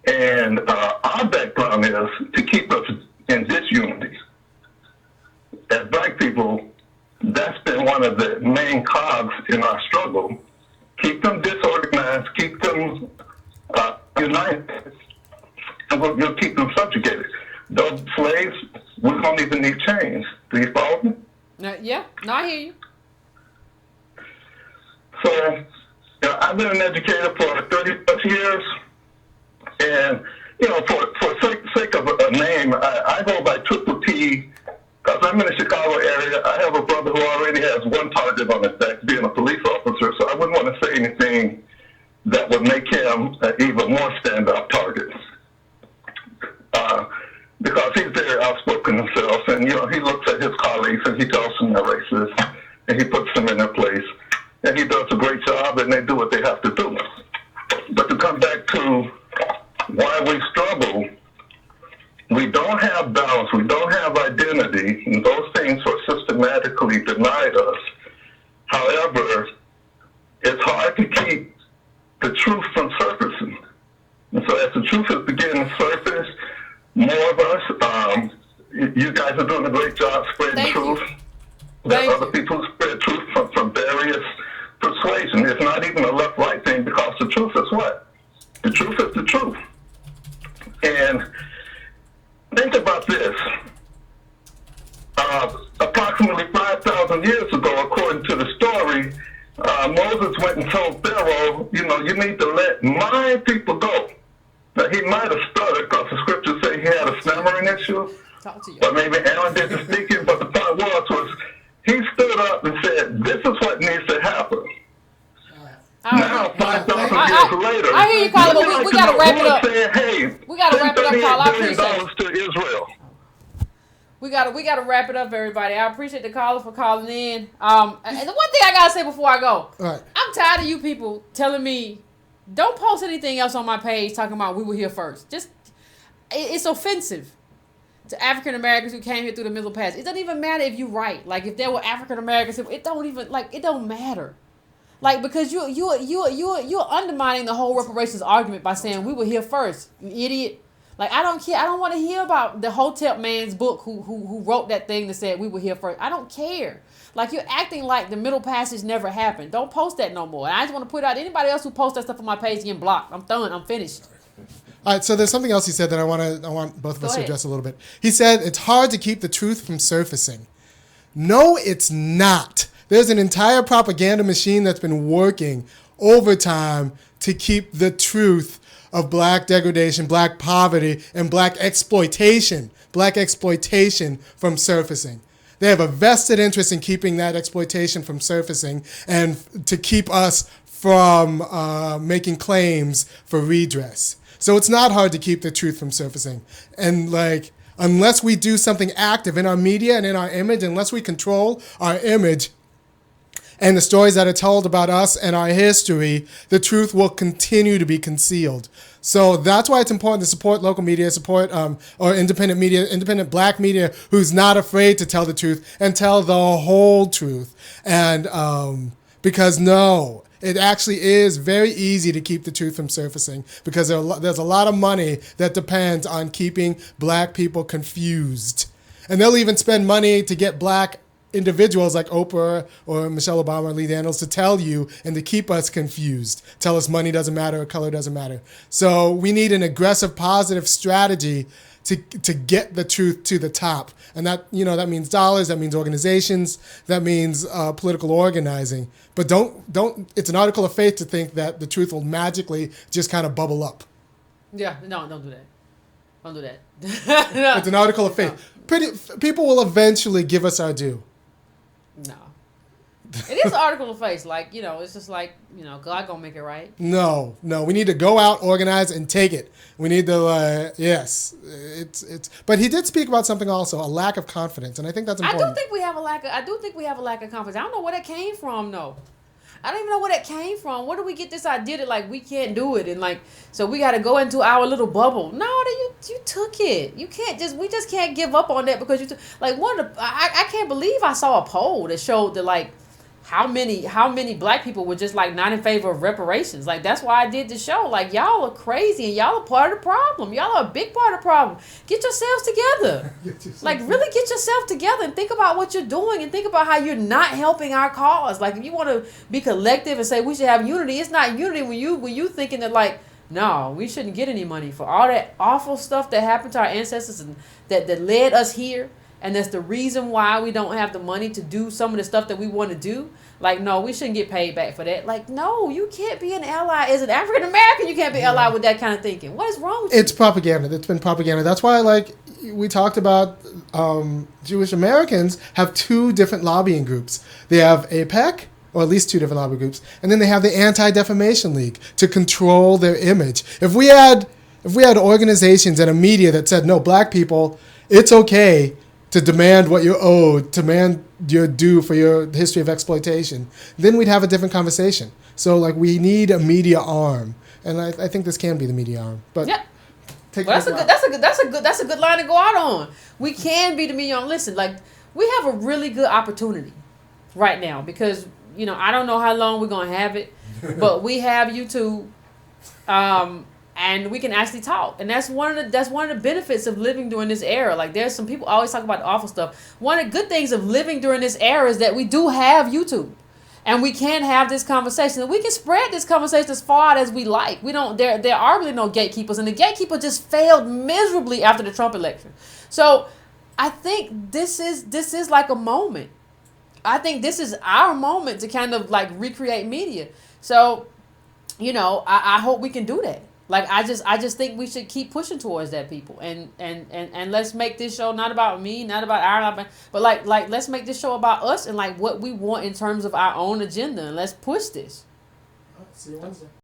And our background is to keep us in disunity. As Black people, that's been one of the main cogs in our struggle. Keep them disorganized, keep them united, and we'll keep them subjugated. Those slaves, we don't even need chains. Do you follow me? Yeah, no, I hear you. So, I've been an educator for 30+ years, and, for sake of a name, I go by Triple T, because I'm in the Chicago area. I have a brother who already has one target on his back, being a police officer, so I wouldn't want to say anything that would make him an even more standout target. Because he's very outspoken himself, and he looks at his colleagues and he tells them they're racist, and he puts them in their place, and he does a great job, and they do what they have to do. But to come back to why we struggle, we don't have balance, we don't have identity, and those things are systematically denied us. However, it's hard to keep the truth from surfacing. And so as the truth is beginning to surface, more of us, you guys are doing a great job spreading truth. There are other people who spread truth from various persuasions. It's not even a left-right thing, because the truth is what? The truth is the truth. And think about this. Approximately 5,000 years ago, according to the story, Moses went and told Pharaoh, you need to let my people go. Now, he might have stuttered, because the scriptures say he had a stammering issue. Or maybe Aaron did the speaking, but the point was he stood up and said, this is what needs to happen. Now, 5,000 years later, I hear you, Carla, but we got to wrap it up. Saying, hey, we got to wrap it up, Carla. I appreciate it. To Israel. We gotta wrap it up, everybody. I appreciate the caller for calling in. And the one thing I gotta say before I go, All right. I'm tired of you people telling me, don't post anything else on my page talking about we were here first. It's offensive to African Americans who came here through the Middle Passage. It doesn't even matter if you right. Like if there were African Americans, it don't matter. Like because you're undermining the whole reparations argument by saying we were here first, you idiot. Like I don't care. I don't want to hear about the Hotep man's book who wrote that thing that said we were here first. I don't care. Like you're acting like the Middle Passage never happened. Don't post that no more. And I just want to put out anybody else who posts that stuff on my page getting blocked. I'm done. I'm finished. All right, so there's something else he said that I want both of us to address a little bit. He said it's hard to keep the truth from surfacing. No, it's not. There's an entire propaganda machine that's been working overtime to keep the truth of black degradation, black poverty, and black exploitation from surfacing. They have a vested interest in keeping that exploitation from surfacing and to keep us from making claims for redress. So it's not hard to keep the truth from surfacing. And like, unless we do something active in our media and in our image, unless we control our image and the stories that are told about us and our history, the truth will continue to be concealed. So that's why it's important to support local media, support or independent media, independent black media who's not afraid to tell the truth and tell the whole truth. And because no, it actually is very easy to keep the truth from surfacing because there's a lot of money that depends on keeping black people confused. And they'll even spend money to get black individuals like Oprah or Michelle Obama or Lee Daniels to tell you and to keep us confused, tell us money doesn't matter or color doesn't matter. So we need an aggressive, positive strategy to get the truth to the top. And that means dollars, that means organizations, that means political organizing. But don't it's an article of faith to think that the truth will magically just kind of bubble up. Yeah, no, don't do that. Don't do that. No. It's an article of faith. People will eventually give us our due. No. It is an article of faith. Like, it's just like, God gonna make it right. No. We need to go out, organize, and take it. We need to, yes. It's. But he did speak about something also, a lack of confidence, and I think that's important. I do think we have a lack of confidence. I don't know where that came from, though. I don't even know where that came from. Where do we get this idea that like we can't do it and like so we got to go into our little bubble? No, you took it. We just can't give up on that because you took like I can't believe I saw a poll that showed that like how many black people were just like not in favor of reparations. Like that's why I did the show. Like y'all are crazy and y'all are part of the problem. Y'all are a big part of the problem. Get yourselves together. Like really get yourself together and think about what you're doing and think about how you're not helping our cause. Like if you want to be collective and say we should have unity, it's not unity when you thinking that like no, we shouldn't get any money for all that awful stuff that happened to our ancestors and that led us here. And that's the reason why we don't have the money to do some of the stuff that we want to do. Like, no, we shouldn't get paid back for that. Like, no, you can't be an ally. As an African American, you can't be an ally with that kind of thinking. What is wrong with you? It's propaganda. It's been propaganda. That's why, like, we talked about Jewish Americans have two different lobbying groups. They have AIPAC, or at least two different lobby groups, and then they have the Anti-Defamation League to control their image. If we had organizations and a media that said, no, black people, it's okay to demand what you're owed, demand your due for your history of exploitation, then we'd have a different conversation. So, like, we need a media arm, and I think this can be the media arm. But yeah, that's a good line to go out on. We can be the media arm. Listen, like, we have a really good opportunity right now because I don't know how long we're gonna have it, but we have YouTube. And we can actually talk, and that's one of the benefits of living during this era. Like there's some people always talk about the awful stuff. One of the good things of living during this era is that we do have YouTube, and we can have this conversation. And we can spread this conversation as far out as we like. We don't. There are really no gatekeepers, and the gatekeeper just failed miserably after the Trump election. So I think this is like a moment. I think this is our moment to kind of like recreate media. So I hope we can do that. Like I just think we should keep pushing towards that, people, and let's make this show not about me, not about our, but like let's make this show about us and like what we want in terms of our own agenda, and let's push this. See you Wednesday.